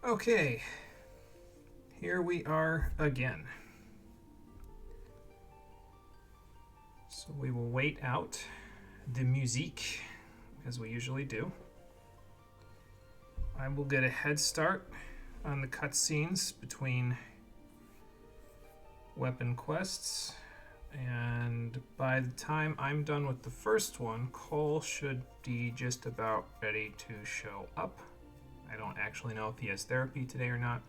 Okay, here we are again. So we will wait out the musique as we usually do. I will get a head start on the cutscenes between weapon quests, and by the time I'm done with the first one, Cole should be just about ready to show up. I don't actually know if he has therapy today or not,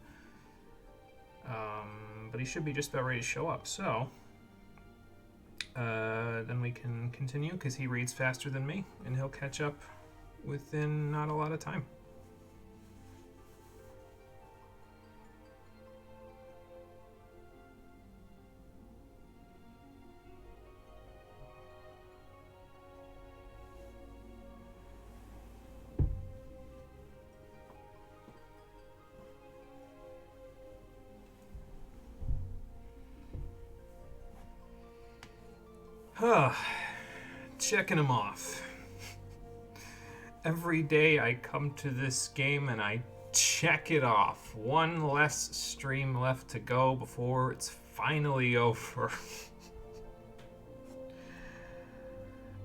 but he should be just about ready to show up. So then we can continue because he reads faster than me, and he'll catch up within not a lot of time. Checking them off. Every day I come to this game and I check it off. One less stream left to go before it's finally over.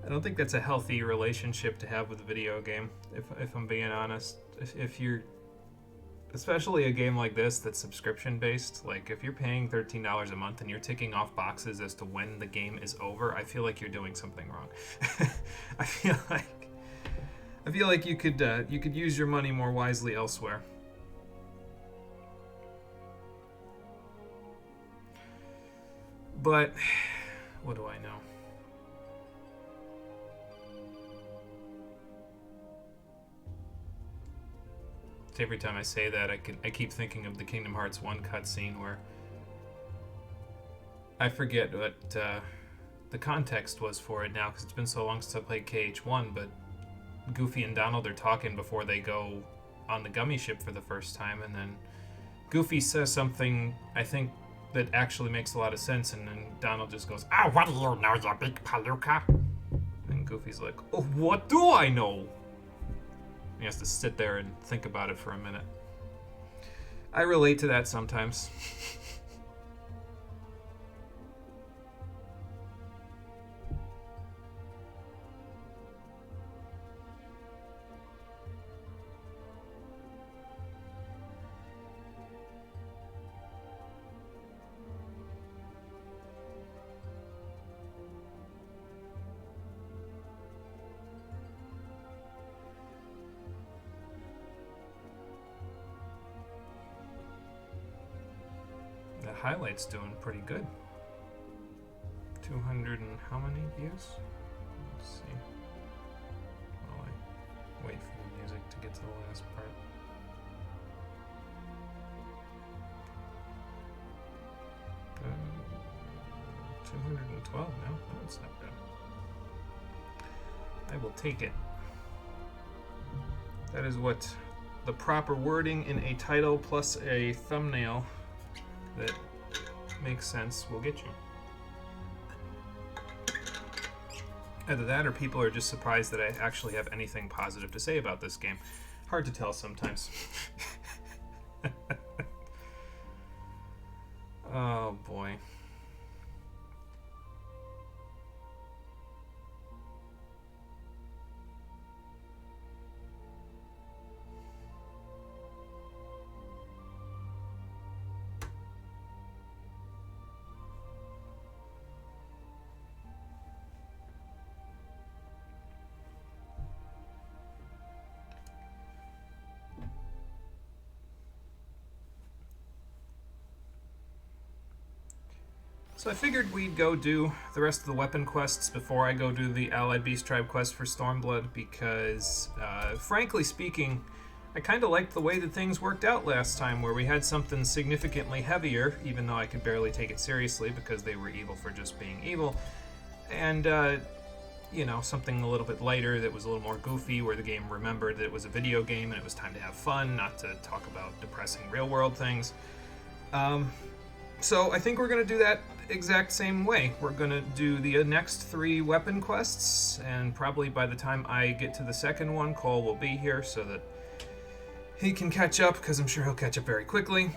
I don't think that's a healthy relationship to have with a video game, if I'm being honest. If you're, especially a game like this that's subscription based, like if you're paying $13 a month and you're ticking off boxes as to when the game is over, I feel like you're doing something wrong. I feel like you could use your money more wisely elsewhere. But what do I know? Every time I say that, I keep thinking of the Kingdom Hearts 1 cutscene where I forget what the context was for it now because it's been so long since I played KH1, but Goofy and Donald are talking before they go on the gummy ship for the first time, and then Goofy says something, I think, that actually makes a lot of sense, and then Donald just goes, "Ah, what do you know, you big palooka?" And Goofy's like, "Oh, what do I know?" He has to sit there and think about it for a minute. I relate to that sometimes. The highlight's doing pretty good. 200 and how many views? Let's see. While I wait for the music to get to the last part. Uh, 212 now. That's not bad. I will take it. That is what the proper wording in a title plus a thumbnail that makes sense will get you. Either that or people are just surprised that I actually have anything positive to say about this game. Hard to tell sometimes. Oh boy. So I figured we'd go do the rest of the weapon quests before I go do the Allied Beast Tribe quest for Stormblood because, frankly speaking, I kind of liked the way that things worked out last time where we had something significantly heavier, even though I could barely take it seriously because they were evil for just being evil, and, you know, something a little bit lighter that was a little more goofy where the game remembered that it was a video game and it was time to have fun, not to talk about depressing real-world things. So I think we're going to do that exact same way. We're going to do the next 3 weapon quests, and probably by the time I get to the second one, Cole will be here so that he can catch up, because I'm sure he'll catch up very quickly.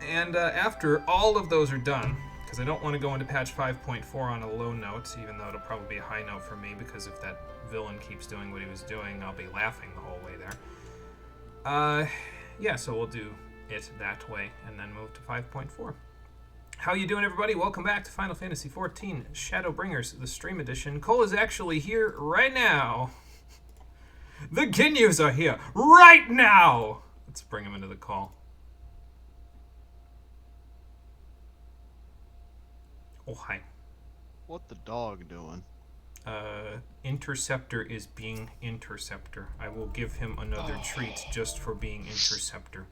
And after all of those are done, because I don't want to go into patch 5.4 on a low note, even though it'll probably be a high note for me, because if that villain keeps doing what he was doing, I'll be laughing the whole way there. Yeah, so we'll do it that way, and then move to 5.4. How you doing, everybody? Welcome back to Final Fantasy XIV Shadowbringers, the stream edition. Cole is actually here right now. The Ginyus are here right now! Let's bring him into the call. Oh, hi. What the dog doing? Interceptor is being Interceptor. I will give him another treat just for being Interceptor.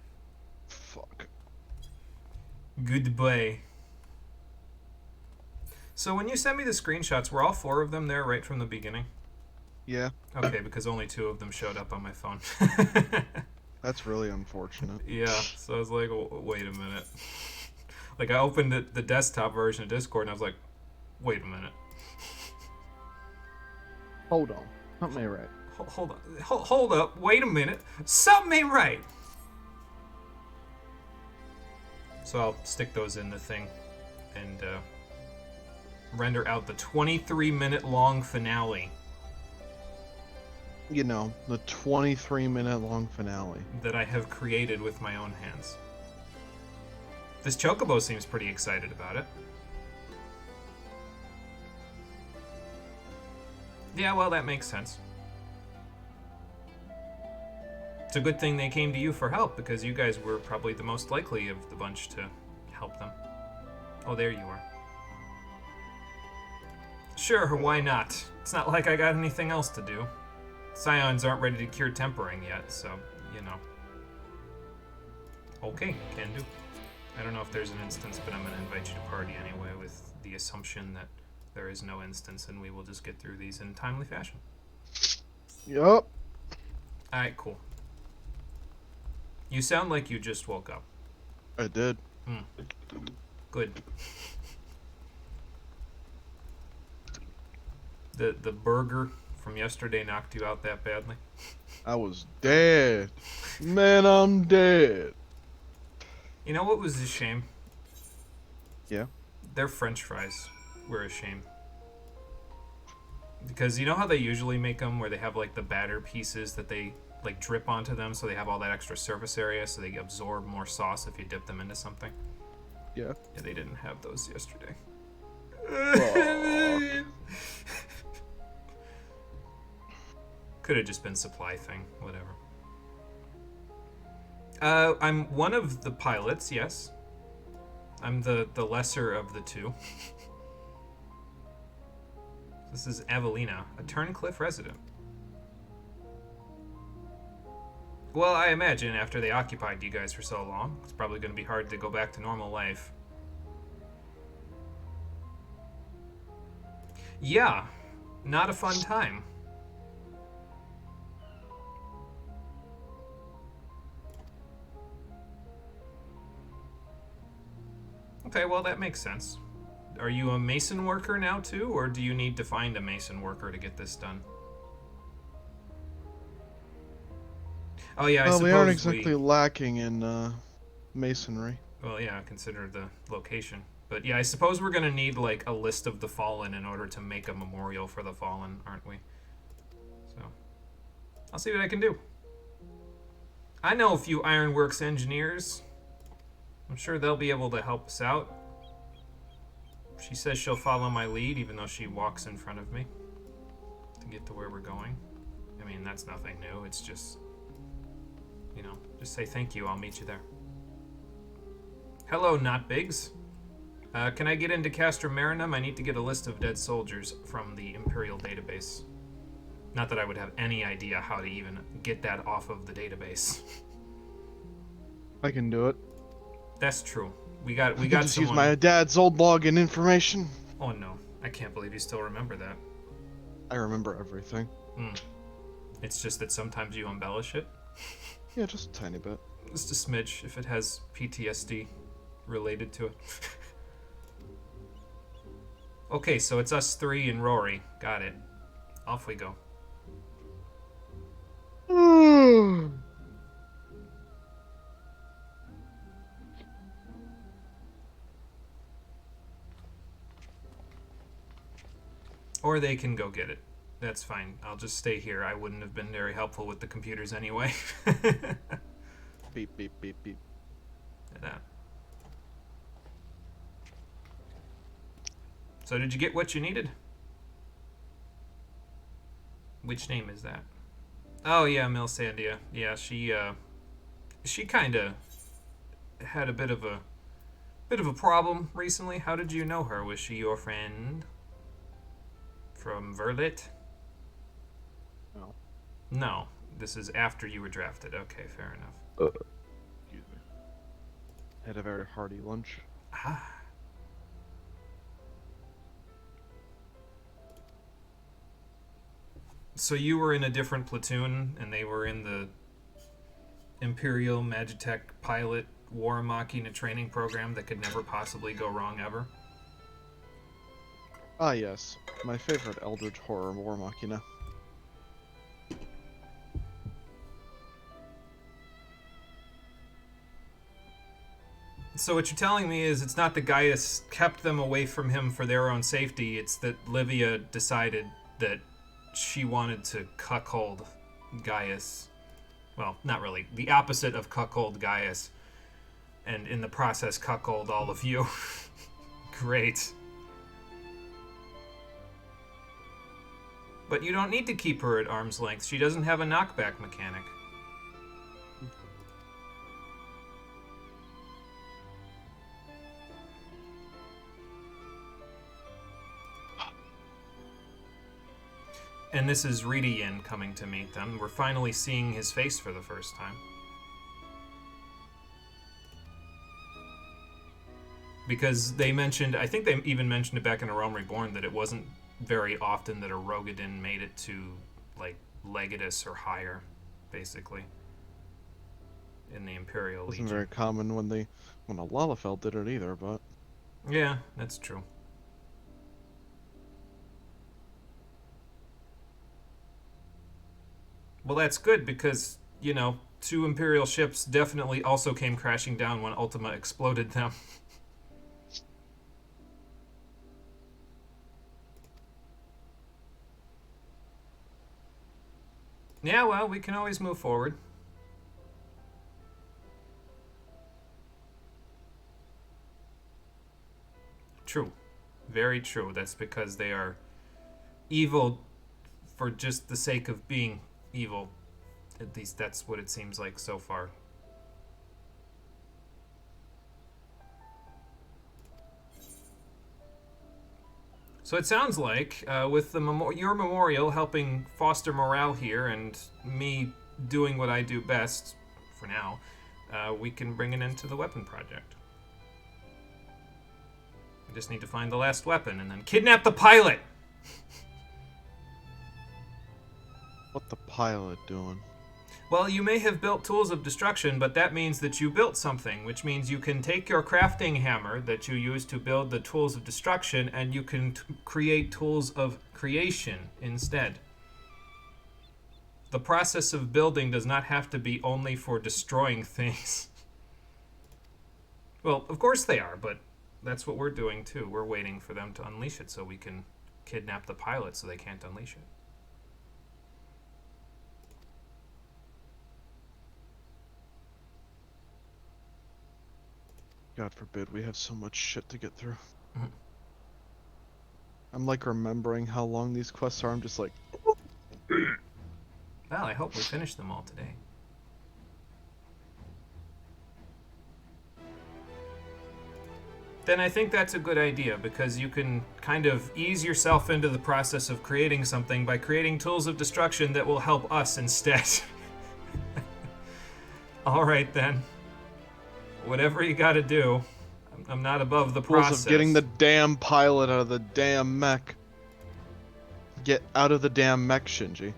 Fuck. Goodbye. So when you sent me the screenshots, were all 4 of them there right from the beginning? Yeah. Okay, because only 2 of them showed up on my phone. That's really unfortunate. Yeah, so I was like, wait a minute. Like, I opened the desktop version of Discord, and I was like, wait a minute. Hold on. Something ain't right. Hold on. Hold up. Wait a minute. Something ain't right. So I'll stick those in the thing and render out the 23-minute long finale. You know, the 23-minute long finale. That I have created with my own hands. This Chocobo seems pretty excited about it. Yeah, well, that makes sense. It's a good thing they came to you for help, because you guys were probably the most likely of the bunch to help them. Oh, there you are. Sure, why not? It's not like I got anything else to do. Scions aren't ready to cure tempering yet, so, you know. Okay, can do. I don't know if there's an instance, but I'm going to invite you to party anyway, with the assumption that there is no instance, and we will just get through these in timely fashion. Yup. Alright, cool. You sound like you just woke up. I did. Good. The burger from yesterday knocked you out that badly? I was dead. Man, I'm dead. You know what was a shame? Yeah? Their French fries were a shame. Because you know how they usually make them, where they have like the batter pieces that they like drip onto them, so they have all that extra surface area, so they absorb more sauce if you dip them into something? Yeah. Yeah, they didn't have those yesterday. Could have just been supply thing, whatever. I'm one of the pilots, yes. I'm the lesser of the 2. This is Evelina, a Turncliffe resident. Well, I imagine after they occupied you guys for so long, it's probably going to be hard to go back to normal life. Yeah, not a fun time. Okay, well, that makes sense. Are you a mason worker now, too, or do you need to find a mason worker to get this done? Oh, yeah, I suppose we aren't exactly lacking in masonry. Well, yeah, consider the location. But yeah, I suppose we're going to need, like, a list of the fallen in order to make a memorial for the fallen, aren't we? So, I'll see what I can do. I know a few ironworks engineers. I'm sure they'll be able to help us out. She says she'll follow my lead, even though she walks in front of me to get to where we're going. I mean, that's nothing new. It's just, you know, just say thank you. I'll meet you there. Hello, Not Bigs. Can I get into Castor Marinum? I need to get a list of dead soldiers from the Imperial database. Not that I would have any idea how to even get that off of the database. I can do it. That's true. We got just someone... use my dad's old login information. Oh no, I can't believe you still remember that. I remember everything. It's just that sometimes you embellish it. Yeah, just a tiny bit. Just a smidge, if it has PTSD related to it. Okay, so it's us 3 and Rory. Got it. Off we go. Or they can go get it. That's fine. I'll just stay here. I wouldn't have been very helpful with the computers anyway. Beep, beep, beep, beep. That. So did you get what you needed? Which name is that? Oh yeah, Milsandia. Yeah, she kind of had a bit of a problem recently. How did you know her? Was she your friend from Verlit? No. No, this is after you were drafted. Okay, fair enough. Excuse me. Had a very hearty lunch. Ah. So you were in a different platoon, and they were in the Imperial Magitech pilot War Machina training program that could never possibly go wrong ever? Ah, yes. My favorite Eldritch Horror War Machina. So what you're telling me is it's not that Gaius kept them away from him for their own safety, it's that Livia decided that she wanted to cuckold Gaius. Well, not really. The opposite of cuckold Gaius. And in the process, cuckold all of you. Great. But you don't need to keep her at arm's length. She doesn't have a knockback mechanic. And this is Riedian coming to meet them. We're finally seeing his face for the first time. Because they mentioned, I think they even mentioned it back in A Realm Reborn, that it wasn't very often that a Rogadin made it to, like, Legatus or higher, basically, in the Imperial Legion. Wasn't very common when a Lalafell did it either, but... Yeah, that's true. Well, that's good because, you know, 2 Imperial ships definitely also came crashing down when Ultima exploded them. Yeah, well, we can always move forward. True. Very true. That's because they are evil for just the sake of being evil. At least that's what it seems like so far. So it sounds like, with your memorial helping foster morale here, and me doing what I do best, for now, we can bring an end to the weapon project. We just need to find the last weapon, and then kidnap the pilot! What the pilot doing? Well, you may have built tools of destruction, but that means that you built something, which means you can take your crafting hammer that you use to build the tools of destruction, and you can create tools of creation instead. The process of building does not have to be only for destroying things. Well, of course they are, but that's what we're doing too. We're waiting for them to unleash it so we can kidnap the pilot so they can't unleash it. God forbid, we have so much shit to get through. Mhm. I'm like remembering how long these quests are. I'm just like... Well, I hope we finish them all today. Then I think that's a good idea, because you can kind of ease yourself into the process of creating something by creating tools of destruction that will help us instead. Alright then. Whatever you gotta do. I'm not above the process. Of getting the damn pilot out of the damn mech. Get out of the damn mech, Shinji.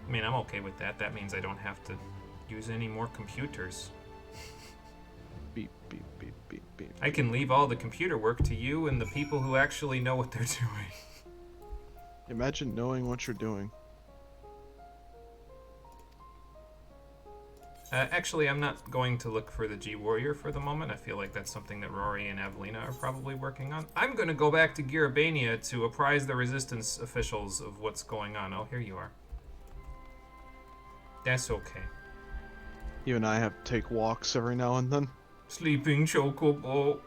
I mean, I'm okay with that. That means I don't have to use any more computers. Beep, beep, beep, beep, beep. I can leave all the computer work to you and the people who actually know what they're doing. Imagine knowing what you're doing. Actually, I'm not going to look for the G-Warrior for the moment. I feel like that's something that Rory and Evelina are probably working on. I'm going to go back to Girabania to apprise the Resistance officials of what's going on. Oh, here you are. That's okay. You and I have to take walks every now and then. Sleeping Chocobo.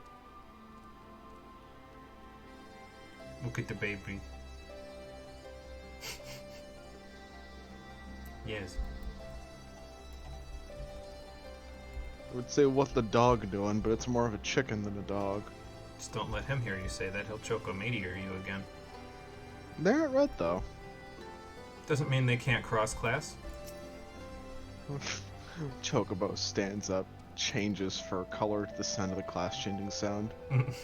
Look at the baby. Yes. I would say what the dog doing, but it's more of a chicken than a dog. Just don't let him hear you say that. He'll Choco-meteor you again. They aren't red, though. Doesn't mean they can't cross-class. Chocobo stands up, changes for color to the sound of the class-changing sound,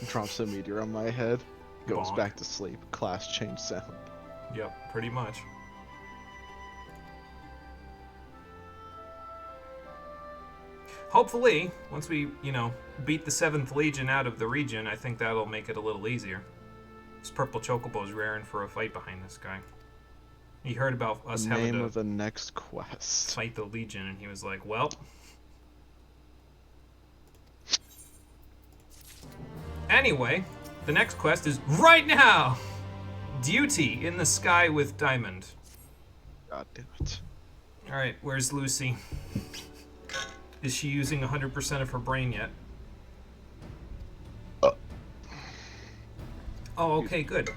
drops a meteor on my head, goes Bonk. back to sleep, class-change sound. Yep, pretty much. Hopefully, once we, beat the 7th Legion out of the region, I think that'll make it a little easier. This purple chocobo's raring for a fight behind this guy. He heard about us having Name to of the next quest. fight the Legion, and he was like, well... Anyway, the next quest is right now! Duty in the sky with Diamond. God damn it. Alright, where's Lucy? Is she using 100% of her brain yet? Oh, okay, good.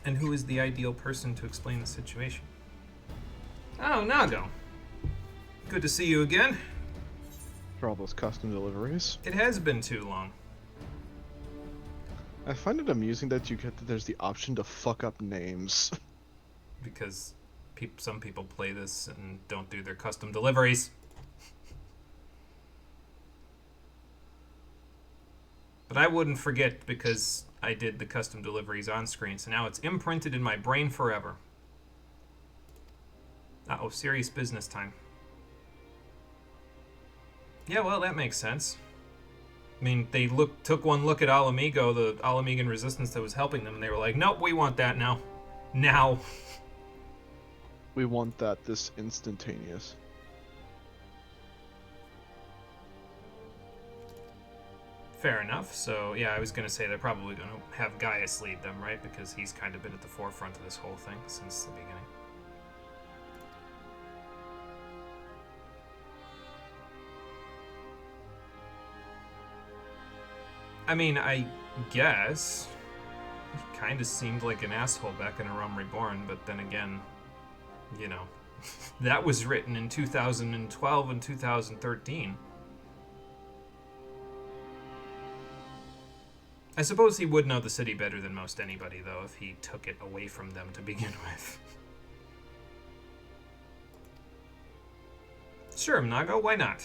And who is the ideal person to explain the situation? Oh, Nago. Good to see you again. For all those custom deliveries. It has been too long. I find it amusing that you get that there's the option to fuck up names. Because some people play this and don't do their custom deliveries. But I wouldn't forget because I did the custom deliveries on screen, so now it's imprinted in my brain forever. Uh-oh, serious business time. Yeah, well, that makes sense. I mean, they took one look at Alamigo, the Alamigan resistance that was helping them, and they were like, nope, we want that now. Now. We want that this instantaneous. Fair enough. So, yeah, I was going to say they're probably going to have Gaius lead them, right? Because he's kind of been at the forefront of this whole thing since the beginning. I mean, I guess he kind of seemed like an asshole back in A Realm Reborn, but then again, that was written in 2012 and 2013. I suppose he would know the city better than most anybody, though, if he took it away from them to begin with. Sure, Nago, why not?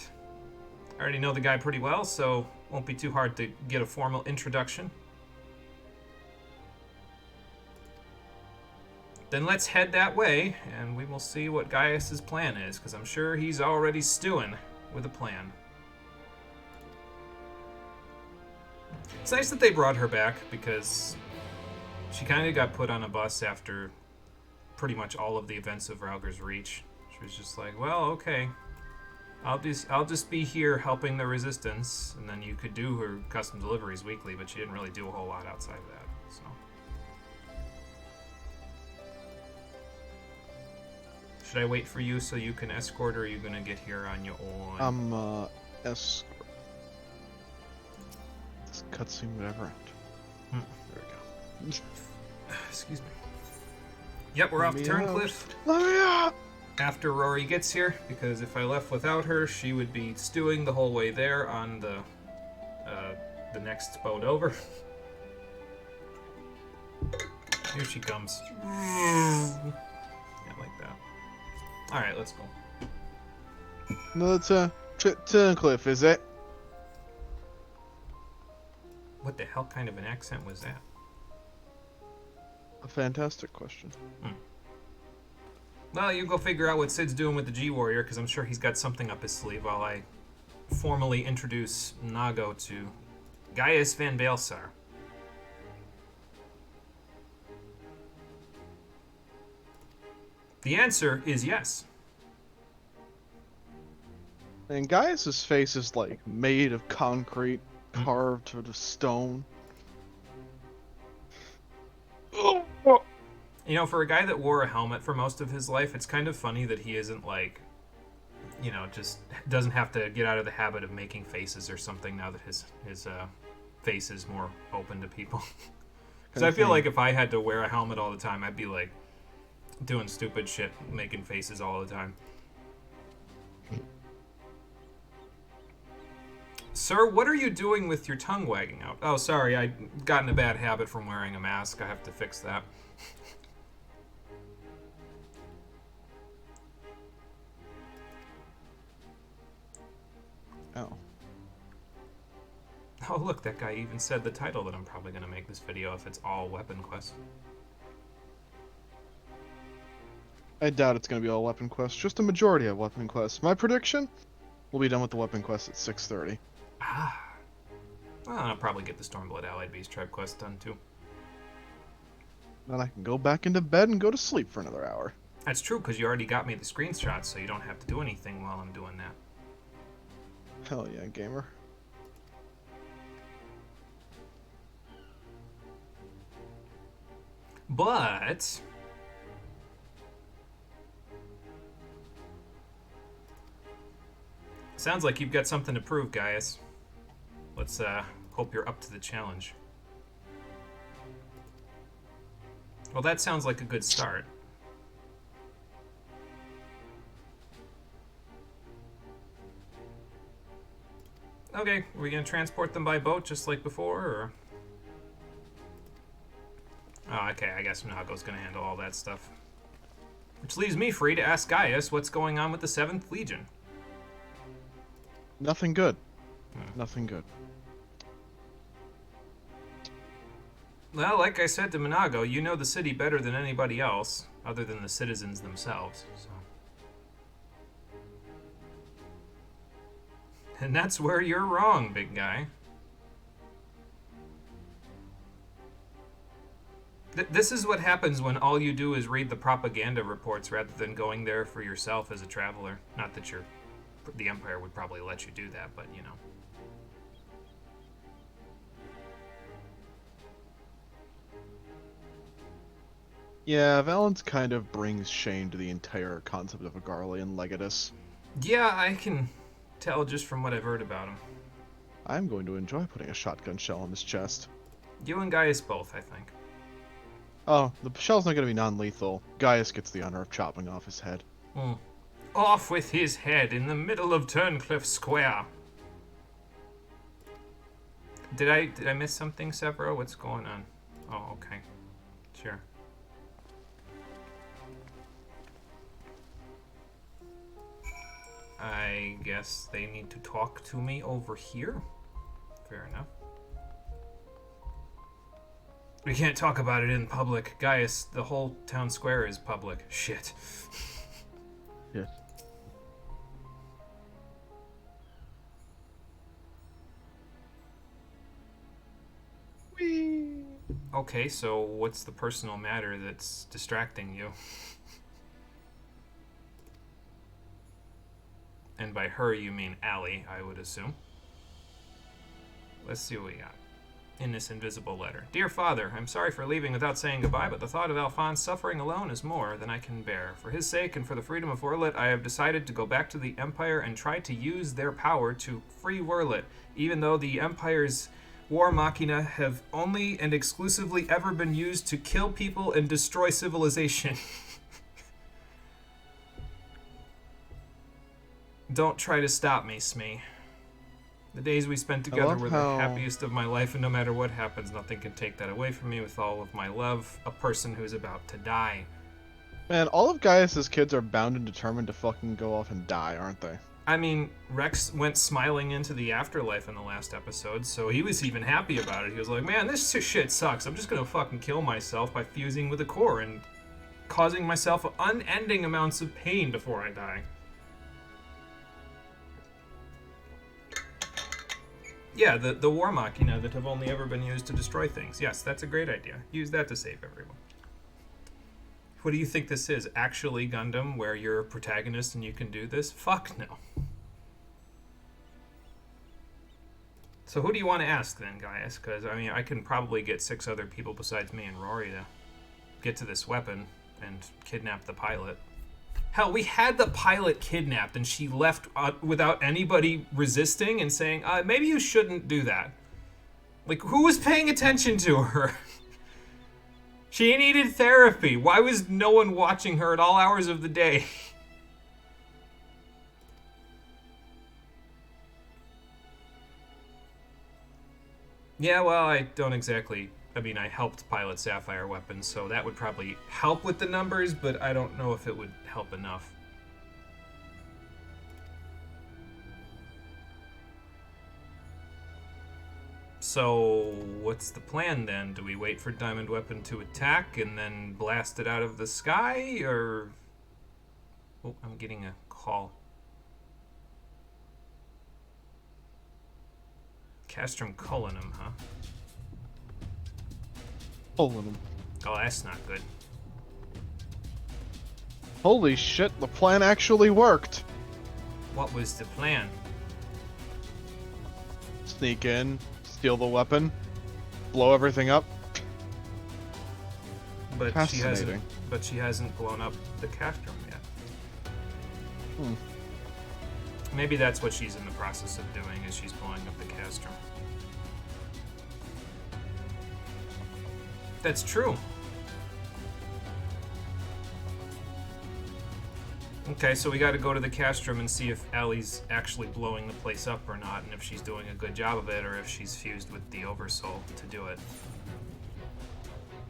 I already know the guy pretty well, so won't be too hard to get a formal introduction. Then let's head that way, and we will see what Gaius' plan is, because I'm sure he's already stewing with a plan. It's nice that they brought her back, because she kind of got put on a bus after pretty much all of the events of Rauger's Reach. She was just like, well, okay. I'll just be here helping the Resistance, and then you could do her custom deliveries weekly, but she didn't really do a whole lot outside of that, so... Should I wait for you so you can escort, or are you gonna get here on your own? Escort. This cutscene would ever end. There we go. Excuse me. Yep, we're off to Turncliffe. Let me out! After Rory gets here, because if I left without her, she would be stewing the whole way there on the next boat over. Here she comes. Yeah, like that. Alright, let's go. No, it's Turncliffe, is it? What the hell kind of an accent was that? A fantastic question. Well, you go figure out what Sid's doing with the G-Warrior, because I'm sure he's got something up his sleeve while I formally introduce Nago to Gaius van Baelsar. The answer is yes. And Gaius' face is like made of concrete, Mm. carved out of stone. You know, for a guy that wore a helmet for most of his life, it's kind of funny that he isn't like, you know, just doesn't have to get out of the habit of making faces or something now that his face is more open to people. Because I feel like if I had to wear a helmet all the time, I'd be like doing stupid shit, making faces all the time. Sir, what are you doing with your tongue wagging out? Oh, sorry, I got in a bad habit from wearing a mask. I have to fix that. Oh. Oh, look, that guy even said the title that I'm probably going to make this video if it's all weapon quests. I doubt it's going to be all weapon quests, just a majority of weapon quests. My prediction, we'll be done with the weapon quest at 6:30. Ah. Well, I'll probably get the Stormblood Allied Beast tribe quest done too. Then I can go back into bed and go to sleep for another hour. That's true, because you already got me the screenshots, so you don't have to do anything while I'm doing that. Hell yeah, gamer. But sounds like you've got something to prove, Gaius. Let's hope you're up to the challenge. Well, that sounds like a good start. Okay, are we gonna transport them by boat just like before, or? Oh, okay, I guess Nago's gonna handle all that stuff. Which leaves me free to ask Gaius what's going on with the 7th Legion. Nothing good. Nothing good. Well, like I said to Minago, you know the city better than anybody else, other than the citizens themselves, so. And that's where you're wrong, big guy. This is what happens when all you do is read the propaganda reports rather than going there for yourself as a traveler. Not that the Empire would probably let you do that, but you know. Yeah, Valens kind of brings shame to the entire concept of a Garlean Legatus. Yeah, I can tell just from what I've heard about him. I'm going to enjoy putting a shotgun shell in his chest. You and Gaius both, I think. Oh, the shell's not going to be non-lethal. Gaius gets the honor of chopping off his head. Off with his head in the middle of Turncliffe Square. Did I miss something, Severo? What's going on? Oh, okay. Sure. I guess they need to talk to me over here. Fair enough. We can't talk about it in public. Gaius, the whole town square is public. Shit. Yes. Whee! Okay, so what's the personal matter that's distracting you? And by her, you mean Allie, I would assume. Let's see what we got. In this invisible letter. Dear Father, I'm sorry for leaving without saying goodbye, but the thought of Alphonse suffering alone is more than I can bear. For his sake and for the freedom of Werlet, I have decided to go back to the Empire and try to use their power to free Werlet, even though the Empire's war machina have only and exclusively ever been used to kill people and destroy civilization. Don't try to stop me, Smee. The days we spent together were the happiest of my life, and no matter what happens, nothing can take that away from me with all of my love. A person who's about to die. Man, all of Gaius' kids are bound and determined to fucking go off and die, aren't they? I mean, Rex went smiling into the afterlife in the last episode, so he was even happy about it. He was like, man, this shit sucks. I'm just gonna fucking kill myself by fusing with a core and causing myself unending amounts of pain before I die. Yeah, the war machina that have only ever been used to destroy things. Yes, that's a great idea. Use that to save everyone. What do you think this is? Actually Gundam, where you're a protagonist and you can do this? Fuck no. So who do you want to ask then, Gaius? Because, I mean, I can probably get 6 other people besides me and Rory to get to this weapon and kidnap the pilot. Hell, we had the pilot kidnapped and she left without anybody resisting and saying, maybe you shouldn't do that. Like, who was paying attention to her? She needed therapy. Why was no one watching her at all hours of the day? Yeah, well, I don't exactly... I mean, I helped pilot Sapphire weapons, so that would probably help with the numbers, but I don't know if it would help enough. So, what's the plan then? Do we wait for Diamond Weapon to attack and then blast it out of the sky, or... Oh, I'm getting a call. Castrum Cullinum, huh? Cullinum. Oh, that's not good. Holy shit, the plan actually worked! What was the plan? Sneak in, steal the weapon, blow everything up. But she hasn't blown up the Castrum yet. Maybe that's what she's in the process of doing, is she's blowing up the Castrum. That's true. Okay, so we gotta go to the Castrum and see if Allie's actually blowing the place up or not, and if she's doing a good job of it, or if she's fused with the Oversoul to do it.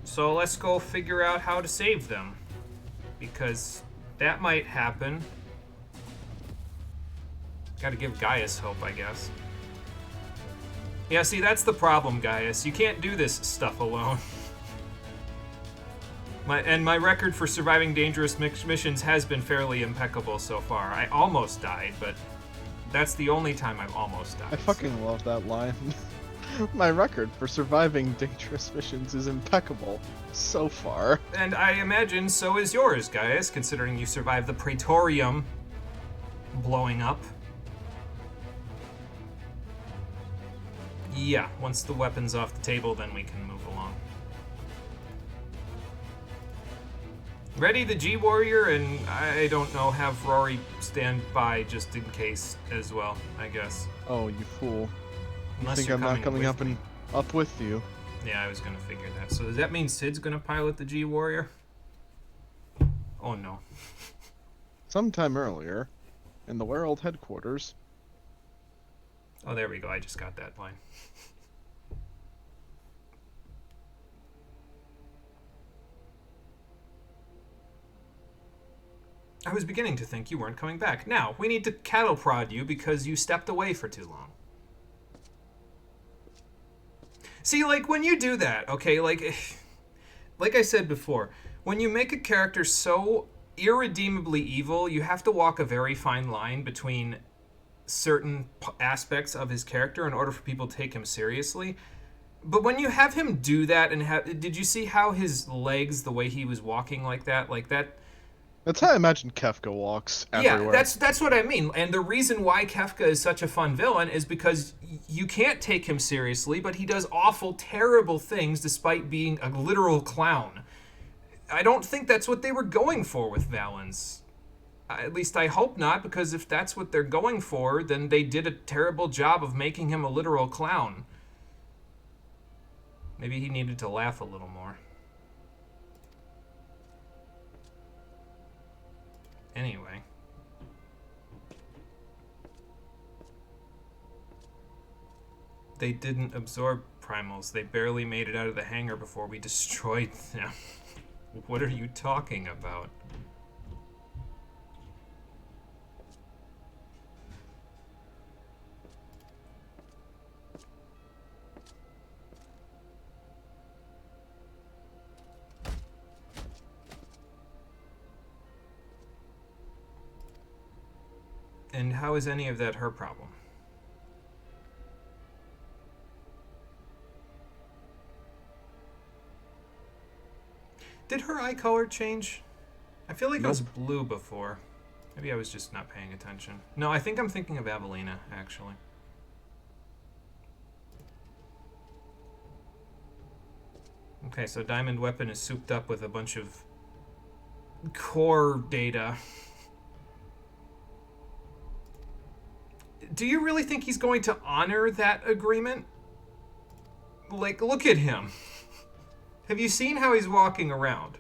So let's go figure out how to save them, because that might happen. Gotta give Gaius hope, I guess. Yeah, see, that's the problem, Gaius. You can't do this stuff alone. My record for surviving dangerous missions has been fairly impeccable so far. I almost died, but that's the only time I've almost died. I fucking love that line. My record for surviving dangerous missions is impeccable so far. And I imagine so is yours, Gaius, considering you survived the Praetorium blowing up. Yeah, once the weapon's off the table, then we can move along. Ready the G-Warrior, and I don't know, have Rory stand by just in case as well, I guess. Oh, you fool. Unless you think I'm not coming up with you? Yeah, I was gonna figure that. So does that mean Sid's gonna pilot the G-Warrior? Oh no. Sometime earlier, in the World Headquarters. Oh, there we go, I just got that line. I was beginning to think you weren't coming back. Now, we need to cattle prod you because you stepped away for too long. See, like, when you do that, okay, like I said before, when you make a character so irredeemably evil, you have to walk a very fine line between certain aspects of his character in order for people to take him seriously. But when you have him do that, and did you see how his legs, the way he was walking like that? That's how I imagine Kefka walks everywhere. Yeah, that's what I mean. And the reason why Kefka is such a fun villain is because you can't take him seriously, but he does awful, terrible things despite being a literal clown. I don't think that's what they were going for with Valens. At least I hope not, because if that's what they're going for, then they did a terrible job of making him a literal clown. Maybe he needed to laugh a little more. Anyway. They didn't absorb primals. They barely made it out of the hangar before we destroyed them. What are you talking about? And how is any of that her problem? Did her eye color change? I feel like it was blue before. Maybe I was just not paying attention. No, I think I'm thinking of Avelina, actually. Okay, so Diamond Weapon is souped up with a bunch of core data. Do you really think he's going to honor that agreement? Like, look at him. Have you seen how he's walking around?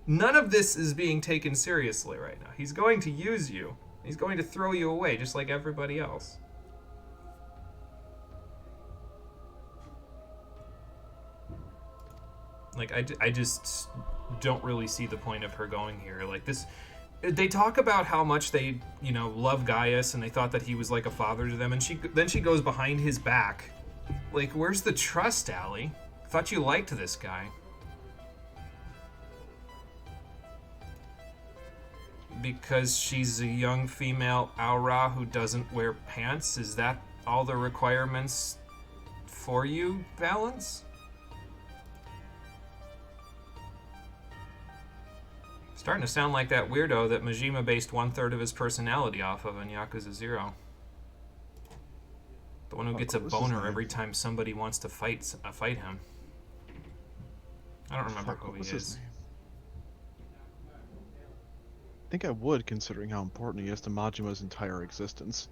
None of this is being taken seriously right now. He's going to use you. He's going to throw you away just like everybody else. Like, I just don't really see the point of her going here. Like, this... They talk about how much they, you know, love Gaius, and they thought that he was like a father to them, and then she goes behind his back. Like, where's the trust, Allie? Thought you liked this guy. Because she's a young female aura who doesn't wear pants? Is that all the requirements for you, Valence? Starting to sound like that weirdo that Majima based 1/3 of his personality off of in Yakuza 0. The one who gets a boner every time somebody wants to fight him. I don't remember who he is. I think I would, considering how important he is to Majima's entire existence.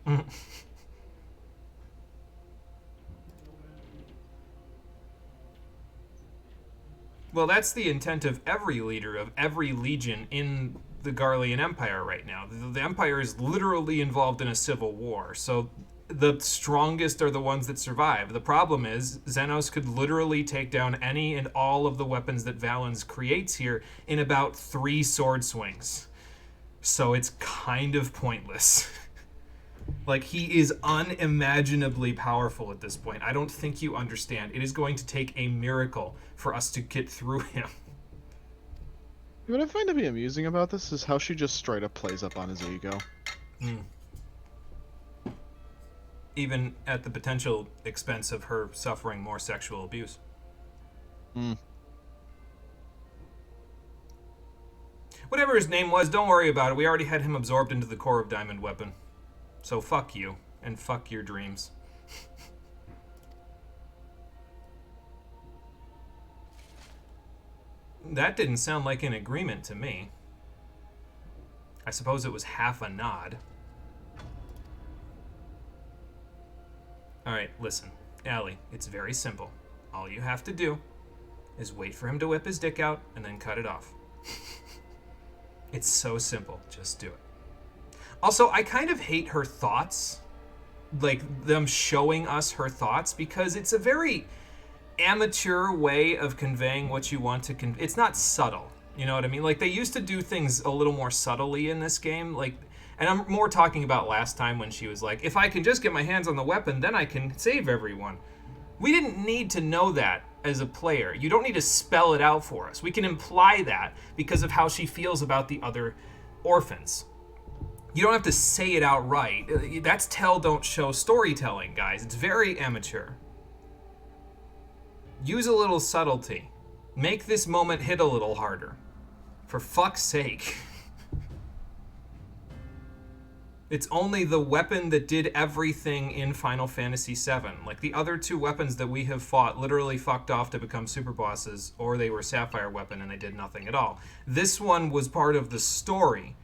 Well, that's the intent of every leader of every legion in the Garlean Empire right now. The Empire is literally involved in a civil war, so the strongest are the ones that survive. The problem is, Xenos could literally take down any and all of the weapons that Valens creates here in about 3 sword swings. So it's kind of pointless. Like, he is unimaginably powerful at this point. I don't think you understand. It is going to take a miracle for us to get through him. What I find to be amusing about this is how she just straight up plays up on his ego. Even at the potential expense of her suffering more sexual abuse. Whatever his name was, don't worry about it. We already had him absorbed into the core of Diamond Weapon. So fuck you, and fuck your dreams. That didn't sound like an agreement to me. I suppose it was half a nod. Alright, listen. Allie, it's very simple. All you have to do is wait for him to whip his dick out and then cut it off. It's so simple. Just do it. Also, I kind of hate her thoughts. Like, them showing us her thoughts, because it's a very amateur way of conveying what you want to convey. It's not subtle. You know what I mean? Like, they used to do things a little more subtly in this game. Like, and I'm more talking about last time when she was like, if I can just get my hands on the weapon, then I can save everyone. We didn't need to know that as a player. You don't need to spell it out for us. We can imply that because of how she feels about the other orphans. You don't have to say it outright. That's tell, don't show storytelling, guys. It's very amateur. Use a little subtlety. Make this moment hit a little harder. For fuck's sake. It's only the weapon that did everything in Final Fantasy VII. Like, the other 2 weapons that we have fought literally fucked off to become super bosses, or they were Sapphire weapon and they did nothing at all. This one was part of the story.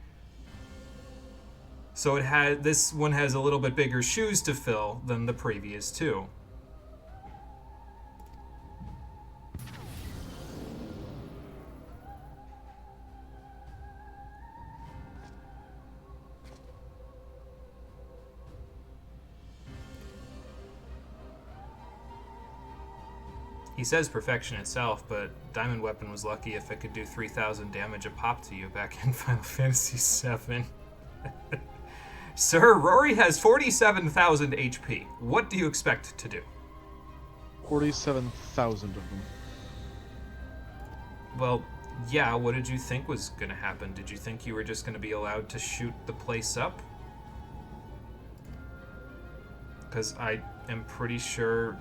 So this one has a little bit bigger shoes to fill than the previous 2. He says perfection itself, but Diamond Weapon was lucky if it could do 3,000 damage a pop to you back in Final Fantasy VII. Sir, Rory has 47,000 HP. What do you expect to do? 47,000 of them. Well, yeah, what did you think was going to happen? Did you think you were just going to be allowed to shoot the place up? Because I am pretty sure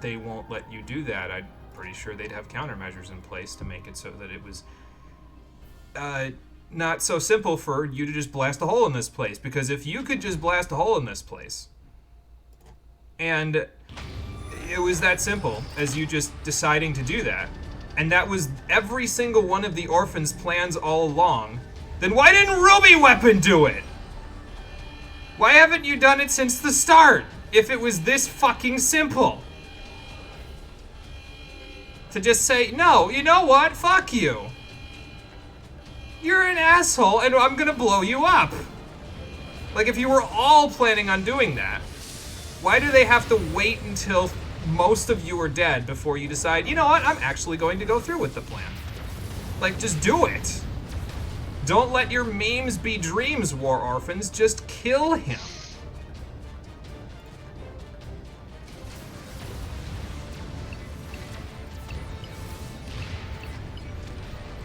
they won't let you do that. I'm pretty sure they'd have countermeasures in place to make it so that it was not so simple for you to just blast a hole in this place. Because if you could just blast a hole in this place, and it was that simple as you just deciding to do that, and that was every single one of the orphans' plans all along, then why didn't Ruby Weapon do it? Why haven't you done it since the start, if it was this fucking simple? To just say, no, you know what? Fuck you. You're an asshole, and I'm gonna blow you up. Like, if you were all planning on doing that, why do they have to wait until most of you are dead before you decide, you know what, I'm actually going to go through with the plan? Like, just do it. Don't let your memes be dreams, War Orphans. Just kill him.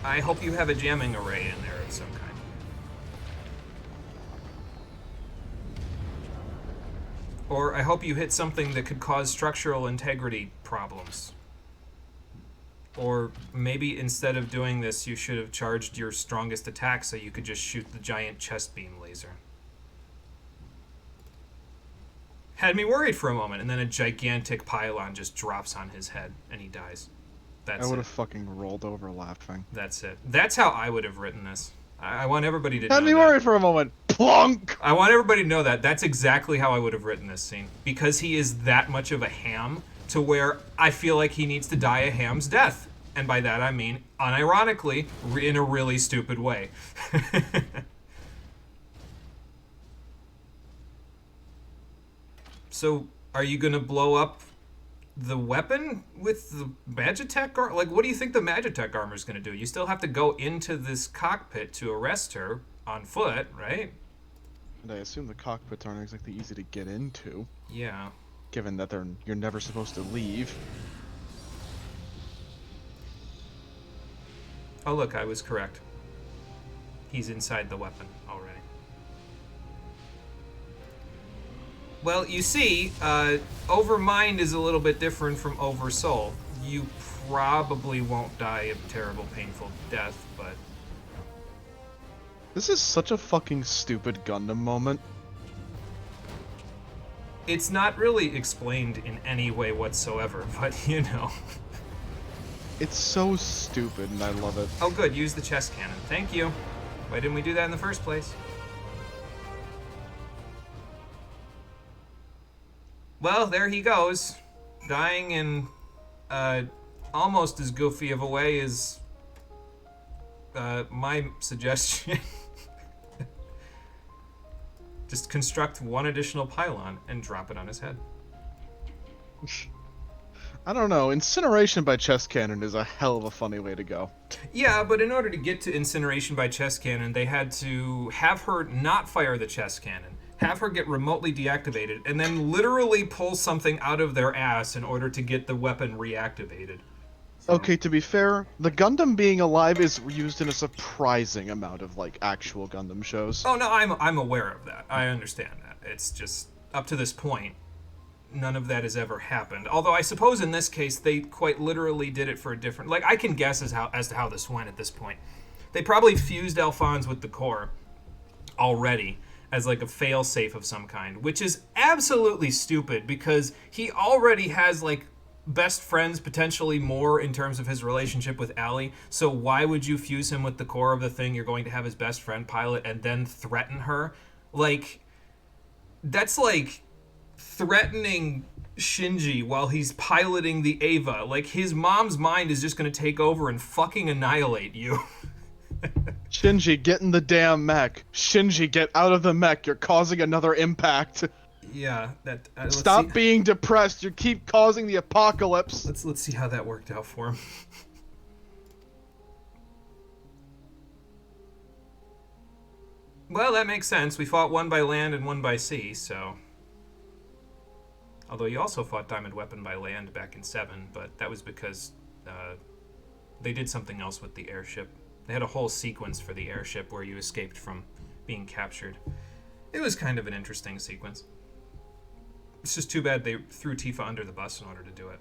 I hope you have a jamming array in there of some kind. Or I hope you hit something that could cause structural integrity problems. Or maybe instead of doing this, you should have charged your strongest attack so you could just shoot the giant chest beam laser. Had me worried for a moment, and then a gigantic pylon just drops on his head, and he dies. That's I would have fucking rolled over laughing. That's it. That's how I would have written this. I want everybody to know Had me that. worried for a moment. Plunk! I want everybody to know that. That's exactly how I would have written this scene. Because he is that much of a ham, to where I feel like he needs to die a ham's death. And by that I mean, unironically, in a really stupid way. So, are you gonna blow up the weapon with the Magitech armor? Like, what do you think the Magitech armor is going to do? You still have to go into this cockpit to arrest her on foot, right? And I assume the cockpits aren't exactly easy to get into. Yeah. Given that you're never supposed to leave. Oh, look, I was correct. He's inside the weapon already. Well, you see, Overmind is a little bit different from Oversoul. You probably won't die a terrible, painful death, but... This is such a fucking stupid Gundam moment. It's not really explained in any way whatsoever, but you know. It's so stupid, and I love it. Oh good, use the chest cannon. Thank you. Why didn't we do that in the first place? Well, there he goes. Dying in almost as goofy of a way as my suggestion. Just construct one additional pylon and drop it on his head. I don't know, incineration by chest cannon is a hell of a funny way to go. Yeah, but in order to get to incineration by chest cannon, they had to have her not fire the chest cannon, have her get remotely deactivated, and then literally pull something out of their ass in order to get the weapon reactivated. So. Okay, to be fair, the Gundam being alive is used in a surprising amount of, like, actual Gundam shows. Oh, no, I'm aware of that. I understand that. It's just, up to this point, none of that has ever happened. Although I suppose in this case, they quite literally did it for a different... Like, I can guess as to how this went at this point. They probably fused Alphonse with the core already as, like, a fail-safe of some kind, which is absolutely stupid because he already has, like, best friends, potentially more in terms of his relationship with Allie. So why would you fuse him with the core of the thing you're going to have his best friend pilot and then threaten her? Like, that's like threatening Shinji while he's piloting the Ava. Like, his mom's mind is just going to take over and fucking annihilate you. Shinji, get in the damn mech. Shinji, get out of the mech. You're causing another impact. Yeah, that. Stop being depressed. You keep causing the apocalypse. Let's see how that worked out for him. Well, that makes sense. We fought one by land and one by sea, so. Although you also fought Diamond Weapon by land back in 7, but that was because they did something else with the airship. They had a whole sequence for the airship where you escaped from being captured. It was kind of an interesting sequence. It's just too bad they threw Tifa under the bus in order to do it.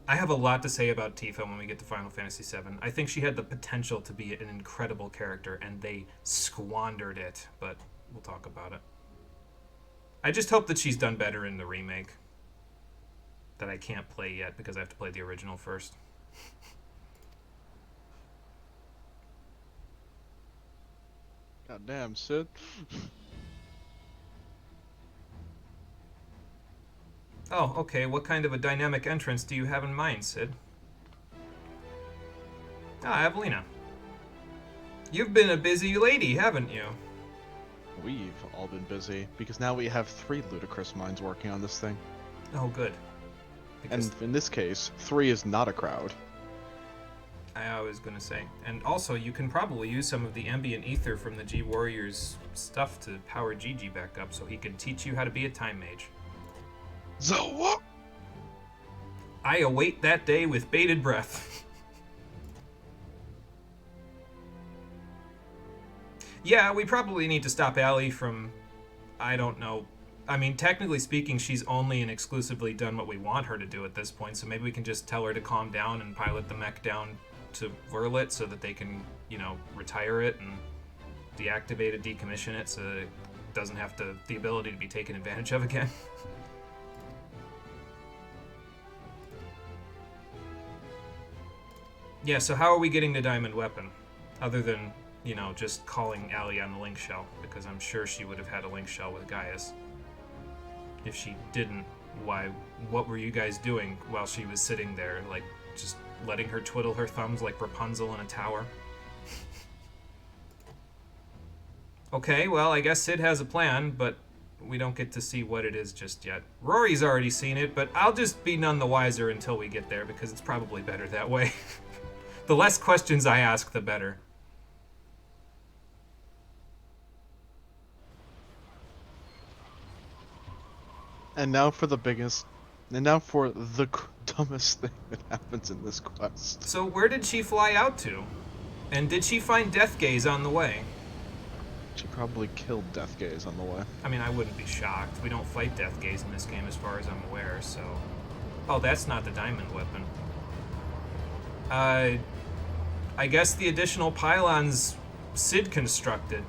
I have a lot to say about Tifa when we get to Final Fantasy VII. I think she had the potential to be an incredible character, and they squandered it, but we'll talk about it. I just hope that she's done better in the remake. That I can't play yet because I have to play the original first. God damn, Sid. Oh, okay. What kind of a dynamic entrance do you have in mind, Sid? Ah, Evelina. You've been a busy lady, haven't you? We've all been busy, because now we have 3 ludicrous minds working on this thing. Oh, good. Because And in this case, 3 is not a crowd. I was gonna say. And also, you can probably use some of the ambient ether from the G Warrior's stuff to power Gigi back up so he can teach you how to be a time mage. So what? I await that day with bated breath. Yeah, we probably need to stop Allie from, I don't know. I mean, technically speaking, she's only and exclusively done what we want her to do at this point, so maybe we can just tell her to calm down and pilot the mech down to Verlet so that they can, retire it and deactivate it, decommission it, so that it doesn't have the ability to be taken advantage of again. Yeah, so how are we getting the diamond weapon? Other than, just calling Allie on the link shell, because I'm sure she would have had a link shell with Gaius. If she didn't, what were you guys doing while she was sitting there? Like, just letting her twiddle her thumbs like Rapunzel in a tower? Okay, well, I guess Sid has a plan, but we don't get to see what it is just yet. Rory's already seen it, but I'll just be none the wiser until we get there, because it's probably better that way. The less questions I ask, the better. And now for the dumbest thing that happens in this quest. So where did she fly out to? And did she find Death Gaze on the way? She probably killed Death Gaze on the way. I mean, I wouldn't be shocked. We don't fight Death Gaze in this game as far as I'm aware, so... Oh, that's not the diamond weapon. I guess the additional pylons Sid constructed.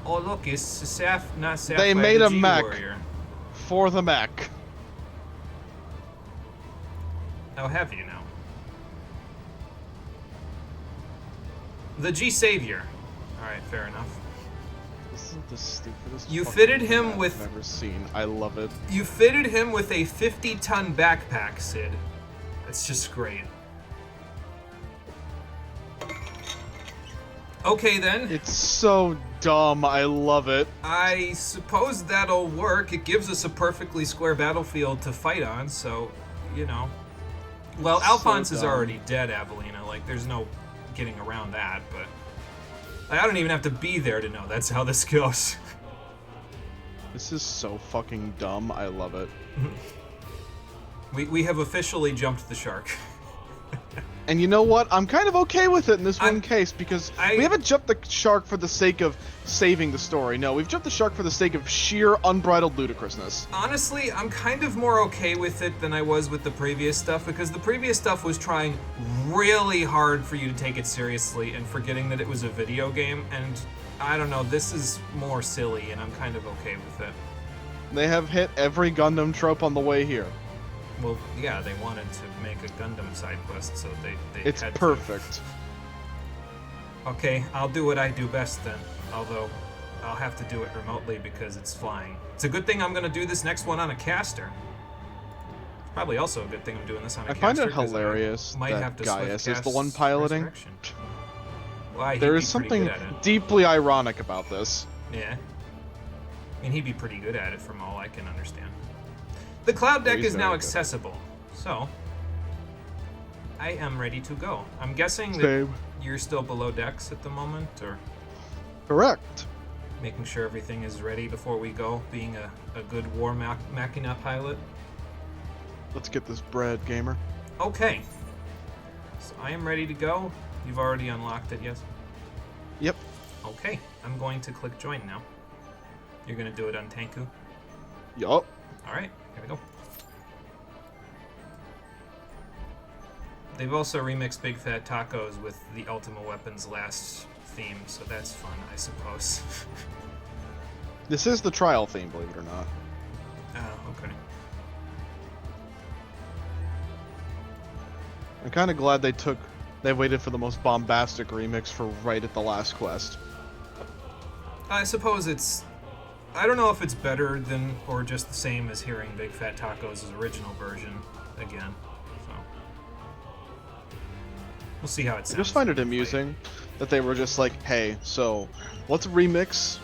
Oh, look, it's not Sapphire. They made the a G mech Warrior. for the mech. Oh, have you now? The G Savior. Alright, fair enough. This is the stupidest You fucking fitted thing him I've with... ever seen. I love it. You fitted him with a 50-ton backpack, Sid. That's just great. Okay, then. It's so dumb. I love it. I suppose that'll work. It gives us a perfectly square battlefield to fight on, so, Well, It's Alphonse so is dumb. already dead, Avelina. Like, there's no getting around that, but... I don't even have to be there to know that's how this goes. This is so fucking dumb. I love it. We have officially jumped the shark. And you know what? I'm kind of okay with it in this one case, because I- we haven't jumped the shark for the sake of saving the story. No, we've jumped the shark for the sake of sheer unbridled ludicrousness. Honestly, I'm kind of more okay with it than I was with the previous stuff, because the previous stuff was trying really hard for you to take it seriously and forgetting that it was a video game, and I don't know, this is more silly, and I'm kind of okay with it. They have hit every Gundam trope on the way here. Well, yeah, they wanted to make a Gundam side quest, so they It's had perfect. to. Okay, I'll do what I do best then, although I'll have to do it remotely because it's flying. It's a good thing I'm going to do this next one on a caster. It's probably also a good thing I'm doing this on a I caster. find it 'cause hilarious might have that to Gaius is swift the one cast piloting. Resurrection. Well, he'd There be is pretty something good at it. deeply ironic about this. Yeah. I mean, he'd be pretty good at it from all I can understand. The cloud deck he's is now very good. accessible, so I am ready to go. I'm guessing that Same. you're still below decks at the moment, or Correct. making sure everything is ready before we go, being a good war machina pilot. Let's get this bread, gamer. Okay. So I am ready to go. You've already unlocked it, yes? Yep. Okay, I'm going to click join now. You're going to do it on Tanku? Yup. Alright, here we go. They've also remixed Big Fat Tacos with the Ultima Weapon's last theme, so that's fun, I suppose. This is the trial theme, believe it or not. Oh, okay. I'm kind of glad they took They waited for the most bombastic remix for right at the last quest. I suppose it's... I don't know if it's better than or just the same as hearing Big Fat Tacos' original version again. So we'll see how it sounds. I just find it amusing that they were just like, hey, so let's remix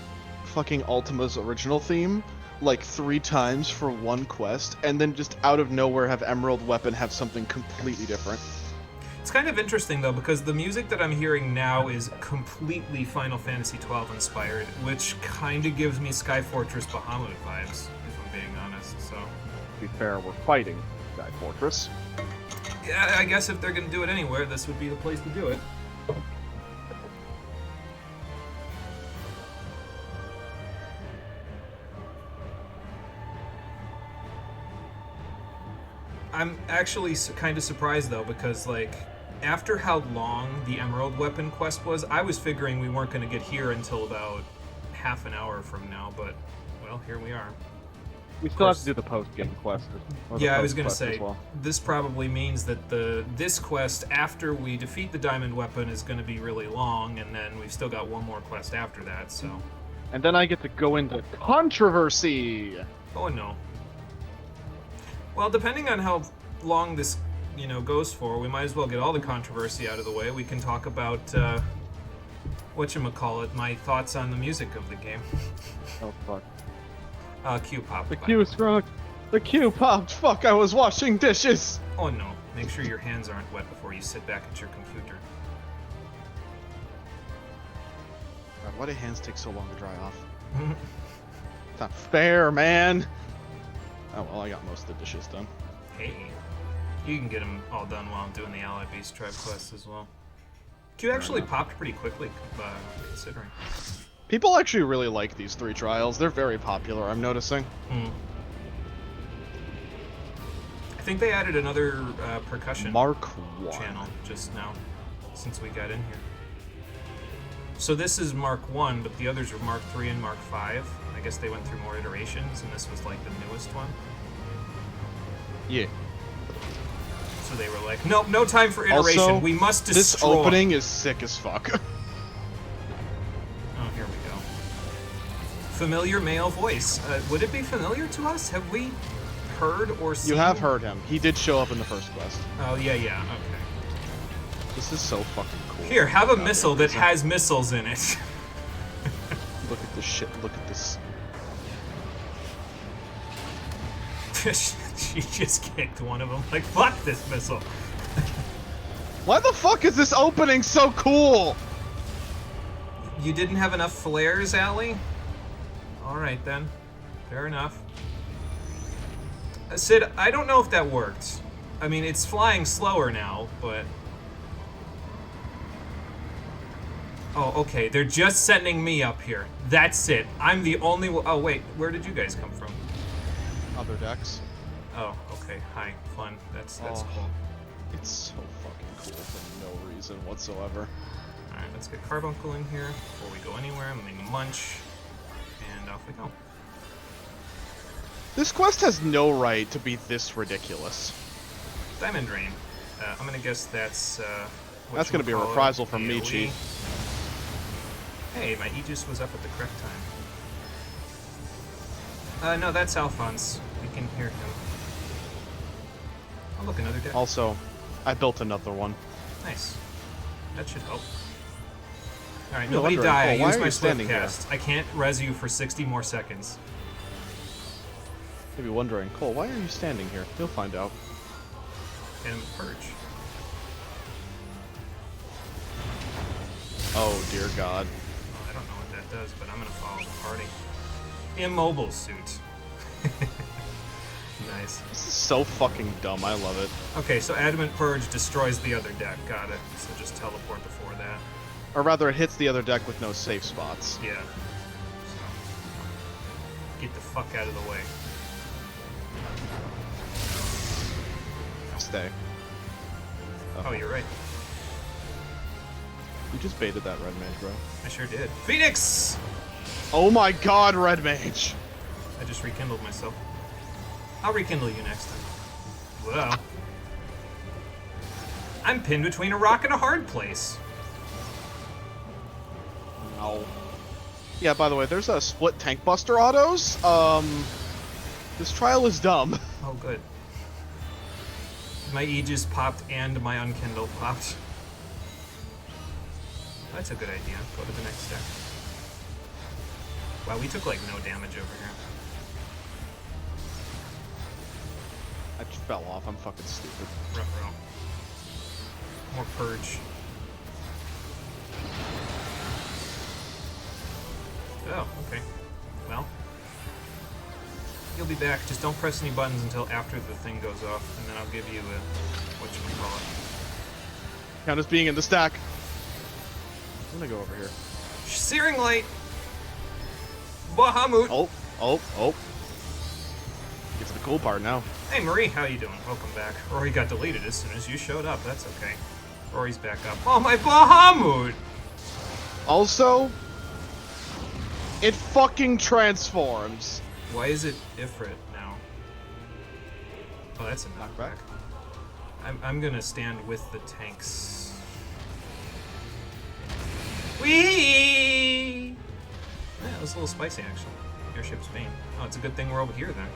fucking Ultima's original theme like 3 times for one quest, and then just out of nowhere have Emerald Weapon have something completely different. It's kind of interesting, though, because the music that I'm hearing now is completely Final Fantasy XII inspired, which kind of gives me Sky Fortress Bahamut vibes, if I'm being honest, so... To be fair, we're fighting Sky Fortress. Yeah, I guess if they're going to do it anywhere, this would be the place to do it. I'm actually kind of surprised, though, because, like, after how long the Emerald Weapon quest was, I was figuring we weren't going to get here until about half an hour from now, but, well, here we are. We still have to do the post-game quest. Yeah, I was going to say, this probably means that this quest, after we defeat the Diamond Weapon, is going to be really long, and then we've still got one more quest after that, so... And then I get to go into controversy! Oh, no. Well, depending on how long this, goes for, we might as well get all the controversy out of the way. We can talk about, whatchamacallit, my thoughts on the music of the game. Oh, fuck. Q popped. The Q struck! The Q popped! Fuck, I was washing dishes! Oh, no. Make sure your hands aren't wet before you sit back at your computer. God, why do hands take so long to dry off? It's not fair, man! Oh, well, I got most of the dishes done. Hey. You can get them all done while I'm doing the Ally Beast Tribe quest as well. Q actually popped pretty quickly, considering. People actually really like these 3 trials. They're very popular, I'm noticing. I think they added another percussion Mark 1 channel just now, since we got in here. So this is Mark 1, but the others are Mark 3 and Mark 5. I guess they went through more iterations, and this was like the newest one. Yeah. So they were like, nope, no time for iteration. Also, we must destroy. This opening is sick as fuck. Oh, here we go. Familiar male voice. Would it be familiar to us? Have we heard or seen? You have heard him. He did show up in the first quest. Oh, yeah, okay. This is so fucking cool. Here, have a missile that has missiles in it. Look at this shit. Look at this. She just kicked one of them. Like, fuck this missile. Why the fuck is this opening so cool? You didn't have enough flares, Allie? Alright then. Fair enough. Sid, I don't know if that worked. I mean, it's flying slower now, but... Oh, okay. They're just sending me up here. That's it. I'm the only one... Oh, wait. Where did you guys come from? Other decks. Oh, okay. Hi. Fun. That's cool. It's so fucking cool for no reason whatsoever. Alright, let's get Carbuncle in here before we go anywhere. I'm gonna munch. And off we go. This quest has no right to be this ridiculous. Diamond Rain. I'm gonna guess that's, That's gonna be a reprisal from AoE. Michi. Hey, my Aegis was up at the correct time. No, that's Alphonse. We can hear him. Oh, look, another deck. Also, I built another one. Nice. That should help. Alright, You're nobody wondering, die. Cole, I why use are my you swift standing cast. I can't res you for 60 more seconds. You'll be wondering, Cole, why are you standing here? You'll find out. And Purge. Oh, dear God. Oh, I don't know what that does, but I'm gonna follow the party. Immobile suit. Nice. This is so fucking dumb. I love it. Okay, so Adamant Purge destroys the other deck. Got it. So just teleport before that. Or rather, it hits the other deck with no safe spots. Yeah. So, get the fuck out of the way. Stay. Oh, you're right. You just baited that red mage, bro. I sure did. Phoenix! Oh my God, red mage! I just rekindled myself. I'll rekindle you next time. Whoa. I'm pinned between a rock and a hard place. No. Yeah, by the way, there's a split tank buster autos. This trial is dumb. Oh, good. My Aegis popped and my Unkindle popped. That's a good idea. Go to the next deck. Wow, we took like no damage over here. I just fell off. I'm fucking stupid. Ruh-roh. More purge. Oh, okay. Well, you'll be back. Just don't press any buttons until after the thing goes off, and then I'll give you a whatchamacallit. Count as being in the stack. I'm gonna go over here. Searing Light! Bahamut! Oh. Get to the cool part now. Hey Marie, how you doing? Welcome back. Rory got deleted as soon as you showed up. That's okay. Rory's back up. Oh, my Bahamut! Also, it fucking transforms. Why is it Ifrit now? Oh, that's a Knockback. knockback. I'm gonna stand with the tanks. Whee! Yeah, it was a little spicy, actually. Airship's Bane. Oh, it's a good thing we're over here, then.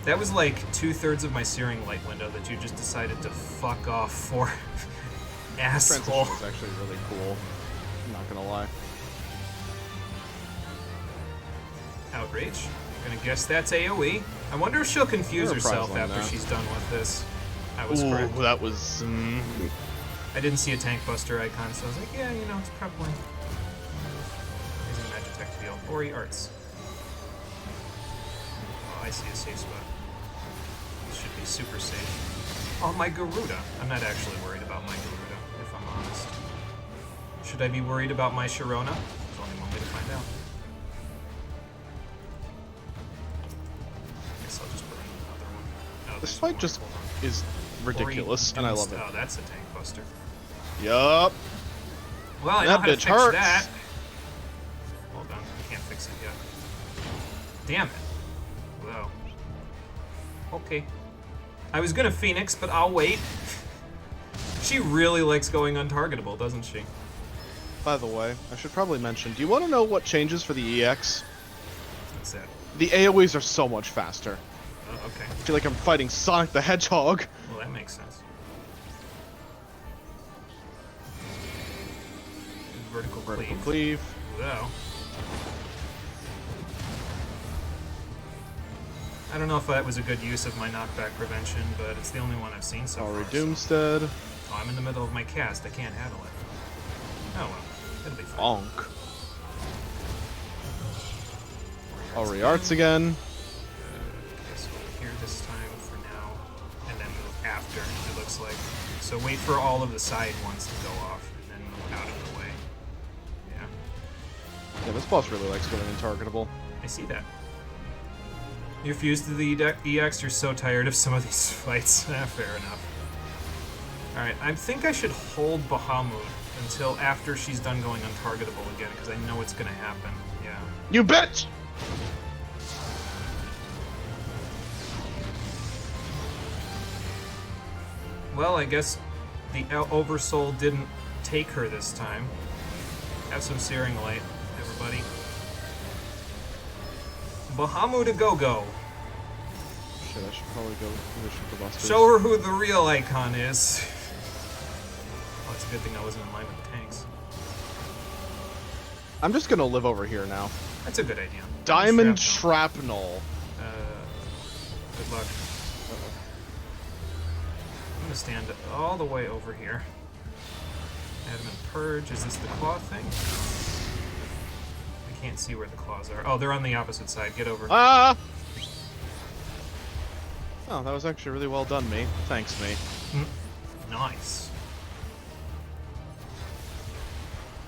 That was like 2/3 of my Searing Light window that you just decided to fuck off for. Asshole. Transition is actually really cool. I'm not gonna lie. Outrage. Gonna guess that's AoE. I wonder if she'll confuse You're herself surprised on after that. she's done with this. I was Ooh, correct. that was. I didn't see a tank buster icon, so I was like, yeah, you know, it's probably. Using Magitech to deal. Ori Arts. Oh, I see a safe spot. This should be super safe. Oh, my Garuda. I'm not actually worried about my Garuda, if I'm honest. Should I be worried about my Sharona? There's only one way to find out. Guess I'll just burn another one. Oh, This there's fight more. just Hold on. is ridiculous, Ori and I Doomst- love it. Oh, that's a tank buster. Yup. Well, I know That how to bitch fix hurts. that. Hold on, I can't fix it yet. Damn it. Wow. Okay. I was gonna Phoenix, but I'll wait. She really likes going untargetable, doesn't she? By the way, I should probably mention, do you want to know what changes for the EX? What's that? The AoEs are so much faster. Oh, okay. I feel like I'm fighting Sonic the Hedgehog. Well, that makes sense. Vertical Vertical cleave. cleave. Wow. I don't know if that was a good use of my knockback prevention, but it's the only one I've seen so Ori far. Doomstead. So. Oh, I'm in the middle of my cast. I can't handle it. Oh well, it'll be fine. Bonk. Ori Arts again. Okay, so here this time for now, and then move after, it looks like. So wait for all of the side ones to go off, and then move out of the way. Yeah, Yeah, this boss really likes going untargetable. I see that. You're fused to the EX, you're so tired of some of these fights. Fair enough. Alright, I think I should hold Bahamut until after she's done going untargetable again, because I know it's gonna happen. Yeah. You bitch! Well, I guess the Oversoul didn't take her this time. Have some Searing Light, everybody. Bahamut a go-go. Shit, I should probably go position for busters. Show her who the real icon is. Oh, it's a good thing I wasn't in line with the tanks. I'm just gonna live over here now. That's a good idea. Diamond Shrapnel. Shrapnel. Good luck. I'm gonna stand all the way over here. Adamant Purge. Is this the claw thing? I can't see where the claws are. Oh, they're on the opposite side. Get over. Ah! Oh, that was actually really well done, me. Thanks, me. Nice.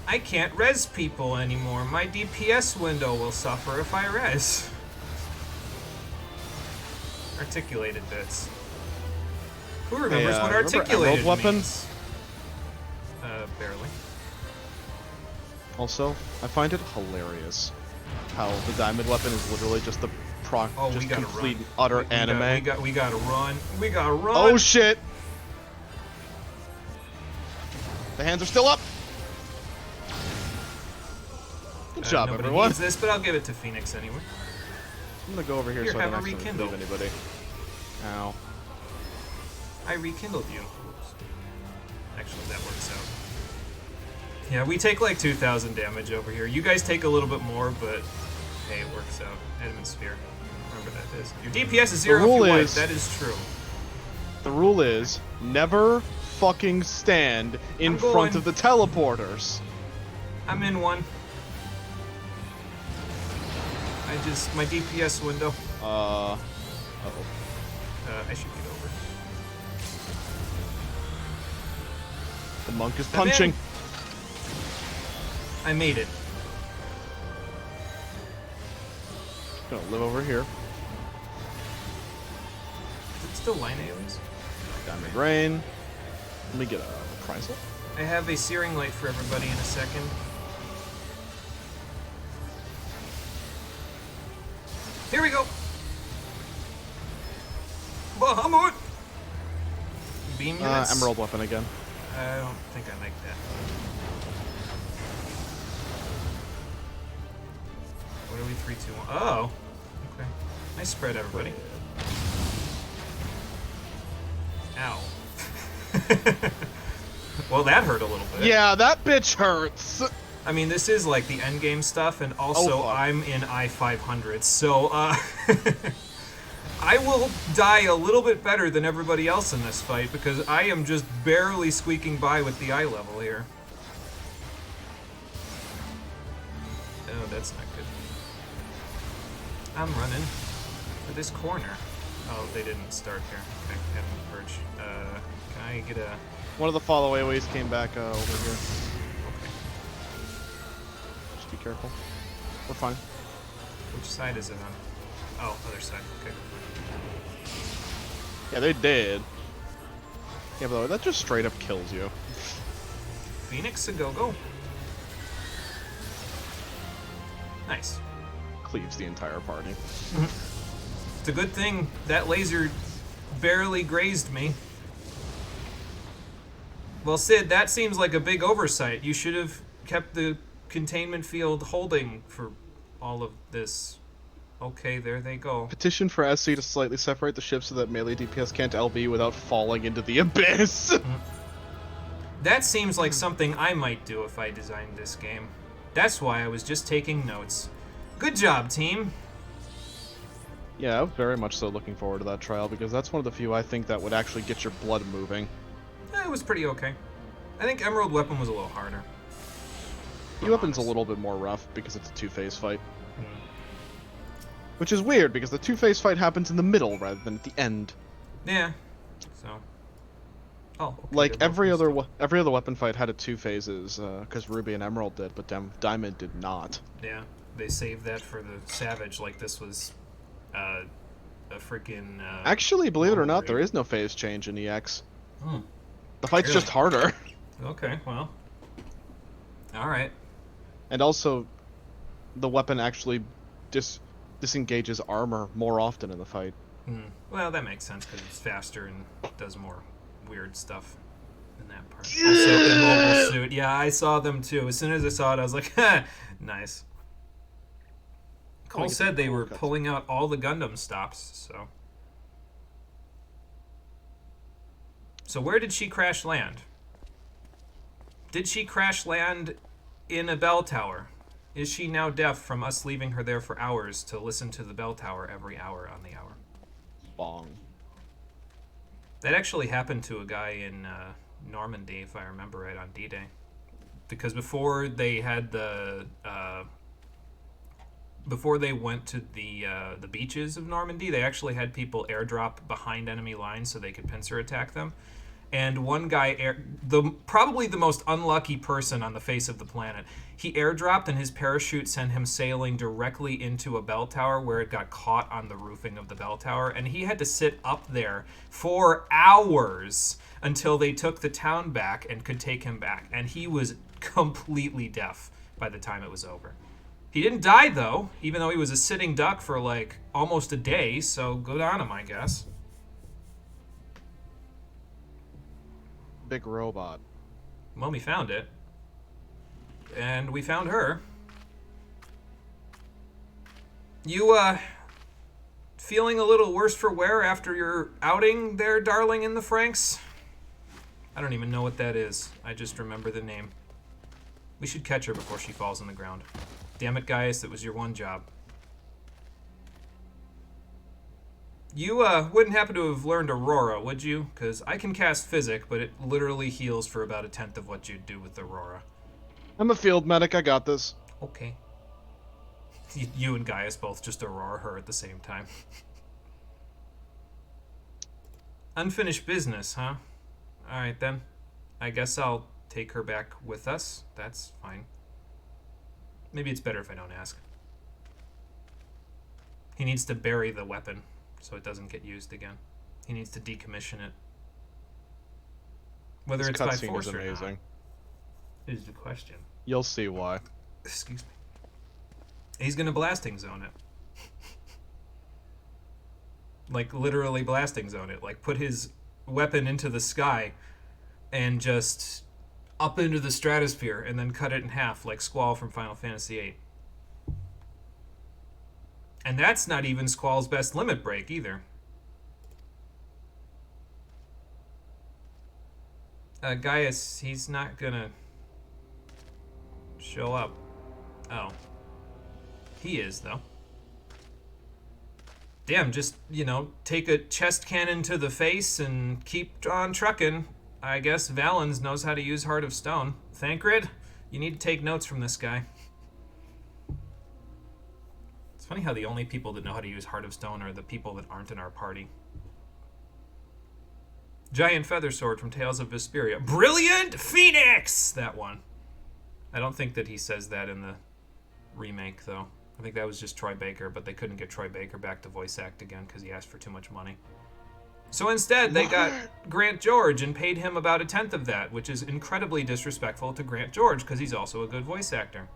I can't res people anymore. My DPS window will suffer if I res. Articulated bits. Who remembers Hey, what remember articulated Emerald Weapon? means? Barely. Also, I find it hilarious how the diamond weapon is literally just the Oh, we just gotta complete run. utter We anime. gotta run. We gotta run. Oh shit! The hands are still up. Good job, nobody everyone. needs this, but I'll give it to Phoenix anyway. I'm gonna go over here, Here, so I have don't a accidentally rekindle. move anybody. Ow. I rekindled you. Oops. Actually, that works out. Yeah, we take like 2,000 damage over here. You guys take a little bit more, but hey, it works out. Edmund Sphere. Remember that is. Your DPS is 0 if rule you wipe. is- That is true. The rule is never fucking stand in I'm front going. of the teleporters. I'm in one. My DPS window. Uh-oh. I should get over. The monk is I'm in. punching. I made it. Gonna live over here. Is it still line aliens? Diamond Rain. Let me get a reprisal. I have a searing light for everybody in a second. Here we go. Bahamut. Beam units. Emerald weapon again. I don't think I like that. What are we? 3, 2, 1. Oh. Okay. Nice spread, everybody. Ow. Well, that hurt a little bit. Yeah, that bitch hurts. I mean, this is like the end game stuff, and also fuck. I'm in I-500, so I will die a little bit better than everybody else in this fight because I am just barely squeaking by with the eye level here. Oh, that's not good. I'm running for this corner. Oh, they didn't start here. Okay, have them purge. Can I get a... One of the followaways came back over here. Okay. Just be careful. We're fine. Which side is it on? Oh, other side. Okay. Yeah, they did. Yeah, by the way, that just straight up kills you. Phoenix, a go-go. Nice. Cleaves the entire party. It's a good thing that laser barely grazed me. Well, Sid, that seems like a big oversight. You should have kept the containment field holding for all of this. Okay, there they go. Petition for SC to slightly separate the ships so that melee DPS can't LB without falling into the abyss. That seems like something I might do if I designed this game. That's why I was just taking notes. Good job, team. Yeah, I'm very much so looking forward to that trial because that's one of the few I think that would actually get your blood moving. It was pretty okay. I think Emerald Weapon was a little harder. The weapon's a little bit more rough because it's a two-phase fight. Hmm. Which is weird because the two-phase fight happens in the middle rather than at the end. Yeah. So. Oh. Okay, Like they're both every other weapon fight had a two phases because Ruby and Emerald did, but Diamond did not. Yeah, they saved that for the Savage, like this was a freaking. Actually, believe it or not, raid. there is no phase change in EX. Hmm. The fight's Really? just harder. Okay, well. Alright. And also, the weapon actually disengages armor more often in the fight. Well, that makes sense because it's faster and does more weird stuff in that part. Also, the mobile suit. Yeah, I saw them too. As soon as I saw it, I was like, nice. Cole get said the they cool were cuts. pulling out all the Gundam stops, so. So where did she crash land? Did she crash land in a bell tower? Is she now deaf from us leaving her there for hours to listen to the bell tower every hour on the hour? Bong. That actually happened to a guy in Normandy, if I remember right, on D-Day. Because before they had before they went to the beaches of Normandy, they actually had people airdrop behind enemy lines so they could pincer attack them. And one guy, probably the most unlucky person on the face of the planet, he airdropped and his parachute sent him sailing directly into a bell tower where it got caught on the roofing of the bell tower. And he had to sit up there for hours until they took the town back and could take him back. And he was completely deaf by the time it was over. He didn't die, though, even though he was a sitting duck for, like, almost a day, so good on him, I guess. Big robot. Well, we found it. And we found her. You, feeling a little worse for wear after your outing there, darling, in the Franks? I don't even know what that is. I just remember the name. We should catch her before she falls on the ground. Damn it, Gaius, that was your one job. You, wouldn't happen to have learned Aurora, would you? Because I can cast Physic, but it literally heals for about 1/10 of what you'd do with Aurora. I'm a field medic. I got this. Okay. You and Gaius both just Aurora her at the same time. Unfinished business, huh? Alright then. I guess I'll take her back with us. That's fine. Maybe it's better if I don't ask. He needs to bury the weapon so it doesn't get used again. He needs to decommission it. Whether This it's by cutscene force is or not amazing. is the question. You'll see why. Excuse me. He's gonna blasting zone it. Like, literally blasting zone it. Like, put his weapon into the sky and just up into the stratosphere and then cut it in half like Squall from Final Fantasy VIII. And that's not even Squall's best limit break either. Gaius, he's not gonna show up. Oh. He is, though. Damn, just, take a chest cannon to the face and keep on trucking. I guess Valens knows how to use Heart of Stone. Thancred, you need to take notes from this guy. It's funny how the only people that know how to use Heart of Stone are the people that aren't in our party. Giant Feather Sword from Tales of Vesperia. Brilliant Phoenix! That one. I don't think that he says that in the remake, though. I think that was just Troy Baker, but they couldn't get Troy Baker back to voice act again because he asked for too much money. So instead, they got Grant George and paid him about 1/10 of that, which is incredibly disrespectful to Grant George because he's also a good voice actor.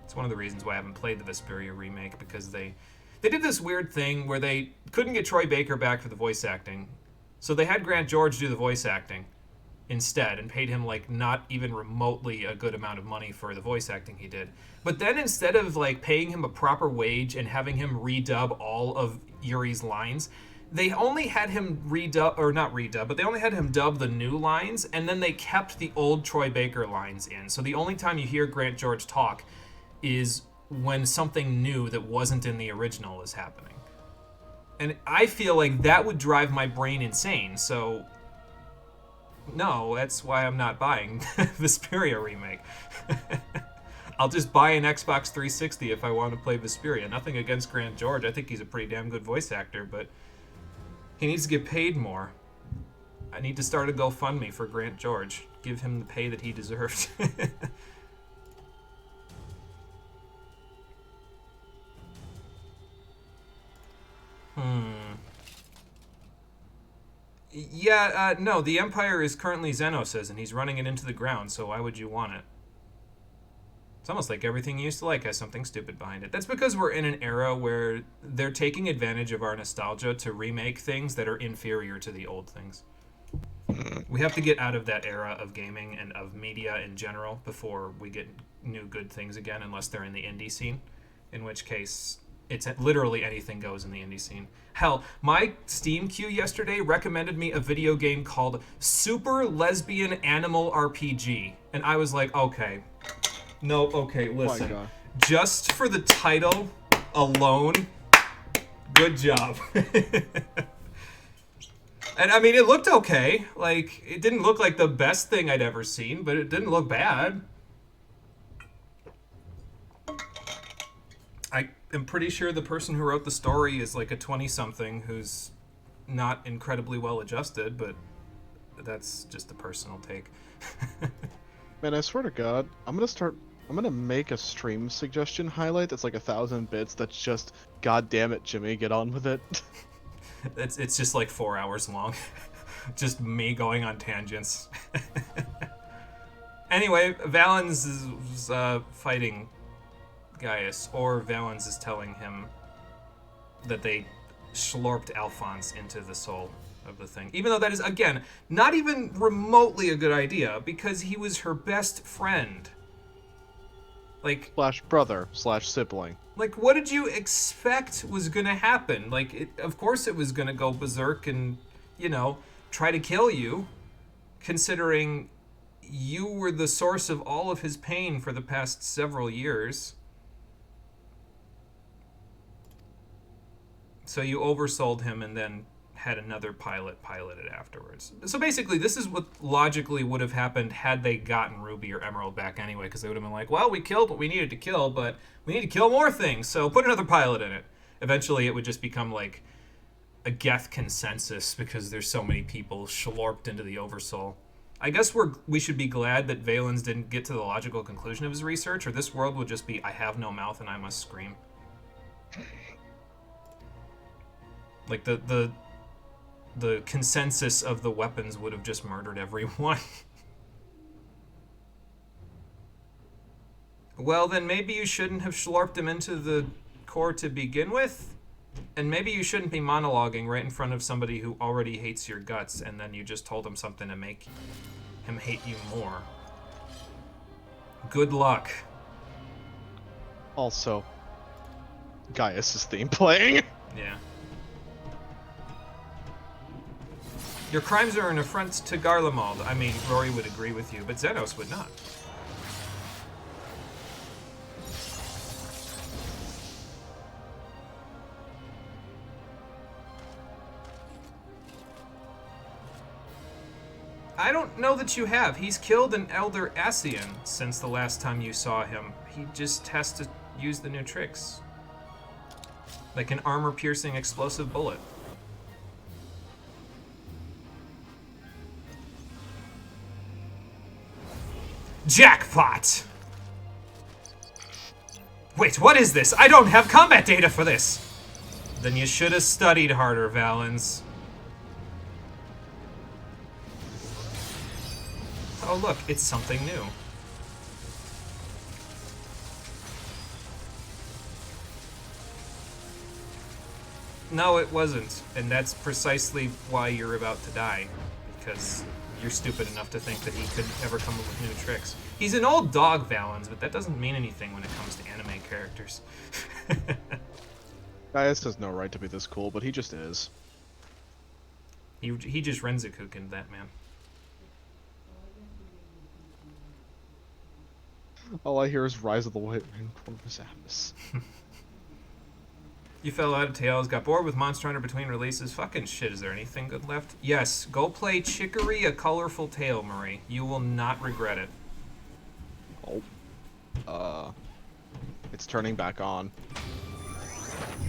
It's one of the reasons why I haven't played the Vesperia remake, because they did this weird thing where they couldn't get Troy Baker back for the voice acting. So they had Grant George do the voice acting instead and paid him like not even remotely a good amount of money for the voice acting he did. But then instead of like paying him a proper wage and having him redub all of Yuri's lines, they only had him redub, or not redub, but they only had him dub the new lines, and then they kept the old Troy Baker lines in. So the only time you hear Grant George talk is when something new that wasn't in the original is happening. And I feel like that would drive my brain insane, so no, that's why I'm not buying Vesperia remake. I'll just buy an Xbox 360 if I want to play Vesperia. Nothing against Grant George. I think he's a pretty damn good voice actor, but he needs to get paid more. I need to start a GoFundMe for Grant George. Give him the pay that he deserves. Yeah, no, the Empire is currently Xenos', and he's running it into the ground, so why would you want it? It's almost like everything you used to like has something stupid behind it. That's because we're in an era where they're taking advantage of our nostalgia to remake things that are inferior to the old things. We have to get out of that era of gaming and of media in general before we get new good things again, unless they're in the indie scene, in which case it's literally anything goes in the indie scene. Hell, my Steam queue yesterday recommended me a video game called Super Lesbian Animal RPG, and I was like, okay. No, okay, listen. God. Just for the title alone, good job. And I mean, it looked okay. Like, it didn't look like the best thing I'd ever seen, but it didn't look bad. I am pretty sure the person who wrote the story is like a 20-something who's not incredibly well adjusted, but that's just a personal take. Man, I swear to God, I'm gonna make a stream suggestion highlight that's like 1,000 bits that's just, God damn it, Jimmy, get on with it. It's just like 4 hours long. Just me going on tangents. Anyway, Valens is fighting Gaius, or Valens is telling him that they slurped Alphonse into the soul of the thing. Even though that is, again, not even remotely a good idea, because he was her best friend. Like, Slash brother slash sibling. like, what did you expect was gonna happen? Like, of course it was gonna go berserk and, you know, try to kill you, considering you were the source of all of his pain for the past several years. So you oversold him and then had another pilot it afterwards. So basically, this is what logically would have happened had they gotten Ruby or Emerald back anyway, because they would have been like, well, we killed what we needed to kill, but we need to kill more things, so put another pilot in it. Eventually, it would just become like a Geth consensus because there's so many people schlorped into the Oversoul. I guess we should be glad that Valens didn't get to the logical conclusion of his research, or this world would just be, I have no mouth and I must scream. Like, the consensus of the weapons would have just murdered everyone. Well, then maybe you shouldn't have schlorped him into the core to begin with? And maybe you shouldn't be monologuing right in front of somebody who already hates your guts, and then you just told him something to make him hate you more. Good luck. Also, Gaius' theme playing. Yeah. Your crimes are an affront to Garlemald. I mean, Rory would agree with you, but Xenos would not. I don't know that you have. He's killed an Elder Ascian since the last time you saw him. He just has to use the new tricks. Like an armor-piercing explosive bullet. Jackpot! Wait, what is this? I don't have combat data for this! Then you should have studied harder, Valens. Oh look, it's something new. No, it wasn't. And that's precisely why you're about to die. Because you're stupid enough to think that he could ever come up with new tricks. He's an old dog, Valens, but that doesn't mean anything when it comes to anime characters. Gaius has no right to be this cool, but he just is. He just Renzakukened that man. All I hear is Rise of the White Ring, Corvus Abyss. You fell out of Tails, got bored with Monster Hunter between releases. Fucking shit, is there anything good left? Yes, go play Chicory, A Colorful Tale, Marie. You will not regret it. Oh. It's turning back on.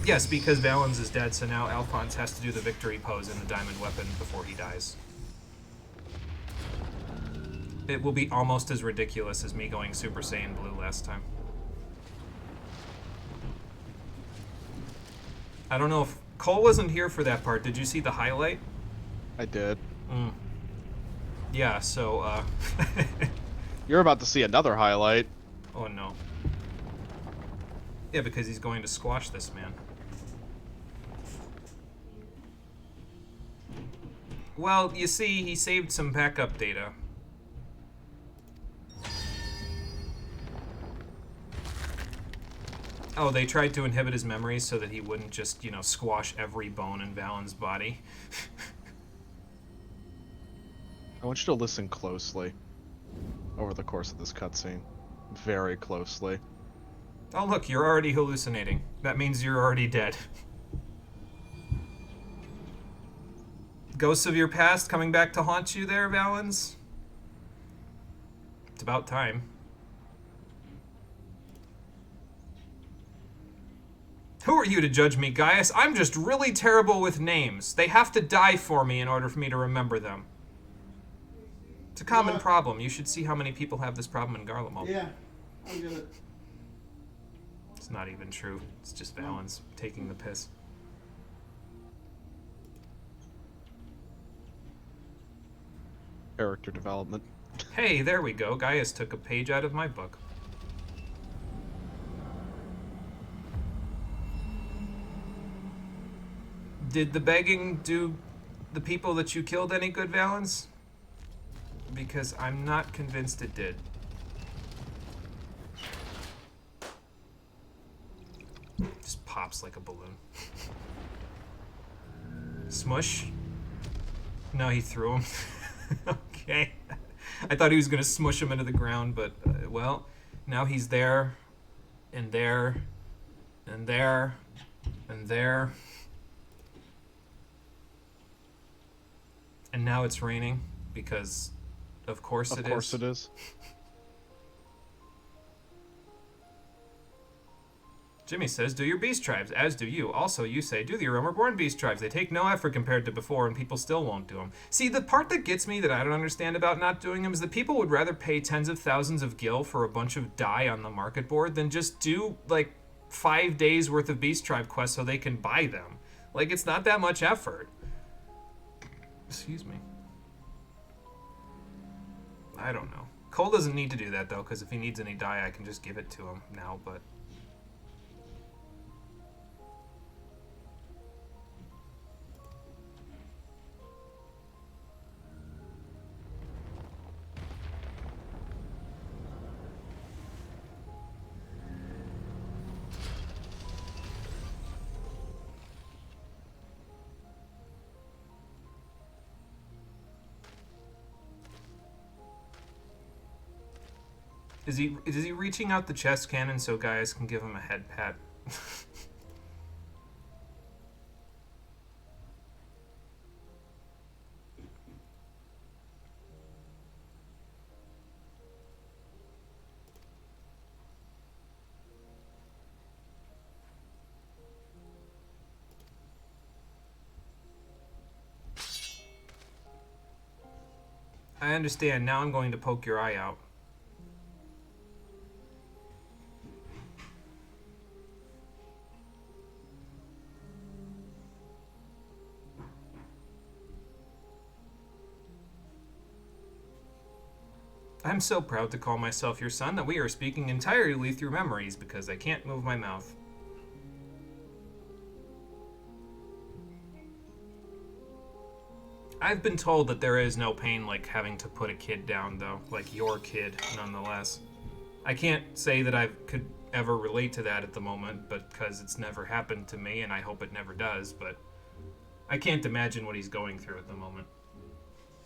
Yes, because Valens is dead, so now Alphonse has to do the victory pose in the diamond weapon before he dies. It will be almost as ridiculous as me going Super Saiyan Blue last time. I don't know if... Cole wasn't here for that part. Did you see the highlight? I did. Yeah, so, You're about to see another highlight. Oh, no. Yeah, because he's going to squash this man. Well, you see, he saved some backup data. Oh, they tried to inhibit his memories so that he wouldn't just, you know, squash every bone in Valen's body. I want you to listen closely over the course of this cutscene. Very closely. Oh, look, you're already hallucinating. That means you're already dead. Ghosts of your past coming back to haunt you there, Valens? It's about time. Who are you to judge me, Gaius? I'm just really terrible with names. They have to die for me in order for me to remember them. It's a common problem. You should see how many people have this problem in Garlemald. Yeah, I get it. It's not even true. It's just Valens taking the piss. Character development. Hey, there we go. Gaius took a page out of my book. Did the begging do the people that you killed any good, Valens? Because I'm not convinced it did. Just pops like a balloon. Smush? No, he threw him. Okay. I thought he was gonna smush him into the ground, but, well, now he's there, and there, and there, and there. And now it's raining, because of course it is. Of course it is. Jimmy says, do your beast tribes, as do you. Also, you say, do the Aroma-born beast tribes. They take no effort compared to before, and people still won't do them. See, the part that gets me that I don't understand about not doing them is that people would rather pay tens of thousands of gil for a bunch of dye on the market board than just do, like, 5 days worth of beast tribe quests so they can buy them. Like, it's not that much effort. Excuse me. I don't know. Cole doesn't need to do that, though, because if he needs any dye, I can just give it to him now, but... Is he reaching out the chest cannon so guys can give him a head pat? I understand. Now I'm going to poke your eye out. I'm so proud to call myself your son that we are speaking entirely through memories because I can't move my mouth. I've been told that there is no pain like having to put a kid down, though. Like your kid, nonetheless. I can't say that I could ever relate to that at the moment, but because it's never happened to me, and I hope it never does, but I can't imagine what he's going through at the moment.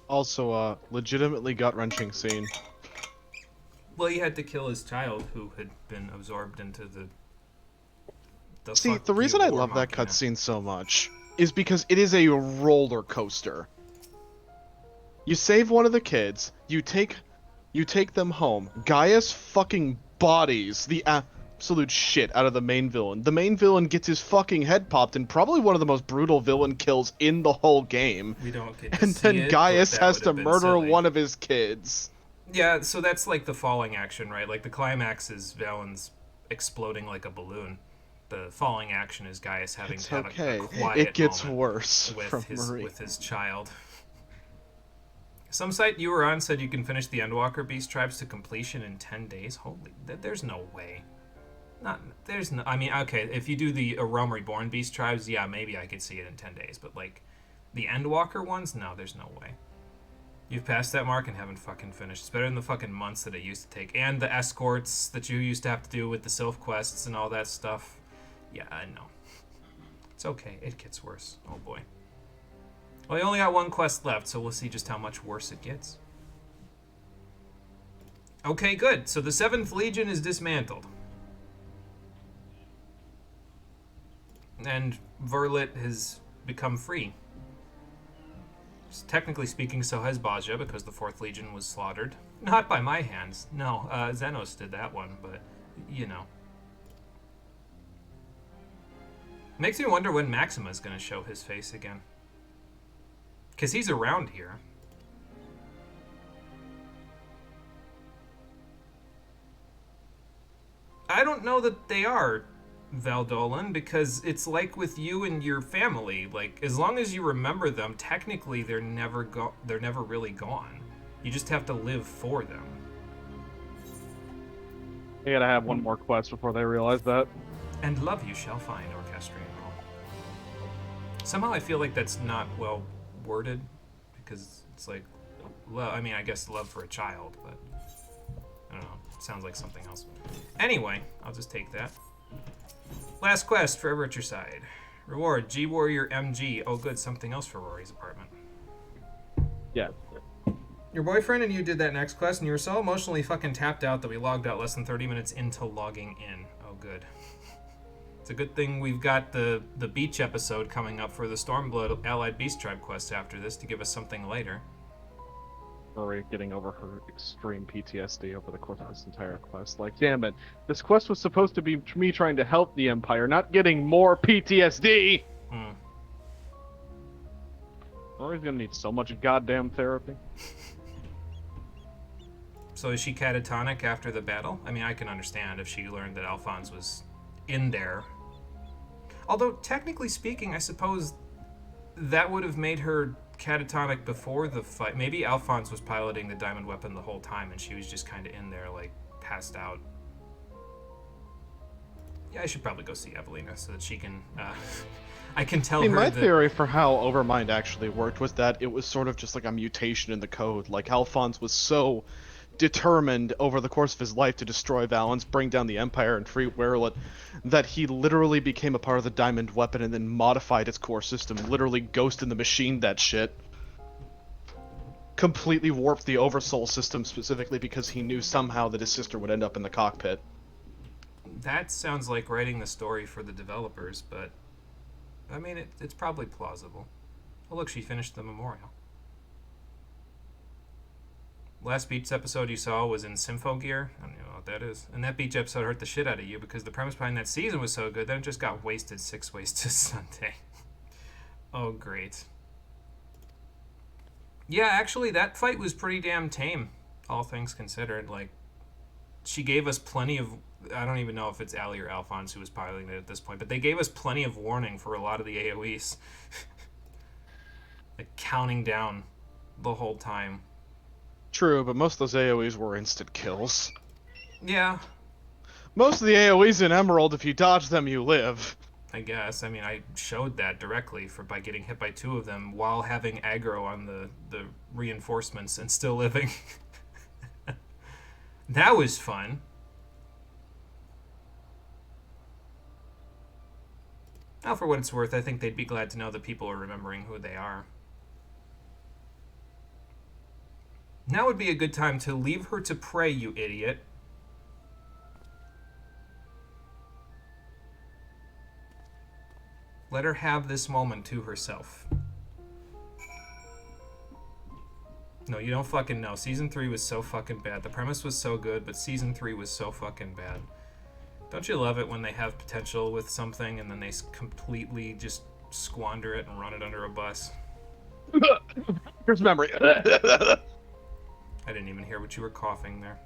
Also, legitimately gut-wrenching scene. Well, he had to kill his child, who had been absorbed into the See, the reason I love that cutscene so much is because it is a roller coaster. You save one of the kids, you take them home. Gaius fucking bodies the absolute shit out of the main villain. The main villain gets his fucking head popped in probably one of the most brutal villain kills in the whole game. We don't get to and see then it, Gaius but has that to would have been murder silly. one of his kids. Yeah, so that's like the falling action, right? Like the climax is Valen's exploding like a balloon. The falling action is Gaius having It's to have okay. a quiet It gets moment worse from Marie. with his child. Some site you were on said you can finish the Endwalker Beast Tribes to completion in 10 days. Holy, there's no way. I mean, okay, if you do the Realm Reborn Beast Tribes, yeah, maybe I could see it in 10 days. But, like, the Endwalker ones? No, there's no way. You've passed that mark and haven't fucking finished. It's better than the fucking months that it used to take. And the escorts that you used to have to do with the Sylph quests and all that stuff. Yeah, I know. It's okay. It gets worse. Oh, boy. Well, I only got one quest left, so we'll see just how much worse it gets. Okay, good. So the 7th Legion is dismantled. And Verlet has become free. Technically speaking, so has Baja, because the 4th Legion was slaughtered. Not by my hands. No, Xenos did that one, but, you know. Makes me wonder when Maxima's gonna show his face again. Because he's around here. I don't know that they are, Valdolan, because it's like with you and your family. Like, as long as you remember them, technically they're never really gone. You just have to live for them. They gotta have one more quest before they realize that. And love you shall find, Orchestrion. Somehow I feel like that's not well worded, because it's like, I mean, I guess love for a child, but I don't know. It sounds like something else. Anyway, I'll just take that. Last quest, Forever at Your Side. Reward, G-Warrior MG. Oh, good, something else for Rory's apartment. Yeah. Your boyfriend and you did that next quest, and you were so emotionally fucking tapped out that we logged out less than 30 minutes into logging in. Oh, good. It's a good thing we've got the beach episode coming up for the Stormblood Allied Beast Tribe quest after this to give us something later. Rory getting over her extreme PTSD over the course of this entire quest. Like, damn it. This quest was supposed to be me trying to help the Empire, not getting more PTSD! Rory's gonna need so much goddamn therapy. So is she catatonic after the battle? I mean, I can understand if she learned that Alphonse was in there. Although, technically speaking, I suppose that would have made her catatonic before the fight. Maybe Alphonse was piloting the diamond weapon the whole time and she was just kind of in there, like, passed out. Yeah, I should probably go see Evelina so that she can, I can tell her my that... theory for how Overmind actually worked was that it was sort of just like a mutation in the code. Like, Alphonse was so determined over the course of his life to destroy Valence, bring down the Empire, and free Werlet, that he literally became a part of the diamond weapon and then modified its core system. Literally Ghost in the Machine that shit. Completely warped the Oversoul system specifically because he knew somehow that his sister would end up in the cockpit. That sounds like writing the story for the developers, but I mean, it's probably plausible. Oh, look, she finished the memorial. Last beach episode you saw was in Sympho Gear. I don't know what that is. And that beach episode hurt the shit out of you because the premise behind that season was so good that it just got wasted 6 ways to Sunday. Oh, great. Yeah, actually, that fight was pretty damn tame, all things considered. Like, she gave us plenty of... I don't even know if it's Allie or Alphonse who was piloting it at this point, but they gave us plenty of warning for a lot of the AoEs. Like, counting down the whole time. True, but most of those AoEs were instant kills. Yeah. Most of the AoEs in Emerald, if you dodge them, you live. I guess. I mean, I showed that directly by getting hit by 2 of them while having aggro on the reinforcements and still living. That was fun. Now, for what it's worth, I think they'd be glad to know that people are remembering who they are. Now would be a good time to leave her to pray, you idiot. Let her have this moment to herself. No, you don't fucking know. Season 3 was so fucking bad. The premise was so good, but Season 3 was so fucking bad. Don't you love it when they have potential with something and then they completely just squander it and run it under a bus? Here's memory. I didn't even hear what you were coughing there.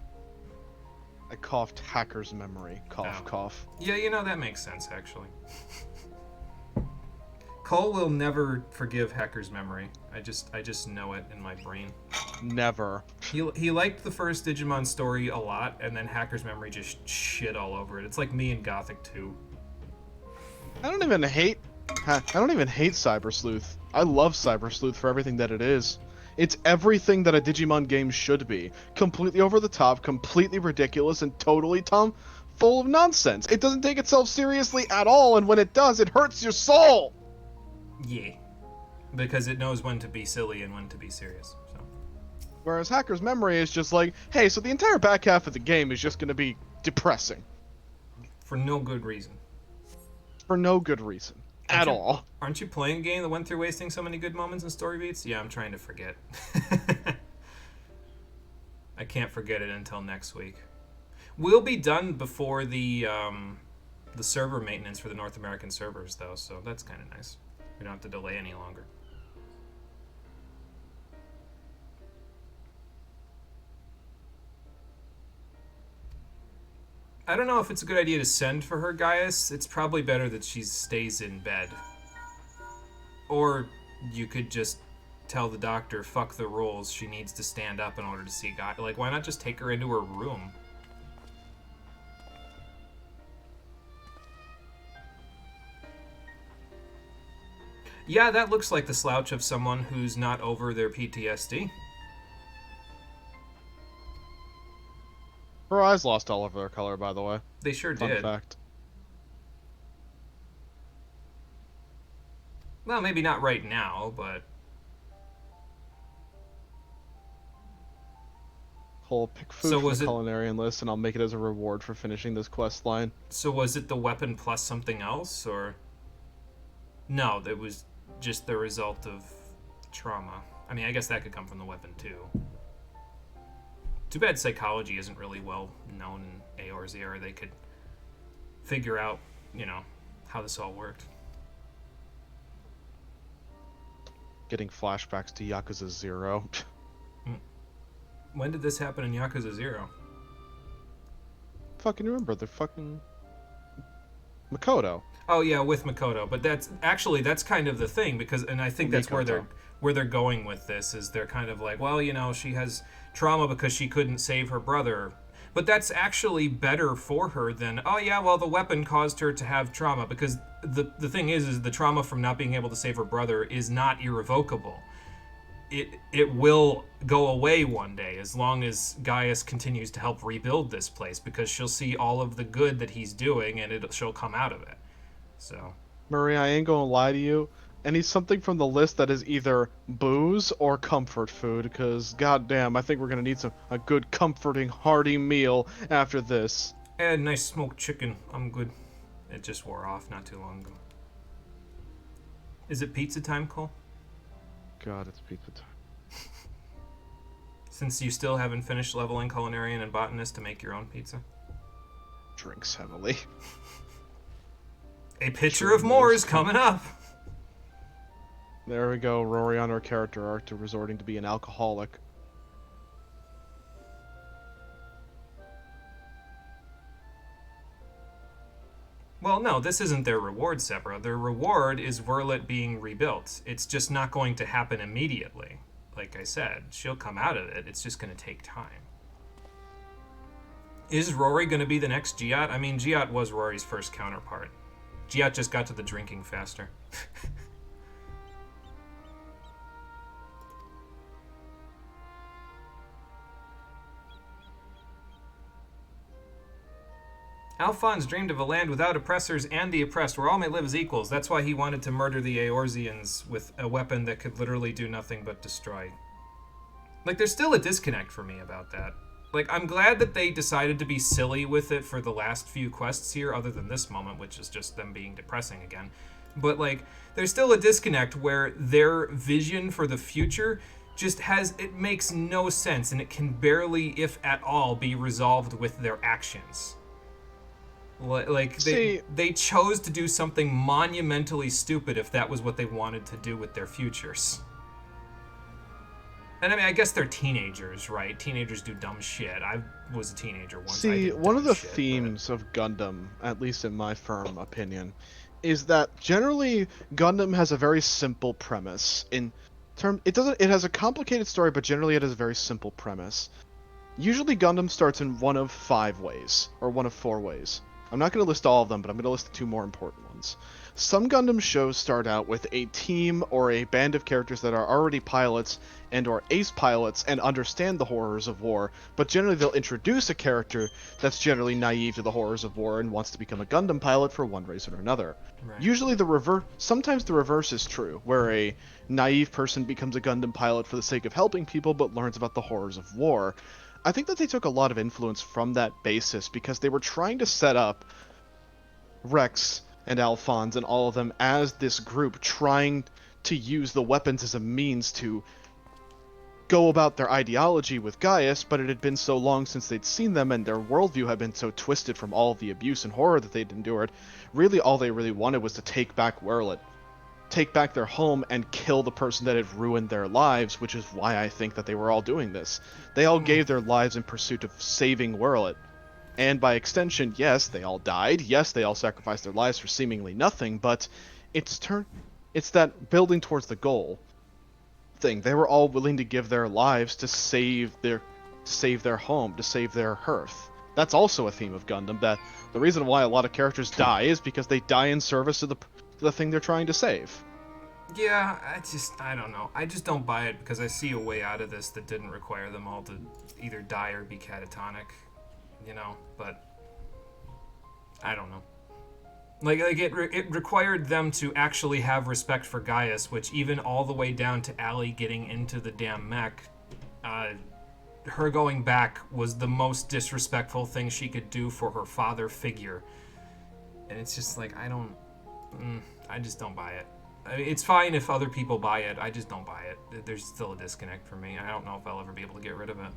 I coughed hacker's memory. Cough, cough. Yeah, you know, that makes sense, actually. Cole will never forgive hacker's memory. I just know it in my brain. Never. He liked the first Digimon story a lot, and then hacker's memory just shit all over it. It's like me in Gothic 2. I don't even hate Cyber Sleuth. I love Cyber Sleuth for everything that it is. It's everything that a Digimon game should be. Completely over the top, completely ridiculous, and totally full of nonsense. It doesn't take itself seriously at all, and when it does, it hurts your soul! Yeah. Because it knows when to be silly and when to be serious. So. Whereas Hacker's Memory is just like, hey, so the entire back half of the game is just going to be depressing. For no good reason. For no good reason. At all. Aren't you playing a game that went through wasting so many good moments and story beats? Yeah, I'm trying to forget. I can't forget it until next week. We'll be done before the server maintenance for the North American servers, though, so that's kind of nice. We don't have to delay any longer. I don't know if it's a good idea to send for her, Gaius. It's probably better that she stays in bed. Or you could just tell the doctor, fuck the rules, she needs to stand up in order to see Gaius. Like, why not just take her into her room? Yeah, that looks like the slouch of someone who's not over their PTSD. Her eyes lost all of their color, by the way. They sure Fun did. fact. Well, maybe not right now, but Cole, pick food so from was the it? culinarian list, and I'll make it as a reward for finishing this quest line. So was it the weapon plus something else, or no? It was just the result of trauma. I mean, I guess that could come from the weapon too. Too bad psychology isn't really well known in Eorzea, or they could figure out, how this all worked. Getting flashbacks to Yakuza 0. When did this happen in Yakuza 0? Fucking remember, the fucking... Makoto. Oh yeah, with Makoto, but that's kind of the thing, because, and I think that's Mikoto. where they're going with this, is they're kind of like, well, she has trauma because she couldn't save her brother, but that's actually better for her than, oh yeah, well, the weapon caused her to have trauma, because the thing is the trauma from not being able to save her brother is not irrevocable. It will go away one day, as long as Gaius continues to help rebuild this place, because she'll see all of the good that he's doing, and she'll come out of it. So, Murray, I ain't gonna lie to you. I need something from the list that is either booze or comfort food, because goddamn, I think we're gonna need a good, comforting, hearty meal after this. and nice smoked chicken. I'm good. It just wore off not too long ago. Is it pizza time, Cole? God, it's pizza time. Since you still haven't finished leveling Culinarian and Botanist to make your own pizza? Drinks heavily. A picture of more is coming up! There we go, Rory on her character arc to resorting to be an alcoholic. Well, no, this isn't their reward, Sepra. Their reward is Verlet being rebuilt. It's just not going to happen immediately. Like I said, she'll come out of it. It's just going to take time. Is Rory going to be the next Giat? I mean, Giat was Rory's first counterpart. Giat just got to the drinking faster. Alphonse dreamed of a land without oppressors and the oppressed, where all may live as equals. That's why he wanted to murder the Eorzeans with a weapon that could literally do nothing but destroy. Like, there's still a disconnect for me about that. Like, I'm glad that they decided to be silly with it for the last few quests here, other than this moment, which is just them being depressing again. But, like, there's still a disconnect where their vision for the future just it makes no sense, and it can barely, if at all, be resolved with their actions. Like, they chose to do something monumentally stupid if that was what they wanted to do with their futures. And I mean, I guess they're teenagers, right? Teenagers do dumb shit. I was a teenager once. See, one of the themes of Gundam, at least in my firm opinion, is that generally Gundam has a very simple premise. It has a complicated story, but generally it has a very simple premise. Usually Gundam starts in one of 5 ways, or one of 4 ways. I'm not going to list all of them, but I'm going to list the 2 more important ones. Some Gundam shows start out with a team or a band of characters that are already pilots and or ace pilots and understand the horrors of war, but generally they'll introduce a character that's generally naive to the horrors of war and wants to become a Gundam pilot for one reason or another. Right. Usually sometimes the reverse is true, where a naive person becomes a Gundam pilot for the sake of helping people but learns about the horrors of war. I think that they took a lot of influence from that basis because they were trying to set up Rex and Alphonse and all of them as this group trying to use the weapons as a means to go about their ideology with Gaius, but it had been so long since they'd seen them and their worldview had been so twisted from all of the abuse and horror that they'd endured. Really, all they really wanted was to take back Werlet, take back their home and kill the person that had ruined their lives, which is why I think that they were all doing this. They all gave their lives in pursuit of saving Werlet. And by extension, yes, they all died. Yes, they all sacrificed their lives for seemingly nothing, but it's that building towards the goal thing. They were all willing to give their lives to save their home, to save their hearth. That's also a theme of Gundam, that the reason why a lot of characters die is because they die in service of the thing they're trying to save. Yeah, I don't know. I just don't buy it because I see a way out of this that didn't require them all to either die or be catatonic, but I don't know. It required them to actually have respect for Gaius, which even all the way down to Allie getting into the damn mech, her going back was the most disrespectful thing she could do for her father figure. And it's just like, I just don't buy it. It's fine if other people buy it. I just don't buy it. There's still a disconnect for me. I don't know if I'll ever be able to get rid of it.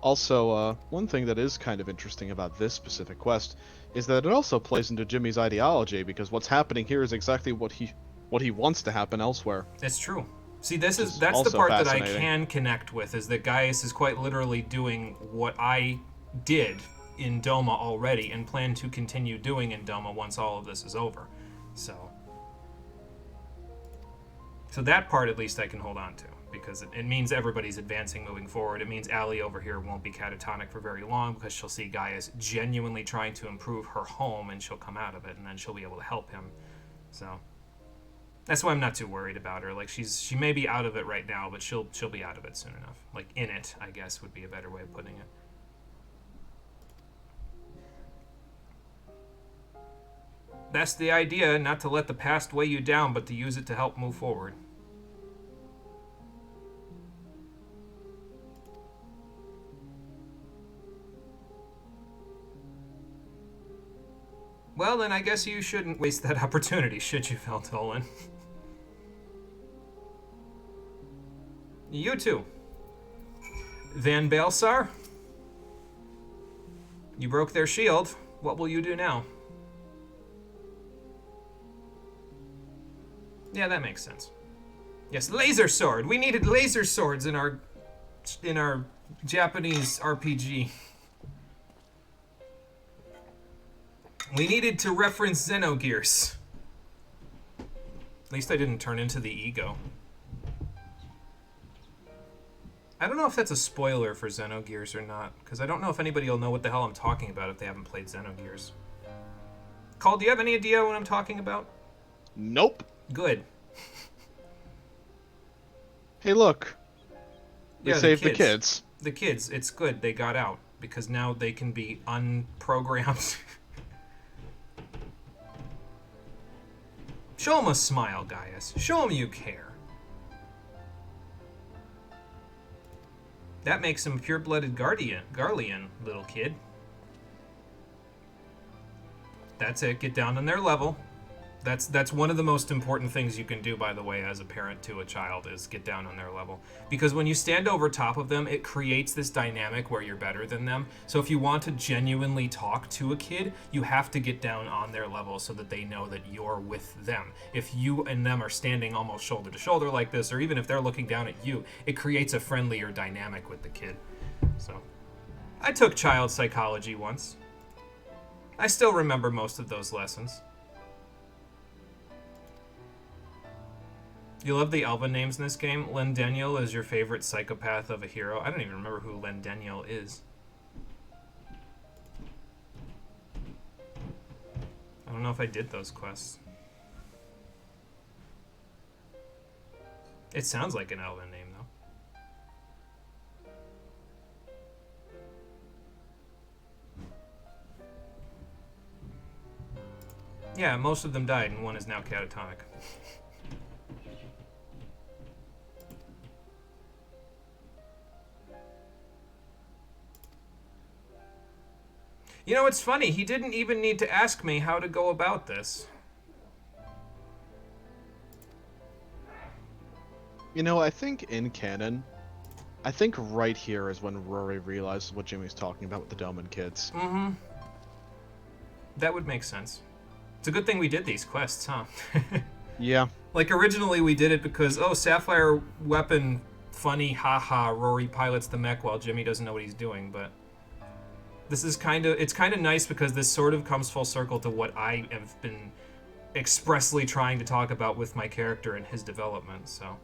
Also, one thing that is kind of interesting about this specific quest is that it also plays into Jimmy's ideology, because what's happening here is exactly what he wants to happen elsewhere. It's true. See, that's the part that I can connect with, is that Gaius is quite literally doing what I did in Doma already and plan to continue doing in Doma once all of this is over. So that part at least I can hold on to, because it means everybody's advancing moving forward. It means Allie over here won't be catatonic for very long, because she'll see Gaius genuinely trying to improve her home, and she'll come out of it, and then she'll be able to help him. So that's why I'm not too worried about her. Like, she may be out of it right now, but she'll be out of it soon enough. Like, in it, I guess, would be a better way of putting it. That's the idea, not to let the past weigh you down, but to use it to help move forward. Well, then I guess you shouldn't waste that opportunity, should you, Veltolan? You too. Van Balsar? You broke their shield. What will you do now? Yeah, that makes sense. Yes, laser sword. We needed laser swords in our Japanese RPG. We needed to reference Xenogears. At least I didn't turn into the ego. I don't know if that's a spoiler for Xenogears or not, because I don't know if anybody will know what the hell I'm talking about if they haven't played Xenogears. Cole, do you have any idea what I'm talking about? Nope. Good. Hey, look. They Yeah, saved the kids. The kids, it's good they got out, because now they can be unprogrammed. Show him a smile, Gaius. Show him you care. That makes him a pure-blooded Garlean, little kid. That's it. Get down on their level. That's one of the most important things you can do, by the way, as a parent to a child, is get down on their level. Because when you stand over top of them, it creates this dynamic where you're better than them. So if you want to genuinely talk to a kid, you have to get down on their level so that they know that you're with them. If you and them are standing almost shoulder to shoulder like this, or even if they're looking down at you, it creates a friendlier dynamic with the kid. So, I took child psychology once. I still remember most of those lessons. You love the Elven names in this game? Lendeniel is your favorite psychopath of a hero. I don't even remember who Lendeniel is. I don't know if I did those quests. It sounds like an Elven name, though. Yeah, most of them died, and one is now catatonic. You know, it's funny. He didn't even need to ask me how to go about this. You know, I think in canon, I think right here is when Rory realizes what Jimmy's talking about with the Doman kids. Mm-hmm. That would make sense. It's a good thing we did these quests, huh? Yeah. Like, originally we did it because, oh, Sapphire weapon, funny, haha, Rory pilots the mech while Jimmy doesn't know what he's doing, but this is it's kind of nice because this sort of comes full circle to what I have been expressly trying to talk about with my character and his development, so.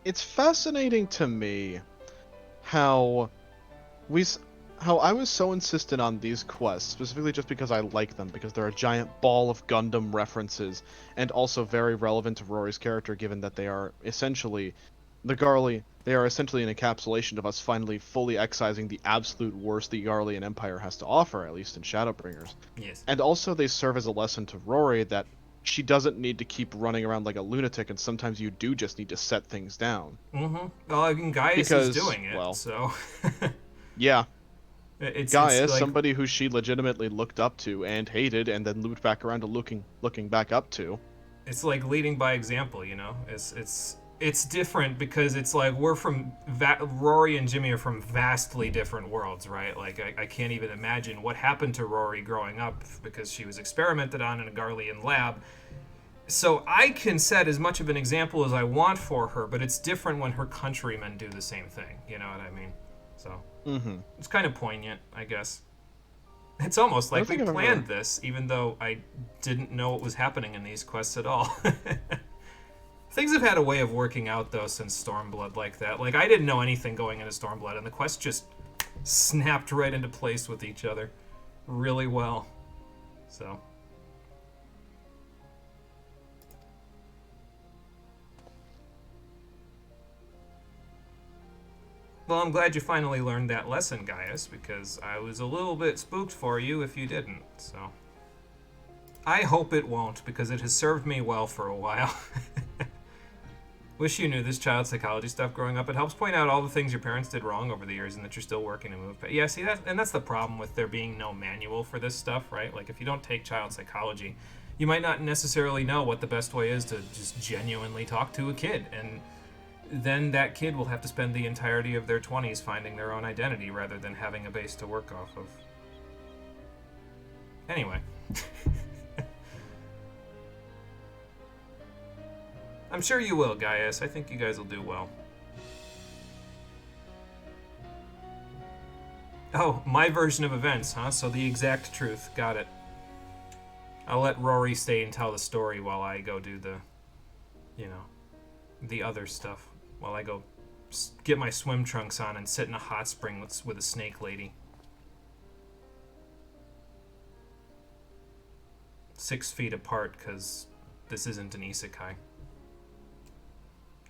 It's fascinating to me how how I was so insistent on these quests, specifically just because I like them, because they're a giant ball of Gundam references, and also very relevant to Rory's character, given that they are essentially, the Garly, they are essentially an encapsulation of us finally fully excising the absolute worst the Garlean Empire has to offer, at least in Shadowbringers. Yes. And also they serve as a lesson to Rory that she doesn't need to keep running around like a lunatic, and sometimes you do just need to set things down. Mm-hmm. Well, I mean, Gaius is Because, doing it, well, so yeah, it's Gaia, like somebody who she legitimately looked up to and hated, and then looped back around to looking back up to. it's like leading by example, you know. It's different because it's like we're from Rory and Jimmy are from vastly different worlds, right? Like I can't even imagine what happened to Rory growing up because she was experimented on in a Garlean lab. So I can set as much of an example as I want for her, but it's different when her countrymen do the same thing. You know what I mean? So it's kind of poignant, I guess. It's almost like we planned this, even though I didn't know what was happening in these quests at all. Things have had a way of working out, though, since Stormblood like that. Like, I didn't know anything going into Stormblood, and the quests just snapped right into place with each other really well. So... Well, I'm glad you finally learned that lesson, Gaius, because I was a little bit spooked for you if you didn't, so... I hope it won't, because it has served me well for a while. Wish you knew this child psychology stuff growing up. It helps point out all the things your parents did wrong over the years and that you're still working to move. But yeah, see, that's the problem with there being no manual for this stuff, right? Like, if you don't take child psychology, you might not necessarily know what the best way is to just genuinely talk to a kid, and... then that kid will have to spend the entirety of their 20s finding their own identity rather than having a base to work off of. Anyway. I'm sure you will, Gaius. I think you guys will do well. Oh, my version of events, huh? So the exact truth. Got it. I'll let Rory stay and tell the story while I go do the, the other stuff. While I go get my swim trunks on and sit in a hot spring with a snake lady. 6 feet apart, because this isn't an isekai.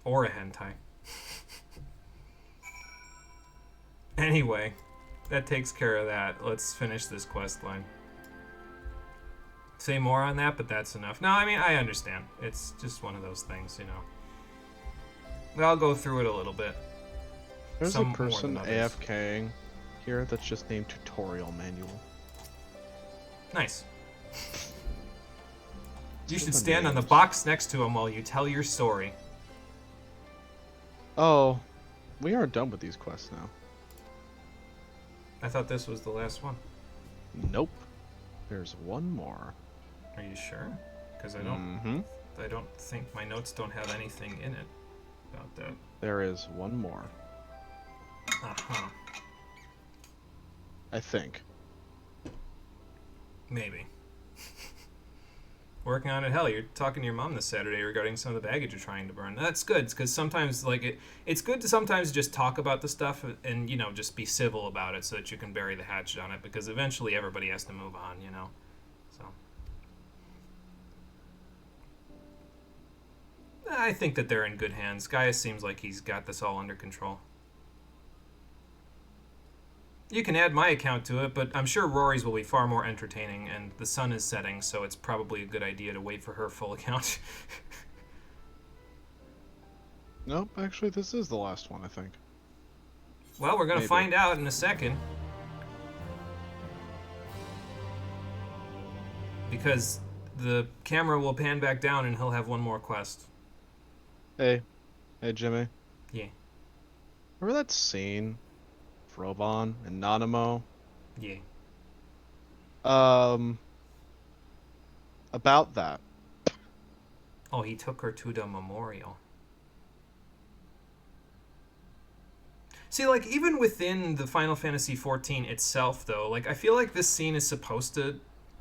Or a hentai. Anyway, that takes care of that. Let's finish this quest line. Say more on that, but that's enough. No, I mean, I understand. It's just one of those things, I'll go through it a little bit. There's a person AFKing here that's just named Tutorial Manual. Nice. You should stand on the box next to him while you tell your story. Oh, we are done with these quests now. I thought this was the last one. Nope. There's one more. Are you sure? Because I don't think my notes don't have anything in it about that. There is one more. Uh-huh. I think. Maybe. Working on it. Hell, you're talking to your mom this Saturday regarding some of the baggage you're trying to burn. That's good, because sometimes, it's good to sometimes just talk about the stuff and, just be civil about it so that you can bury the hatchet on it, because eventually everybody has to move on, So. I think that they're in good hands. Gaius seems like he's got this all under control. You can add my account to it, but I'm sure Rory's will be far more entertaining, and the sun is setting, so it's probably a good idea to wait for her full account. Nope, actually this is the last one, I think. Well, we're going to find out in a second. Because the camera will pan back down and he'll have one more quest. Hey Jimmy. Yeah. Remember that scene? Froban and Nanamo? Yeah. About that. Oh, he took her to the memorial. See, even within the Final Fantasy XIV itself, though, I feel like this scene is supposed to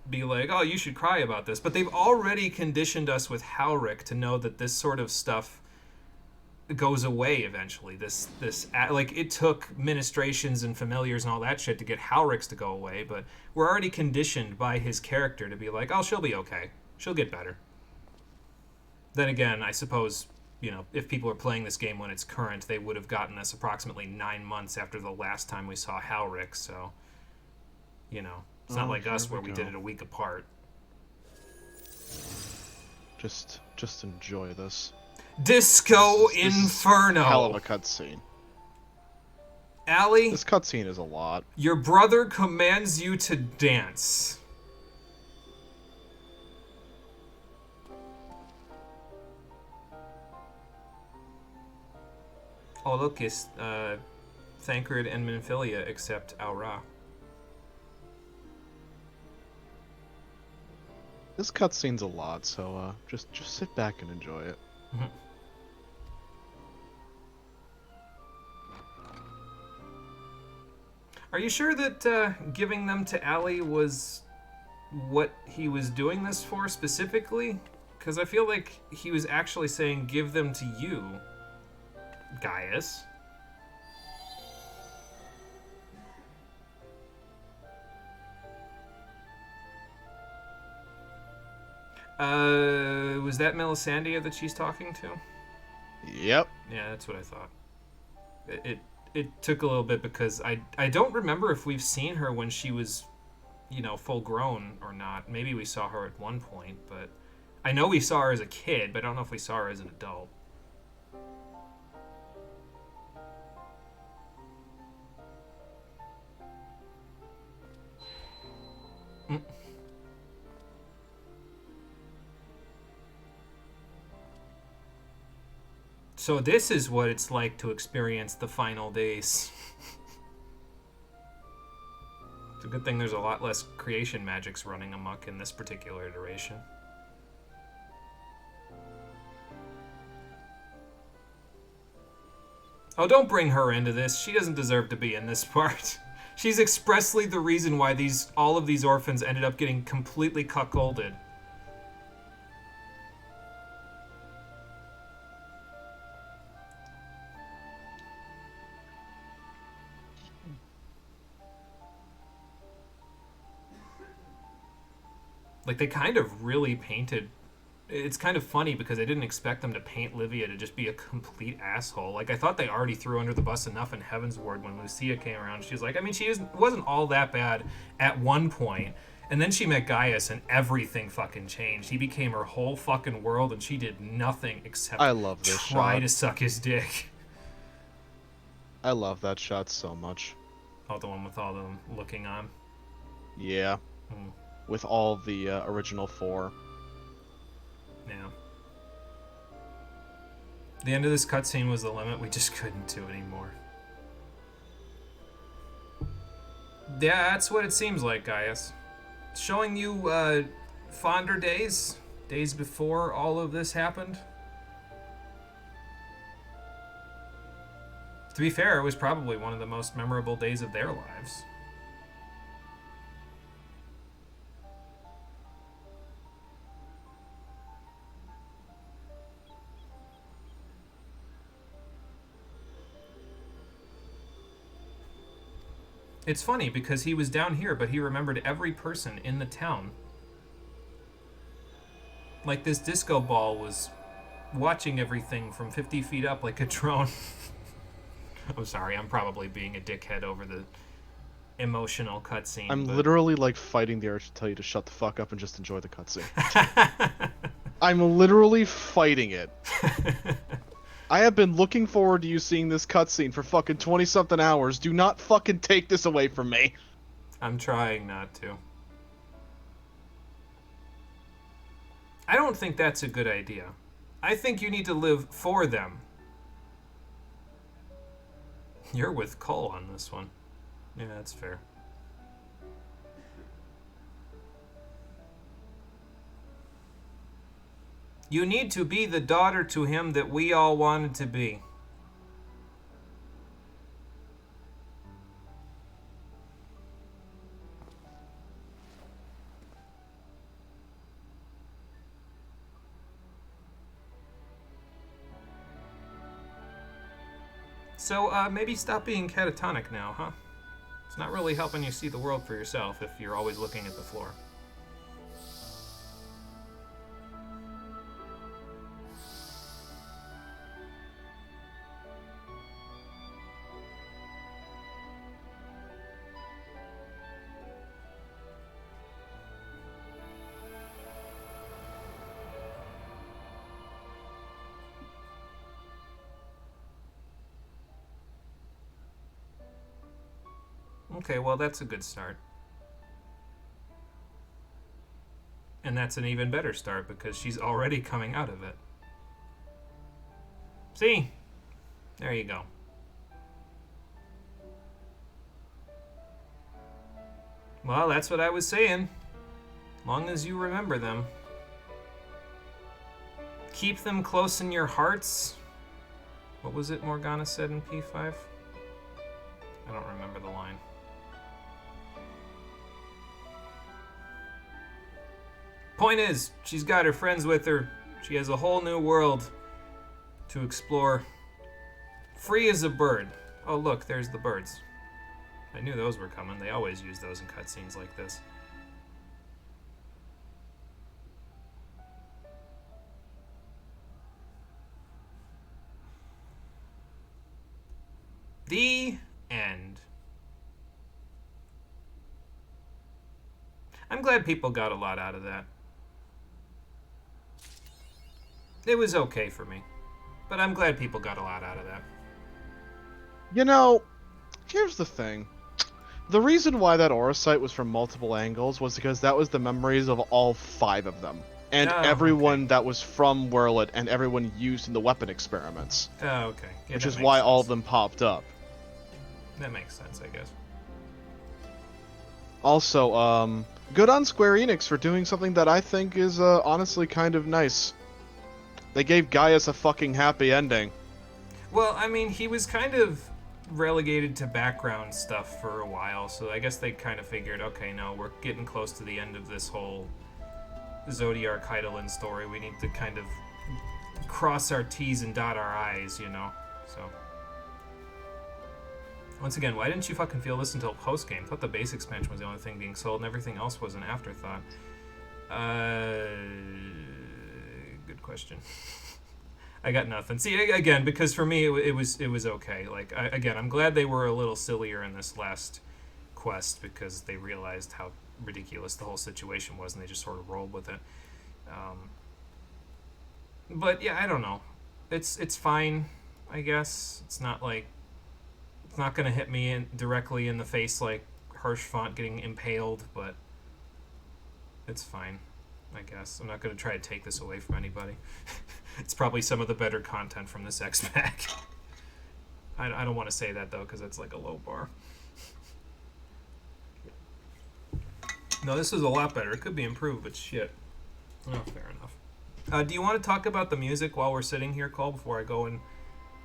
be like, oh, you should cry about this. But they've already conditioned us with Halric to know that this sort of stuff goes away eventually. This like it took ministrations and familiars and all that shit to get Halrix to go away, but we're already conditioned by his character to be like, oh, she'll be okay, she'll get better. Then again, I suppose, if people are playing this game when it's current, they would have gotten us approximately 9 months after the last time we saw Halrix, so it's not like us where we did it a week apart. Just enjoy this. Disco This Inferno. Is hell of a cutscene. Allie, This cutscene is a lot. your brother commands you to dance. Oh, look, it's Thancred and Minfilia except Aura. This cutscene's a lot, so just sit back and enjoy it. Mm-hmm. Are you sure that giving them to Allie was what he was doing this for specifically? Because I feel like he was actually saying, give them to you, Gaius. Was that Melisandre that she's talking to? Yep. Yeah, that's what I thought. It took a little bit because I don't remember if we've seen her when she was, full grown or not. Maybe we saw her at one point, but I know we saw her as a kid, but I don't know if we saw her as an adult. So this is what it's like to experience the final days. It's a good thing there's a lot less creation magics running amok in this particular iteration. Oh, don't bring her into this. She doesn't deserve to be in this part. She's expressly the reason why all of these orphans ended up getting completely cuckolded. Like, they kind of really painted... It's kind of funny because I didn't expect them to paint Livia to just be a complete asshole. Like, I thought they already threw under the bus enough in Heavensward when Lucia came around. She was like, I mean, wasn't all that bad at one point. And then she met Gaius and everything fucking changed. He became her whole fucking world and she did nothing except I love this try shot. to suck his dick. I love that shot so much. Oh, the one with all them looking on? Yeah. Hmm. With all the original 4. Yeah. The end of this cutscene was the limit. We just couldn't do anymore. Yeah, that's what it seems like, Gaius. Showing you fonder days before all of this happened. To be fair, it was probably one of the most memorable days of their lives. It's funny because he was down here, but he remembered every person in the town. Like, this disco ball was watching everything from 50 feet up like a drone. I'm sorry, I'm probably being a dickhead over the emotional cutscene. I'm but... literally like fighting the urge to tell you to shut the fuck up and just enjoy the cutscene. I'm literally fighting it. I have been looking forward to you seeing this cutscene for fucking 20-something hours. Do not fucking take this away from me. I'm trying not to. I don't think that's a good idea. I think you need to live for them. You're with Cole on this one. Yeah, that's fair. You need to be the daughter to him that we all wanted to be. So, maybe stop being catatonic now, huh? It's not really helping you see the world for yourself if you're always looking at the floor. Okay, well, that's a good start. And that's an even better start because she's already coming out of it. See? There you go. Well, that's what I was saying. Long as you remember them. Keep them close in your hearts. What was it Morgana said in P5? I don't remember the line. Point is, she's got her friends with her. She has a whole new world to explore. Free as a bird. Oh, look, there's the birds. I knew those were coming. They always use those in cutscenes like this. The end. I'm glad people got a lot out of that. It was okay for me, but I'm glad people got a lot out of that. You know, here's the thing. The reason why that aura site was from multiple angles was because that was the memories of all 5 of them. And everyone that was from Whirlit and everyone used in the weapon experiments. Oh, okay. Yeah, which is why all of them popped up. That makes sense, I guess. Also, good on Square Enix for doing something that I think is honestly kind of nice. They gave Gaius a fucking happy ending. Well, I mean, he was kind of relegated to background stuff for a while, so I guess they kind of figured, okay, no, we're getting close to the end of this whole Zodiark Heidelin story. We need to kind of cross our T's and dot our I's, you know? So, once again, why didn't you fucking feel this until post-game? I thought the base expansion was the only thing being sold and everything else was an afterthought. Good question. I got nothing. See, again, because for me it was okay. Like, again, I'm glad they were a little sillier in this last quest because they realized how ridiculous the whole situation was and they just sort of rolled with it. But yeah, I don't know. It's fine, I guess. It's not like it's not gonna hit me directly in the face like Hirschfont getting impaled, but it's fine, I guess. I'm not gonna try to take this away from anybody. It's probably some of the better content from this X-Pack. I don't want to say that, though, because that's like a low bar. No, this is a lot better. It could be improved, but shit. Oh, fair enough. Do you want to talk about the music while we're sitting here, Cole, before I go and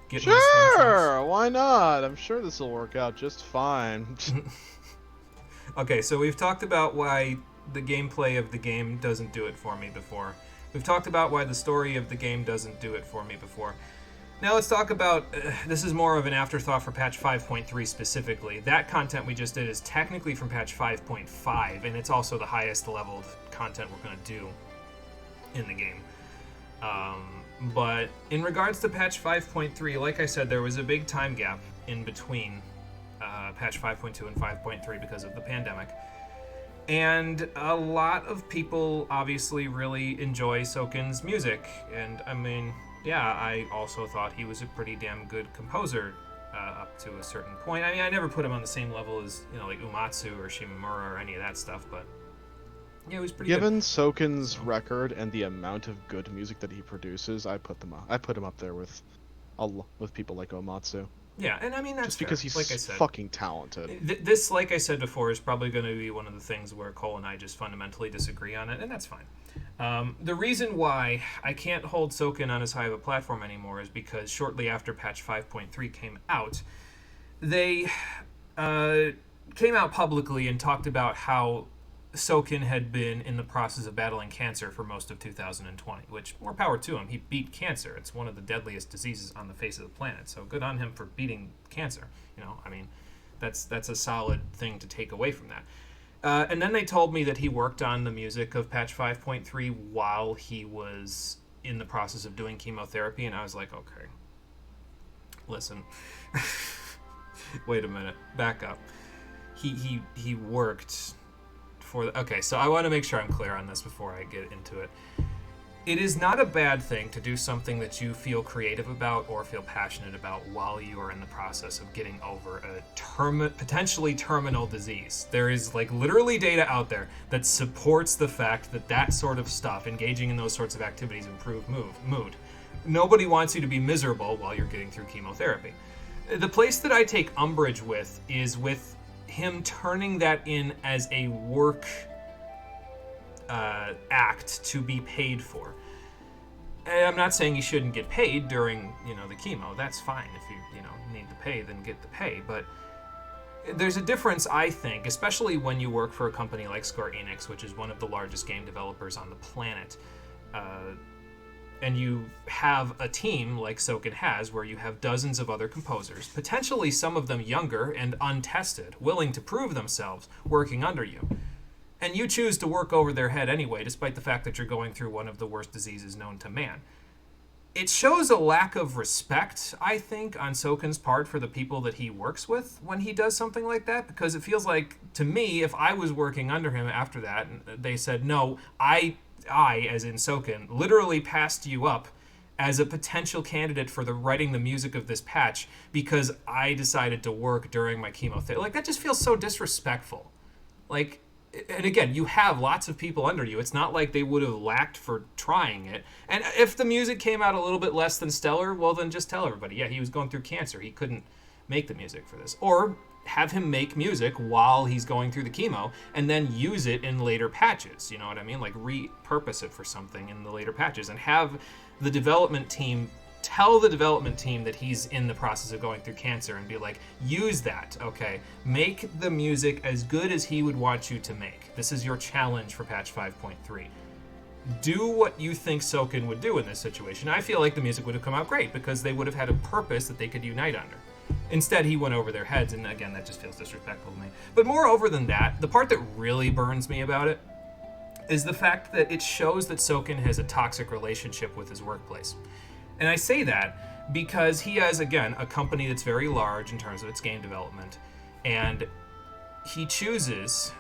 get my swim trunks? Sure, why not? I'm sure this will work out just fine. Okay, so we've talked about why the gameplay of the game doesn't do it for me before. We've talked about why the story of the game doesn't do it for me before. Now let's talk about, this is more of an afterthought for patch 5.3 specifically. That content we just did is technically from patch 5.5, and it's also the highest leveled content we're going to do in the game. But in regards to patch 5.3, like I said, there was a big time gap in between patch 5.2 and 5.3 because of the pandemic. And a lot of people obviously really enjoy Soken's music. And I mean, yeah, I also thought he was a pretty damn good composer up to a certain point. I mean, I never put him on the same level as, you know, like Umatsu or Shimamura or any of that stuff, but yeah, he was pretty Given good. Soken's record and the amount of good music that he produces, I put him up there with people like Umatsu. Yeah, and I mean, that's just because fair. he's like I said, fucking talented. This, like I said before, is probably going to be one of the things where Cole and I just fundamentally disagree on it, and that's fine. The reason why I can't hold Soken on as high of a platform anymore is because shortly after patch 5.3 came out, they came out publicly and talked about how Soken had been in the process of battling cancer for most of 2020, which, more power to him. He beat cancer. It's one of the deadliest diseases on the face of the planet. So good on him for beating cancer. I mean, that's a solid thing to take away from that. And then they told me that he worked on the music of patch 5.3 while he was in the process of doing chemotherapy, and I was like, okay, listen, wait a minute, back up. He worked for the, okay, so I want to make sure I'm clear on this before I get into it. It is not a bad thing to do something that you feel creative about or feel passionate about while you are in the process of getting over a potentially terminal disease. There is literally data out there that supports the fact that that sort of stuff, engaging in those sorts of activities, improve mood. Nobody wants you to be miserable while you're getting through chemotherapy. The place that I take umbrage with is with him turning that in as a work act to be paid for. And I'm not saying he shouldn't get paid during, the chemo. That's fine. If you, need the pay, then get the pay. But there's a difference, I think, especially when you work for a company like Square Enix, which is one of the largest game developers on the planet, and you have a team like Soken has, where you have dozens of other composers, potentially some of them younger and untested, willing to prove themselves, working under you. And you choose to work over their head anyway, despite the fact that you're going through one of the worst diseases known to man. It shows a lack of respect, I think, on Soken's part for the people that he works with when he does something like that, because it feels like, to me, if I was working under him after that, and they said, no, I, as in Soken, literally passed you up as a potential candidate for writing the music of this patch because I decided to work during my chemotherapy. That just feels so disrespectful. And again, you have lots of people under you. It's not like they would have lacked for trying it. And if the music came out a little bit less than stellar, well, then just tell everybody, yeah, he was going through cancer. He couldn't make the music for this. Or have him make music while he's going through the chemo and then use it in later patches. You know what I mean? Repurpose it for something in the later patches and have the development team tell the development team that he's in the process of going through cancer and be like, use that, okay? Make the music as good as he would want you to make. This is your challenge for patch 5.3. Do what you think Soken would do in this situation. I feel like the music would have come out great because they would have had a purpose that they could unite under. Instead, he went over their heads, and again, that just feels disrespectful to me. But moreover than that, the part that really burns me about it is the fact that it shows that Soken has a toxic relationship with his workplace. And I say that because he has, again, a company that's very large in terms of its game development, and he chooses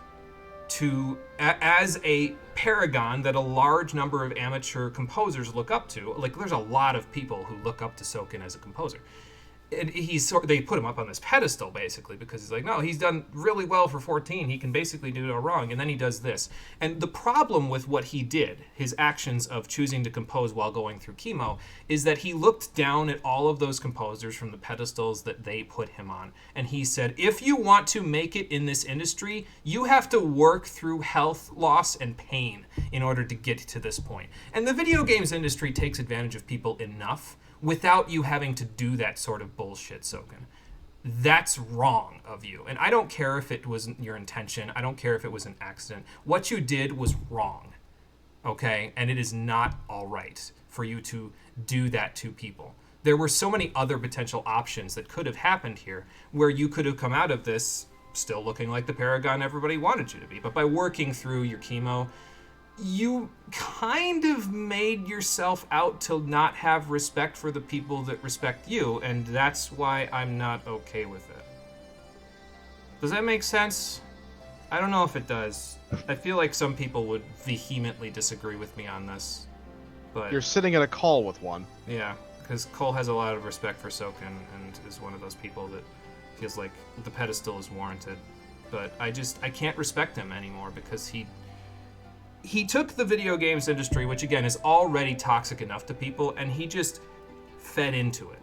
to, as a paragon that a large number of amateur composers look up to, there's a lot of people who look up to Soken as a composer. And they put him up on this pedestal, basically, because he's like, no, he's done really well for 14. He can basically do no wrong. And then he does this. And the problem with what he did, his actions of choosing to compose while going through chemo, is that he looked down at all of those composers from the pedestals that they put him on. And he said, if you want to make it in this industry, you have to work through health loss and pain in order to get to this point. And the video games industry takes advantage of people enough without you having to do that sort of bullshit, Soken. That's wrong of you. And I don't care if it wasn't your intention. I don't care if it was an accident. What you did was wrong, okay? And it is not all right for you to do that to people. There were so many other potential options that could have happened here where you could have come out of this still looking like the paragon everybody wanted you to be. But by working through your chemo, you kind of made yourself out to not have respect for the people that respect you, and that's why I'm not okay with it. Does that make sense? I don't know if it does. I feel like some people would vehemently disagree with me on this, but You're sitting at a call with one. yeah, because Cole has a lot of respect for Soken and is one of those people that feels like the pedestal is warranted. But I can't respect him anymore because he took the video games industry, which again is already toxic enough to people, and he just fed into it.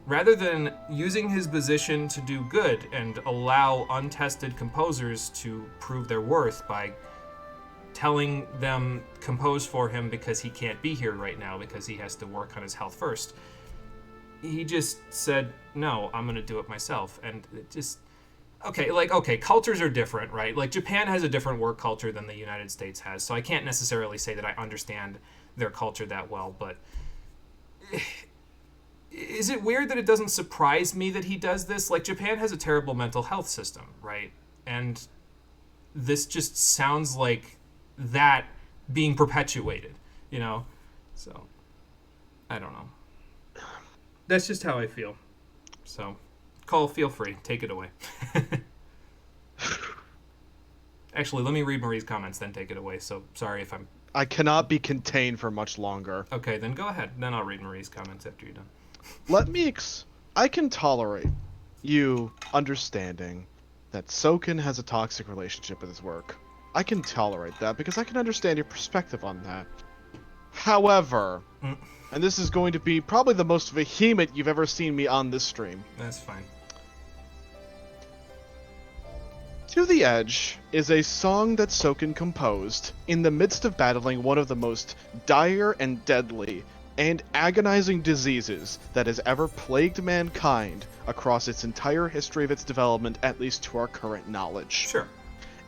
Rather than using his position to do good and allow untested composers to prove their worth by telling them compose for him because he can't be here right now because he has to work on his health first, he just said, no, I'm going to do it myself. And it just, okay, cultures are different, right? Like Japan has a different work culture than the United States has, so I can't necessarily say that I understand their culture that well, but is it weird that it doesn't surprise me that he does this? Like Japan has a terrible mental health system, right? And this just sounds like that being perpetuated, you know? So, I don't know. That's just how I feel. So, Cole, feel free. Take it away. Actually, let me read Marie's comments, then take it away. So, sorry if I'm... I cannot be contained for much longer. Okay, then go ahead. Then I'll read Marie's comments after you're done. Let me I can tolerate you understanding that Soken has a toxic relationship with his work. I can tolerate that because I can understand your perspective on that. However, and this is going to be probably the most vehement you've ever seen me on this stream. That's fine. To the Edge is a song that Soken composed in the midst of battling one of the most dire and deadly and agonizing diseases that has ever plagued mankind across its entire history of its development, at least to our current knowledge. Sure.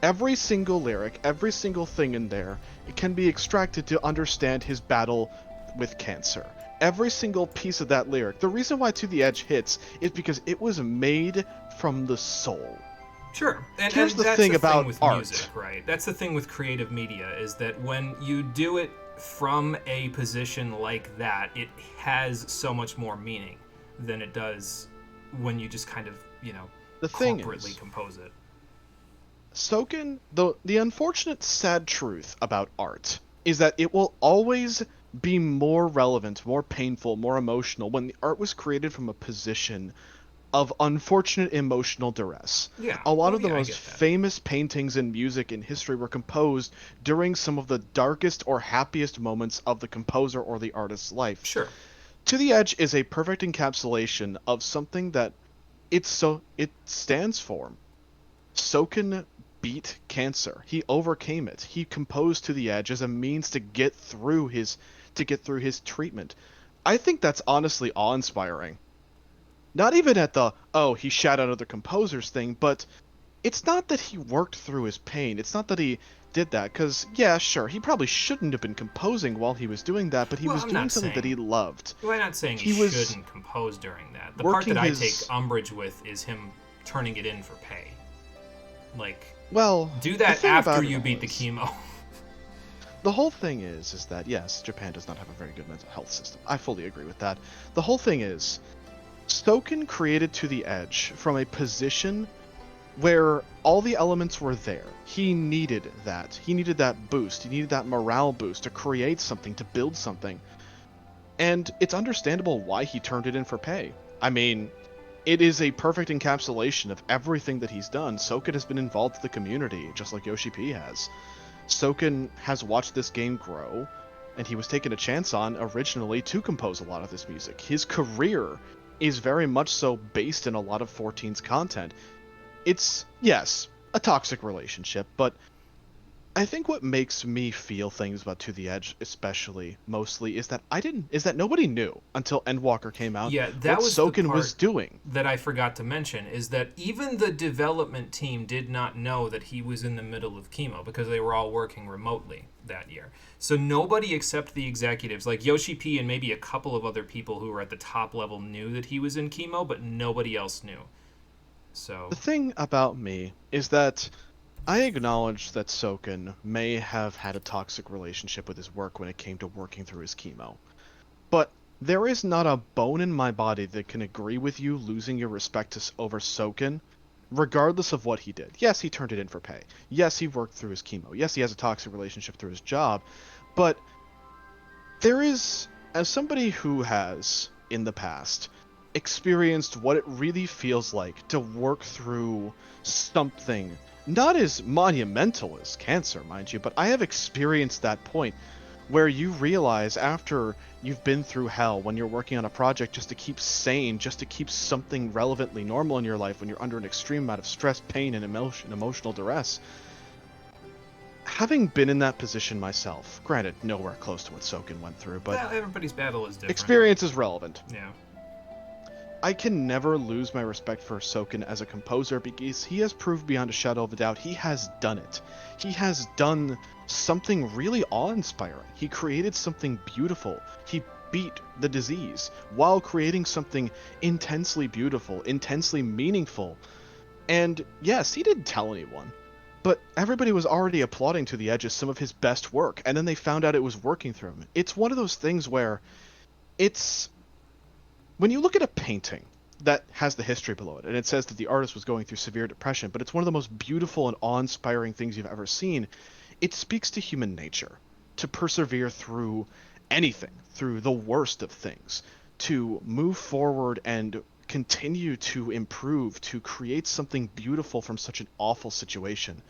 Every single lyric, every single thing in there, it can be extracted to understand his battle with cancer. Every single piece of that lyric. The reason why To the Edge hits is because it was made from the soul. Sure. And Here's the that's thing the about thing with art. music, right? That's the thing with creative media, is that when you do it from a position like that, it has so much more meaning than it does when you just kind of, The thing corporately is, compose it. Soken, the unfortunate sad truth about art is that it will always be more relevant, more painful, more emotional when the art was created from a position of unfortunate emotional duress. Yeah. A lot Well, of the yeah, I most get that. famous paintings and music in history were composed during some of the darkest or happiest moments of the composer or the artist's life. Sure. To the Edge is a perfect encapsulation of something that it stands for. Soken beat cancer. He overcame it. He composed To the Edge as a means to get through his treatment. I think that's honestly awe-inspiring. Not even at the, oh, he shat out other composers thing, but it's not that he worked through his pain. It's not that he did that, because, yeah, sure, he probably shouldn't have been composing while he was doing that, but he Well, was I'm doing not something that saying- he loved. Well, I'm not saying He he was shouldn't compose during that. The part that working I his- take umbrage with is him turning it in for pay. Like, Well, do the that thing after about it you all beat the is- chemo. The whole thing is that, yes, Japan does not have a very good mental health system. I fully agree with that. The whole thing is, Stoken created To the Edge from a position where all the elements were there. He needed that. He needed that boost. He needed that morale boost to create something, to build something. And it's understandable why he turned it in for pay. I mean, it is a perfect encapsulation of everything that he's done. Soken has been involved with the community, just like Yoshi P has. Soken has watched this game grow, and he was taken a chance on originally to compose a lot of this music. His career is very much so based in a lot of 14's content. It's, yes, a toxic relationship, but I think what makes me feel things about To the Edge, especially, mostly, is that nobody knew until Endwalker came out Yeah, that what was the Soken was part doing. that I forgot to mention, is that even the development team did not know that he was in the middle of chemo because they were all working remotely that year. So nobody except the executives, like Yoshi P and maybe a couple of other people who were at the top level, knew that he was in chemo, but nobody else knew. So The thing about me is that I acknowledge that Soken may have had a toxic relationship with his work when it came to working through his chemo. But there is not a bone in my body that can agree with you losing your respect over Soken, regardless of what he did. Yes, he turned it in for pay. Yes, he worked through his chemo. Yes, he has a toxic relationship through his job. But there is, as somebody who has, in the past, experienced what it really feels like to work through something not as monumental as cancer, mind you, but I have experienced that point where you realize after you've been through hell, when you're working on a project just to keep sane, just to keep something relevantly normal in your life, when you're under an extreme amount of stress, pain, and emotional duress. Having been in that position myself, granted, nowhere close to what Soken went through, but well, everybody's battle is different. experience is relevant. Yeah. I can never lose my respect for Soken as a composer because he has proved beyond a shadow of a doubt he has done it. He has done something really awe-inspiring. He created something beautiful. He beat the disease while creating something intensely beautiful, intensely meaningful. And yes, he didn't tell anyone, but everybody was already applauding To the Edge as some of his best work, and then they found out it was working through him. It's one of those things where it's when you look at a painting that has the history below it, and it says that the artist was going through severe depression, but it's one of the most beautiful and awe-inspiring things you've ever seen, it speaks to human nature, to persevere through anything, through the worst of things, to move forward and continue to improve, to create something beautiful from such an awful situation.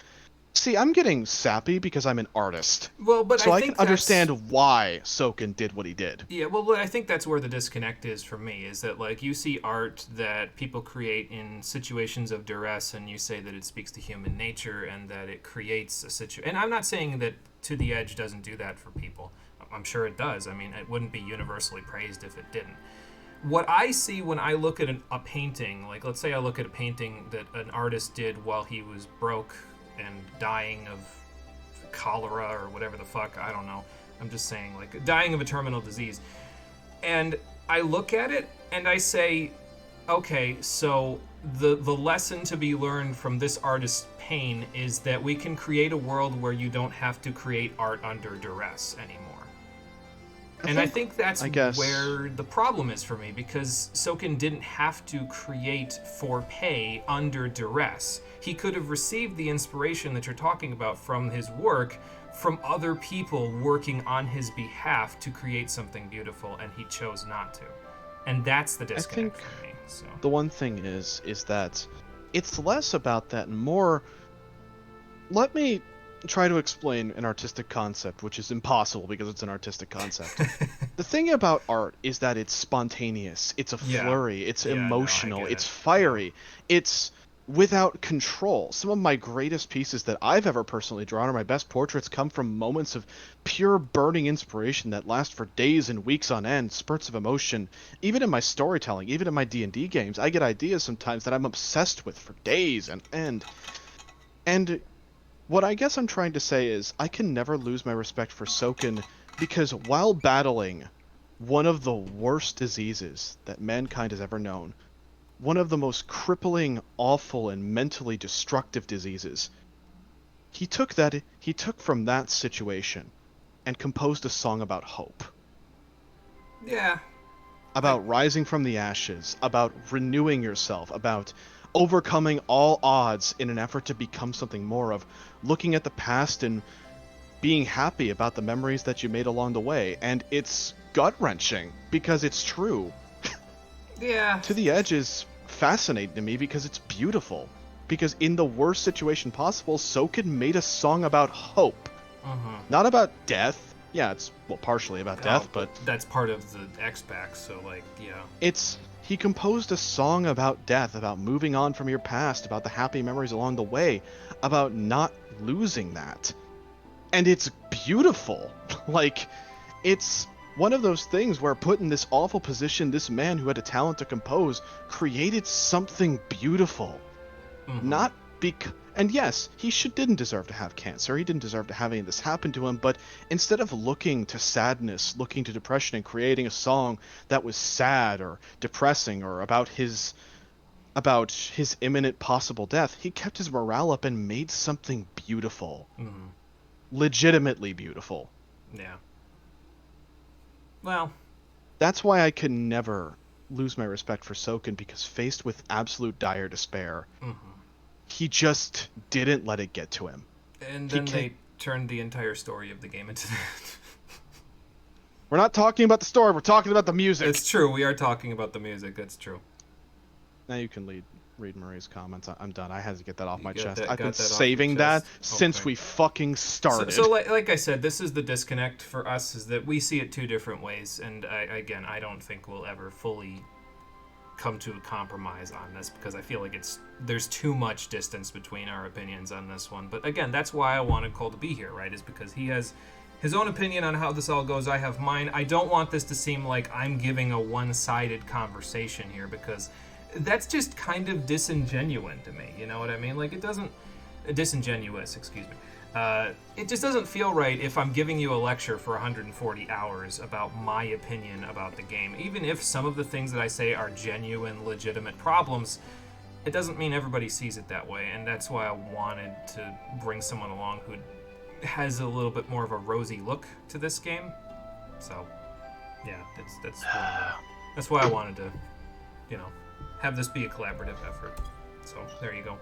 See, I'm getting sappy because I'm an artist. Well, but so I I think can understand why Soken did what he did. Yeah, well, I think that's where the disconnect is for me, is that, like, you see art that people create in situations of duress, and you say that it speaks to human nature and that it creates a situation. And I'm not saying that To the Edge doesn't do that for people. I'm sure it does. I mean, it wouldn't be universally praised if it didn't. What I see when I look at a painting, like, let's say I look at a painting that an artist did while he was broke and dying of cholera or whatever the fuck, I don't know. I'm just saying, like, dying of a terminal disease. And I look at it and I say, okay, so the lesson to be learned from this artist's pain is that we can create a world where you don't have to create art under duress anymore. I think that's where the problem is for me, because Soken didn't have to create for pay under duress. He could have received the inspiration that you're talking about from his work from other people working on his behalf to create something beautiful, and he chose not to. And that's the disconnect for me. So the one thing is that it's less about that and more, let me try to explain an artistic concept, which is impossible because it's an artistic concept. The thing about art is that it's spontaneous, it's a flurry, it's emotional, it's fiery, it's without control. Some of my greatest pieces that I've ever personally drawn, or my best portraits, come from moments of pure burning inspiration that last for days and weeks on end, spurts of emotion. Even in my storytelling, even in my D&D games, I get ideas sometimes that I'm obsessed with for days and end. And what I guess I'm trying to say is I can never lose my respect for Soken because while battling one of the worst diseases that mankind has ever known, one of the most crippling, awful, and mentally destructive diseases, he took from that situation and composed a song about hope. Yeah. About rising from the ashes, about renewing yourself, about overcoming all odds in an effort to become something more, of looking at the past and being happy about the memories that you made along the way. And it's gut-wrenching because it's true. Yeah. To the Edge is fascinating to me because it's beautiful. Because in the worst situation possible, Soken made a song about hope. Not about death. Yeah, it's, well, partially about death, but that's part of the X-Pack, so, like, yeah. He composed a song about death, about moving on from your past, about the happy memories along the way, about not losing that. And it's beautiful. Like, it's one of those things where, put in this awful position, this man who had a talent to compose created something beautiful. Not and yes, he didn't deserve to have cancer. He didn't deserve to have any of this happen to him. But instead of looking to sadness, looking to depression, and creating a song that was sad or depressing or about his imminent possible death, he kept his morale up and made something beautiful. Legitimately beautiful. Yeah. Well, that's why I can never lose my respect for Soken, because faced with absolute dire despair, he just didn't let it get to him. And then they turned the entire story of the game into that. We're not talking about the story, we're talking about the music. It's true, we are talking about the music, that's true. Now you can read Marie's comments. I'm done. I had to get that off my chest. I've been saving that since we fucking started. So like I said, this is the disconnect for us, is that we see it two different ways, and I don't think we'll ever fully come to a compromise on this, because I feel like there's too much distance between our opinions on this one. But again, that's why I wanted Cole to be here, right? Is because he has his own opinion on how this all goes. I have mine. I don't want this to seem like I'm giving a one-sided conversation here, because that's just kind of disingenuous to me. You know what I mean? Like, it doesn't... Disingenuous, excuse me. It just doesn't feel right if I'm giving you a lecture for 140 hours about my opinion about the game. Even if some of the things that I say are genuine, legitimate problems, it doesn't mean everybody sees it that way, and that's why I wanted to bring someone along who has a little bit more of a rosy look to this game. So, yeah, that's why I wanted to, have this be a collaborative effort. So, there you go.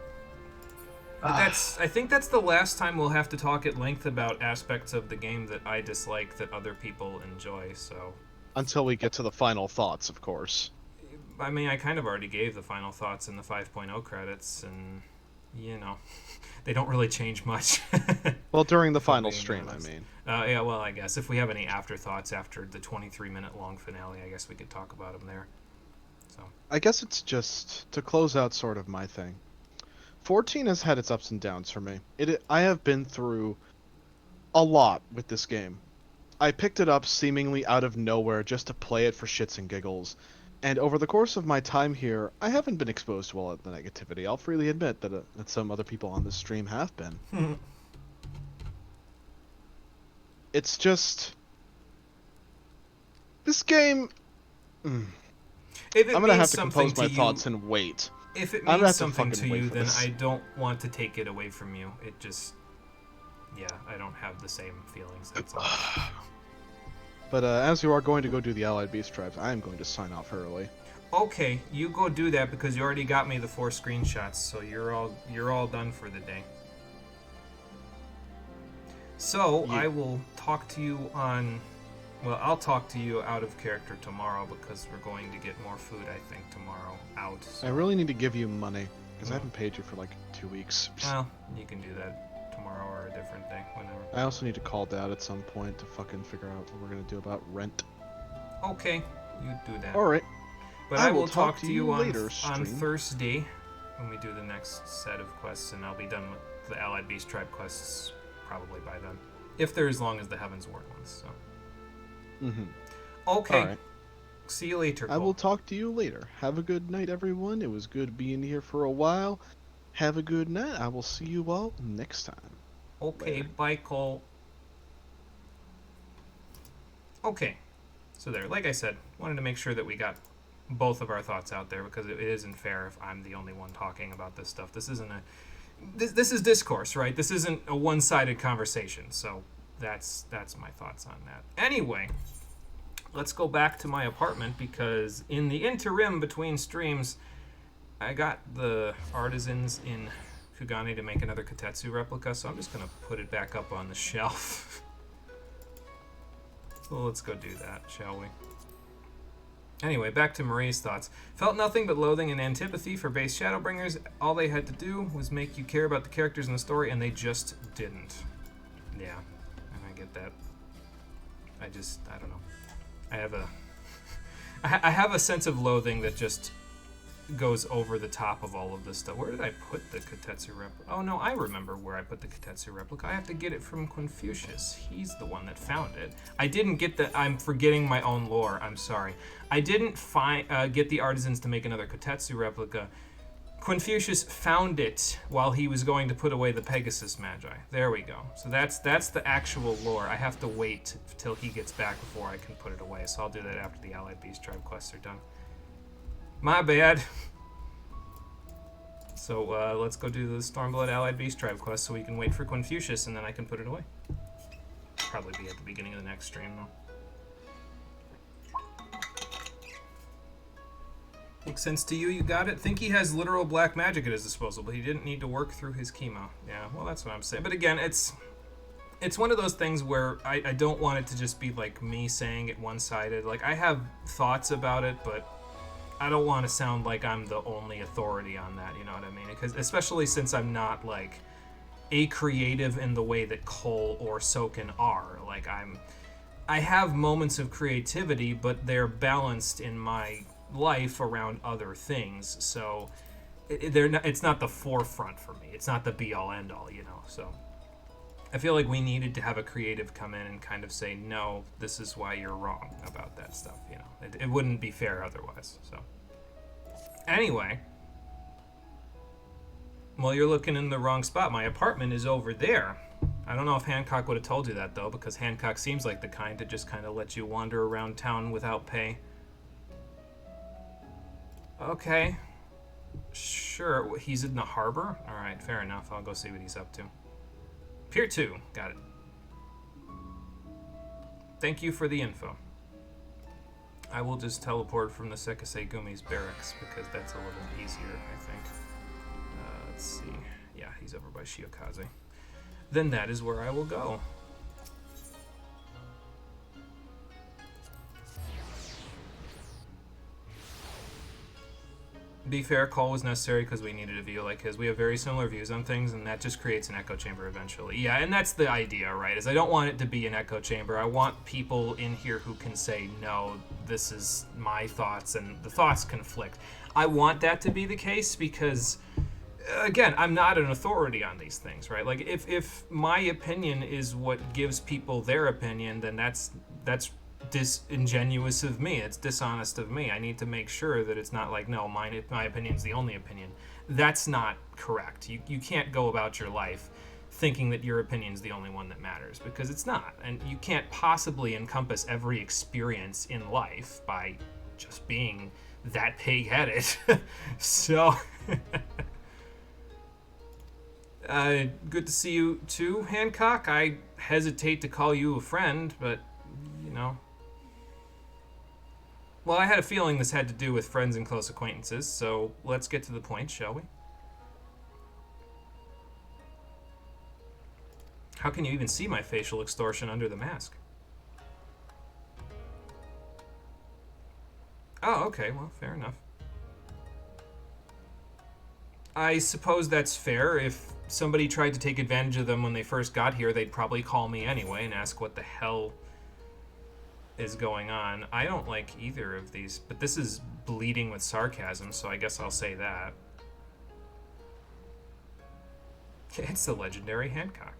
But I think that's the last time we'll have to talk at length about aspects of the game that I dislike that other people enjoy, so... Until we get to the final thoughts, of course. I mean, I kind of already gave the final thoughts in the 5.0 credits, and, they don't really change much. Well, during the final stream, I mean. Yeah, well, I guess. If we have any afterthoughts after the 23-minute long finale, I guess we could talk about them there. So. I guess it's just to close out sort of my thing. 14 has had its ups and downs for me. I have been through a lot with this game. I picked it up seemingly out of nowhere just to play it for shits and giggles. And over the course of my time here, I haven't been exposed to all of the negativity. I'll freely admit that some other people on this stream have been. It's just... This game... I'm gonna have to compose my thoughts and wait. If it means something to you, then I don't want to take it away from you. It just... Yeah, I don't have the same feelings, that's all. But as you are going to go do the Allied Beast Tribes, I am going to sign off early. Okay, you go do that because you already got me the 4 screenshots, so you're all done for the day. So, I will talk to you on... Well, I'll talk to you out of character tomorrow because we're going to get more food, I think, tomorrow out. So. I really need to give you money because I haven't paid you for like 2 weeks. Well, you can do that tomorrow or a different day, whenever. I also need to call Dad at some point to fucking figure out what we're gonna do about rent. Okay, you do that. Alright. But I will talk to you later, on Thursday when we do the next set of quests, and I'll be done with the Allied Beast Tribe quests probably by then. If they're as long as the Heavens Ward ones, so. Okay. All right. See you later, Cole. I will talk to you later. Have a good night, everyone. It was good being here for a while. Have a good night. I will see you all next time. Okay, later. Bye, Cole. Okay. So there, like I said, wanted to make sure that we got both of our thoughts out there because it isn't fair if I'm the only one talking about this stuff. This isn't this is discourse, right? This isn't a one-sided conversation. So that's my thoughts on that. Anyway, let's go back to my apartment because in the interim between streams, I got the artisans in Kugane to make another Kotetsu replica, so I'm just going to put it back up on the shelf. So let's go do that, shall we? Anyway, back to Marie's thoughts. Felt nothing but loathing and antipathy for base Shadowbringers. All they had to do was make you care about the characters in the story, and they just didn't. Yeah, and I get that. I don't know. I have a sense of loathing that just goes over the top of all of this stuff. Where did I put the Kotetsu replica? Oh no, I remember where I put the Kotetsu replica. I have to get it from Confucius. He's the one that found it. I didn't get the... I'm forgetting my own lore. I'm sorry. I didn't get the artisans to make another Kotetsu replica. Confucius found it while he was going to put away the Pegasus Magi. There we go. So that's the actual lore. I have to wait till he gets back before I can put it away. So I'll do that after the Allied Beast Tribe quests are done. My bad. So let's go do the Stormblood Allied Beast Tribe quest so we can wait for Confucius and then I can put it away. Probably be at the beginning of the next stream though. Makes sense to you, you got it? Think he has literal black magic at his disposal, but he didn't need to work through his chemo. Yeah, well that's what I'm saying. But again, it's one of those things where I don't want it to just be like me saying it one-sided. Like I have thoughts about it, but I don't want to sound like I'm the only authority on that, you know what I mean? Because especially since I'm not like a creative in the way that Cole or Soken are. Like I have moments of creativity, but they're balanced in my life around other things. So it's not the forefront for me. It's not the be all end all, you know. So I feel like we needed to have a creative come in and kind of say, no, this is why you're wrong about that stuff. You know, it wouldn't be fair otherwise. So, anyway, well, you're looking in the wrong spot. My apartment is over there. I don't know if Hancock would have told you that, though, because Hancock seems like the kind to just kind of let you wander around town without pay. Okay. Sure. He's in the harbor? Alright, fair enough. I'll go see what he's up to. Pier 2. Got it. Thank you for the info. I will just teleport from the Sekisei Gumi's barracks, because that's a little easier, I think. Let's see. Yeah, he's over by Shiokaze. Then that is where I will go. Be fair, call was necessary because we needed a view like his. We have very similar views on things, and that just creates an echo chamber eventually. Yeah, and that's the idea, right? Is I don't want it to be an echo chamber. I want people in here who can say, no, this is my thoughts, and the thoughts conflict. I want that to be the case because, again, I'm not an authority on these things, right? Like, if my opinion is what gives people their opinion, then that's disingenuous of me. It's dishonest of me. I need to make sure that it's not like, no, my opinion's the only opinion. That's not correct. You can't go about your life thinking that your opinion's the only one that matters, because it's not. And you can't possibly encompass every experience in life by just being that pig-headed. So, good to see you too, Hancock. I hesitate to call you a friend, but, you know. Well, I had a feeling this had to do with friends and close acquaintances, so let's get to the point, shall we? How can you even see my facial extortion under the mask? Oh, okay, well, fair enough. I suppose that's fair. If somebody tried to take advantage of them when they first got here, they'd probably call me anyway and ask what the hell is going on. I don't like either of these, but this is bleeding with sarcasm, so I guess I'll say that. It's the legendary Hancock.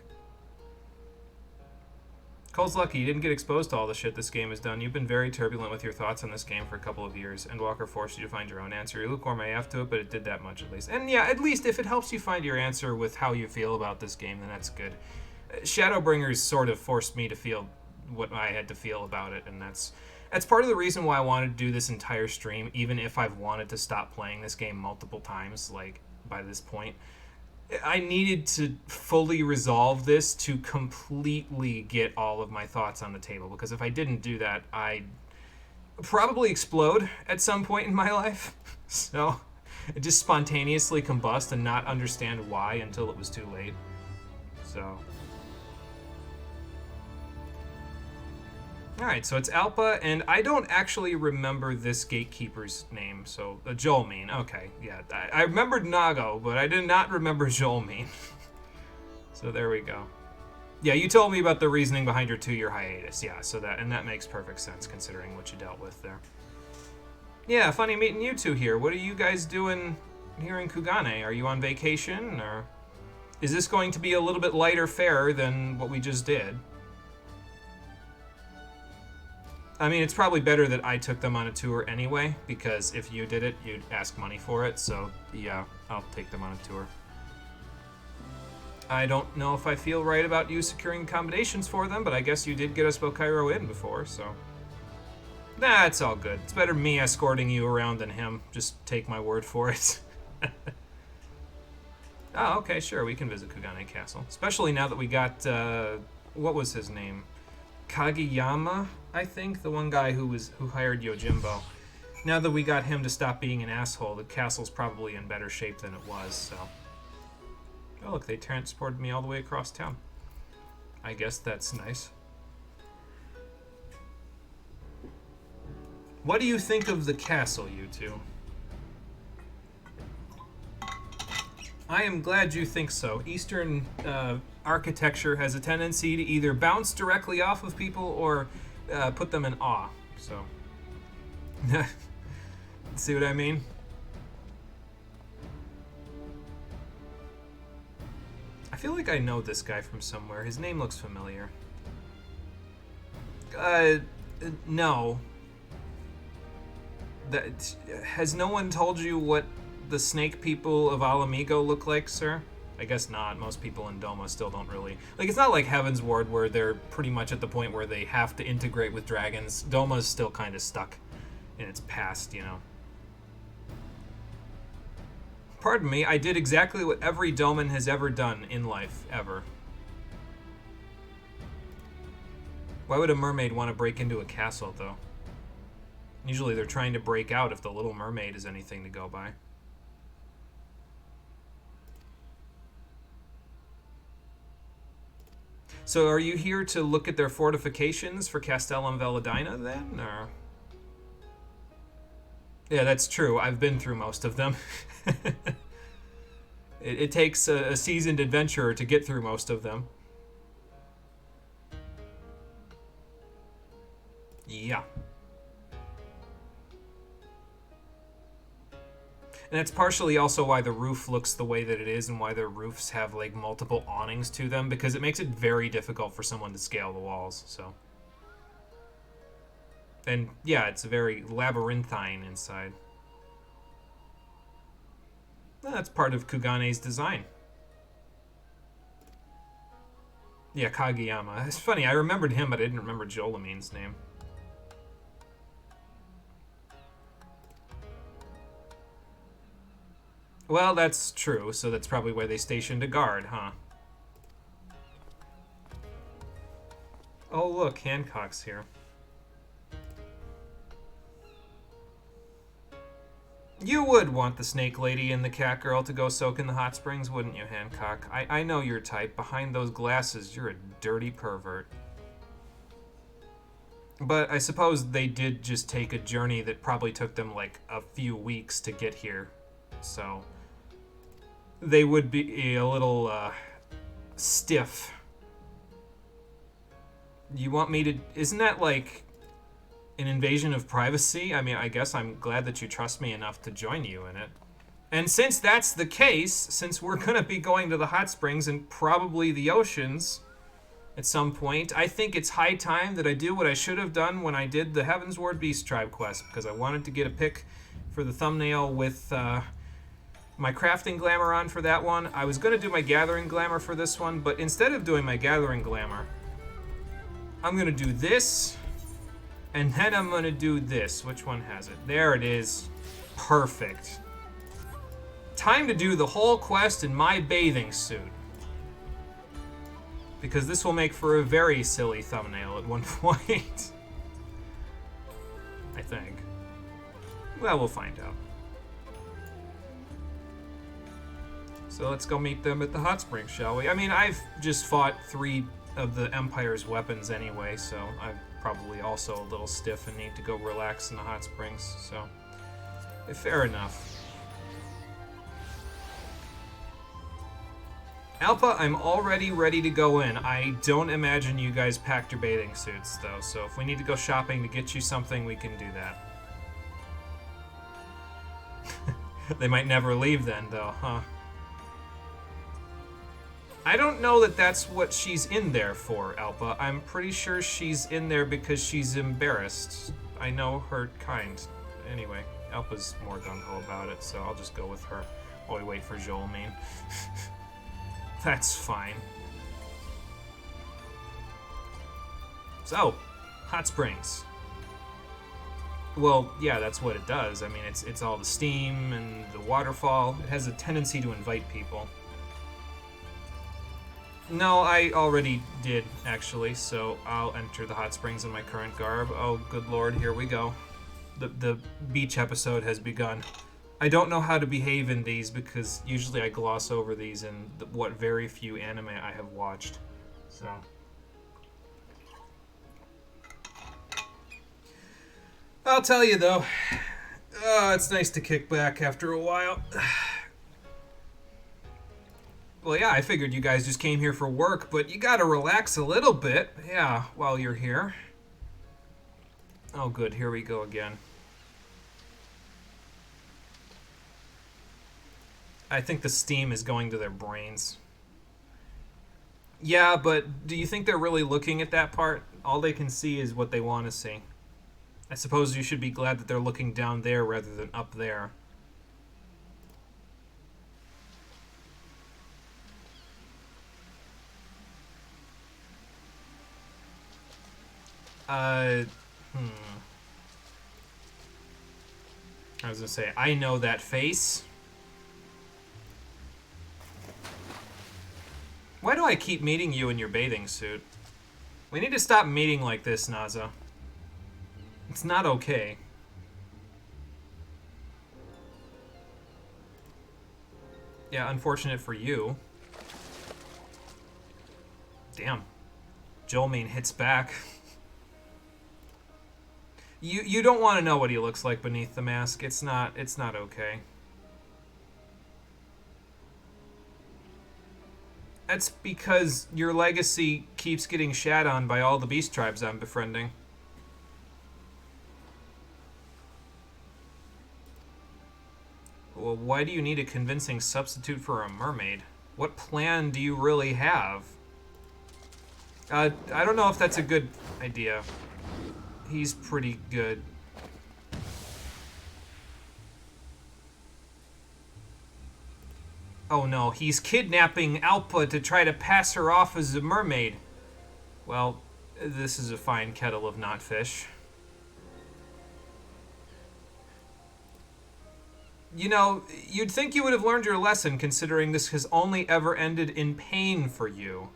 Cole's lucky he didn't get exposed to all the shit this game has done. You've been very turbulent with your thoughts on this game for a couple of years, and Walker forced you to find your own answer. You lukewarm AF to it, but it did that much at least. And yeah, at least if it helps you find your answer with how you feel about this game, then that's good. Shadowbringers sort of forced me to feel what I had to feel about it, and that's part of the reason why I wanted to do this entire stream, even if I've wanted to stop playing this game multiple times, like, by this point. I needed to fully resolve this to completely get all of my thoughts on the table, because if I didn't do that, I'd probably explode at some point in my life. So, just spontaneously combust and not understand why until it was too late. So... Alright, so it's Alpa, and I don't actually remember this gatekeeper's name, so... Jolmean, okay, yeah. I remembered Nago, but I did not remember Jolmean. So there we go. Yeah, you told me about the reasoning behind your 2-year hiatus, yeah, so that makes perfect sense considering what you dealt with there. Yeah, funny meeting you two here. What are you guys doing here in Kugane? Are you on vacation, or... Is this going to be a little bit lighter fare than what we just did? I mean, it's probably better that I took them on a tour anyway, because if you did it, you'd ask money for it, so yeah, I'll take them on a tour. I don't know if I feel right about you securing accommodations for them, but I guess you did get us Bokairo in before, so... Nah, it's all good. It's better me escorting you around than him. Just take my word for it. Oh, okay, sure, we can visit Kugane Castle. Especially now that we got, what was his name? Kageyama, I think, the one guy who hired Yojimbo. Now that we got him to stop being an asshole, the castle's probably in better shape than it was, so... Oh, look, they transported me all the way across town. I guess that's nice. What do you think of the castle, you two? I am glad you think so. Eastern architecture has a tendency to either bounce directly off of people or put them in awe, so... See what I mean? I feel like I know this guy from somewhere. His name looks familiar. No. Has no one told you what the snake people of Alamigo look like, sir? I guess not. Most people in Doma still don't really... Like, it's not like Heaven's Ward where they're pretty much at the point where they have to integrate with dragons. Doma's still kind of stuck in its past, you know. Pardon me, I did exactly what every Doman has ever done in life, ever. Why would a mermaid want to break into a castle, though? Usually they're trying to break out if the Little Mermaid is anything to go by. So are you here to look at their fortifications for Castellum Veladina, then, or...? Yeah, that's true. I've been through most of them. It takes a seasoned adventurer to get through most of them. Yeah. And that's partially also why the roof looks the way that it is and why their roofs have, like, multiple awnings to them, because it makes it very difficult for someone to scale the walls, so... And, yeah, it's very labyrinthine inside. Well, that's part of Kugane's design. Yeah, Kageyama. It's funny, I remembered him, but I didn't remember Jolamine's name. Well, that's true, so that's probably why they stationed a guard, huh? Oh, look, Hancock's here. You would want the Snake Lady and the Cat Girl to go soak in the hot springs, wouldn't you, Hancock? I know your type. Behind those glasses, you're a dirty pervert. But I suppose they did just take a journey that probably took them, like, a few weeks to get here. So... they would be a little, stiff. You want me to... Isn't that, like... an invasion of privacy? I mean, I guess I'm glad that you trust me enough to join you in it. And since that's the case, since we're gonna be going to the hot springs and probably the oceans at some point, I think it's high time that I do what I should have done when I did the Heaven's Ward Beast Tribe quest, because I wanted to get a pic for the thumbnail with my crafting glamour on for that one. I was gonna do my gathering glamour for this one, but instead of doing my gathering glamour, I'm gonna do this. And then I'm gonna do this. Which one has it? There it is. Perfect. Time to do the whole quest in my bathing suit. Because this will make for a very silly thumbnail at one point. I think. Well, we'll find out. So let's go meet them at the hot springs, shall we? I mean, I've just fought 3 of the Empire's weapons anyway, so I'm probably also a little stiff and need to go relax in the hot springs, so fair enough. Alpha, I'm already ready to go in. I don't imagine you guys packed your bathing suits, though, so if we need to go shopping to get you something, we can do that. They might never leave then, though, huh? I don't know that that's what she's in there for, Alpa. I'm pretty sure she's in there because she's embarrassed. I know her kind. Anyway, Alpa's more gung-ho about it, so I'll just go with her while we wait for Jolmine. That's fine. So, hot springs. Well, yeah, that's what it does. I mean, it's all the steam and the waterfall. It has a tendency to invite people. No, I already did, actually, so I'll enter the hot springs in my current garb. Oh, good lord, here we go. The beach episode has begun. I don't know how to behave in these because usually I gloss over these in what very few anime I have watched. So... I'll tell you, though. Oh, it's nice to kick back after a while. Well, yeah, I figured you guys just came here for work, but you gotta relax a little bit, yeah, while you're here. Oh, good, here we go again. I think the steam is going to their brains. Yeah, but do you think they're really looking at that part? All they can see is what they want to see. I suppose you should be glad that they're looking down there rather than up there. Uh, hmm. I was gonna say, I know that face. Why do I keep meeting you in your bathing suit? We need to stop meeting like this, Naza. It's not okay. Yeah, unfortunate for you. Damn. Jolmean hits back. You don't want to know what he looks like beneath the mask. It's not okay. That's because your legacy keeps getting shat on by all the beast tribes I'm befriending. Well, why do you need a convincing substitute for a mermaid? What plan do you really have? I don't know if that's a good idea. He's pretty good. Oh no, he's kidnapping Alpa to try to pass her off as a mermaid. Well, this is a fine kettle of not fish. You know, you'd think you would have learned your lesson considering this has only ever ended in pain for you.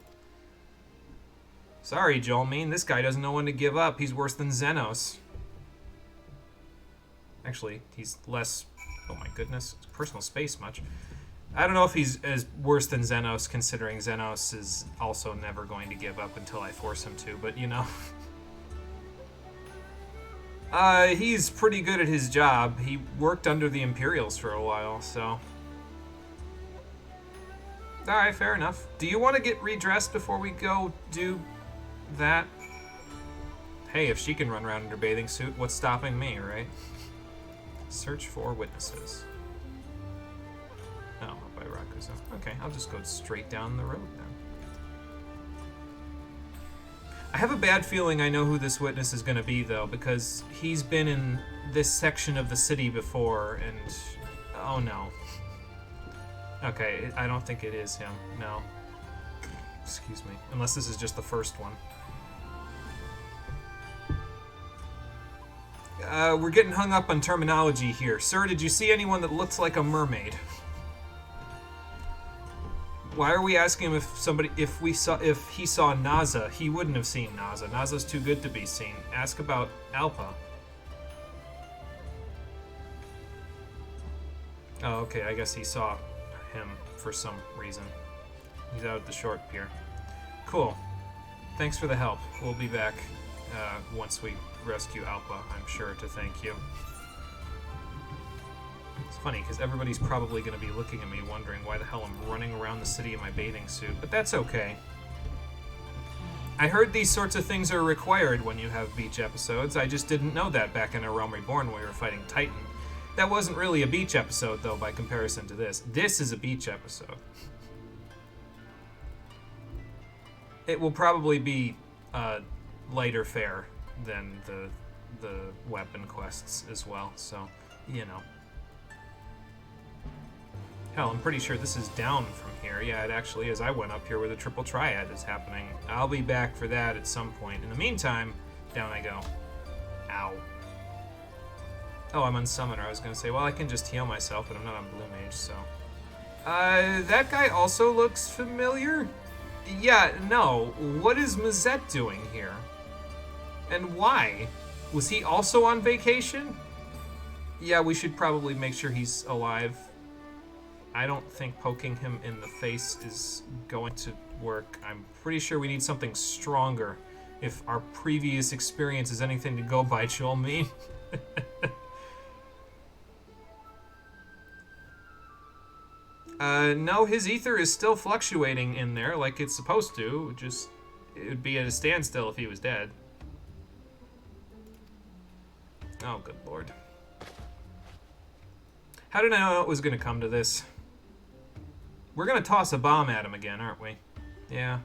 Sorry, Jolmean, this guy doesn't know when to give up. He's worse than Xenos. Actually, he's less... Oh my goodness, personal space much. I don't know if he's as worse than Xenos, considering Xenos is also never going to give up until I force him to, but you know. He's pretty good at his job. He worked under the Imperials for a while, so... Alright, fair enough. Do you want to get redressed before we go do that? Hey, if she can run around in her bathing suit, what's stopping me, right? Search for witnesses. Oh, by Rakuza. Okay, I'll just go straight down the road then. I have a bad feeling I know who this witness is going to be, though, because he's been in this section of the city before, and... Oh, no. Okay, I don't think it is him. No. Excuse me. Unless this is just the first one. We're getting hung up on terminology here. Sir, did you see anyone that looks like a mermaid? Why are we asking him if he saw Naza? He wouldn't have seen Naza. Naza's too good to be seen. Ask about Alpa. Oh, okay, I guess he saw him for some reason. He's out at the short pier. Cool. Thanks for the help. We'll be back once we rescue Alpa, I'm sure, to thank you. It's funny, because everybody's probably going to be looking at me wondering why the hell I'm running around the city in my bathing suit, but that's okay. I heard these sorts of things are required when you have beach episodes. I just didn't know that back in A Realm Reborn when we were fighting Titan. That wasn't really a beach episode, though, by comparison to this. This is a beach episode. It will probably be lighter fare than the weapon quests as well, so, you know. Hell, I'm pretty sure this is down from here. Yeah, it actually is. I went up here where the triple triad is happening. I'll be back for that at some point. In the meantime, down I go. Ow. Oh, I'm on Summoner. I was going to say, well, I can just heal myself, but I'm not on Blue Mage, so... that guy also looks familiar? Yeah, no. What is Mazette doing here? And why? Was he also on vacation? Yeah, we should probably make sure he's alive. I don't think poking him in the face is going to work. I'm pretty sure we need something stronger if our previous experience is anything to go by, Jolmean. No, his ether is still fluctuating in there like it's supposed to. Just, it would be at a standstill if he was dead. Oh, good lord. How did I know it was going to come to this? We're going to toss a bomb at him again, aren't we? Yeah.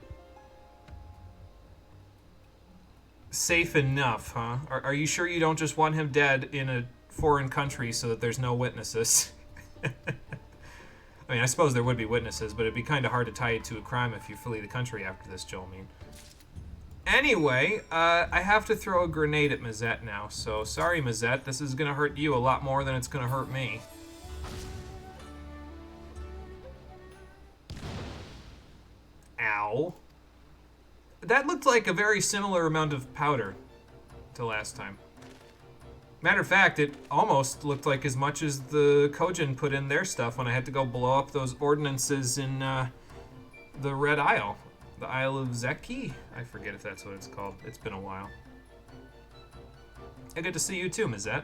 Safe enough, huh? Are you sure you don't just want him dead in a foreign country so that there's no witnesses? I mean, I suppose there would be witnesses, but it'd be kind of hard to tie it to a crime if you flee the country after this, Jolene. Anyway, I have to throw a grenade at Mazette now, so sorry, Mazette. This is gonna hurt you a lot more than it's gonna hurt me. Ow. That looked like a very similar amount of powder to last time. Matter of fact, it almost looked like as much as the Kojin put in their stuff when I had to go blow up those ordinances in the Red Isle. The Isle of Zeki? I forget if that's what it's called. It's been a while. I good to see you too, Mazette.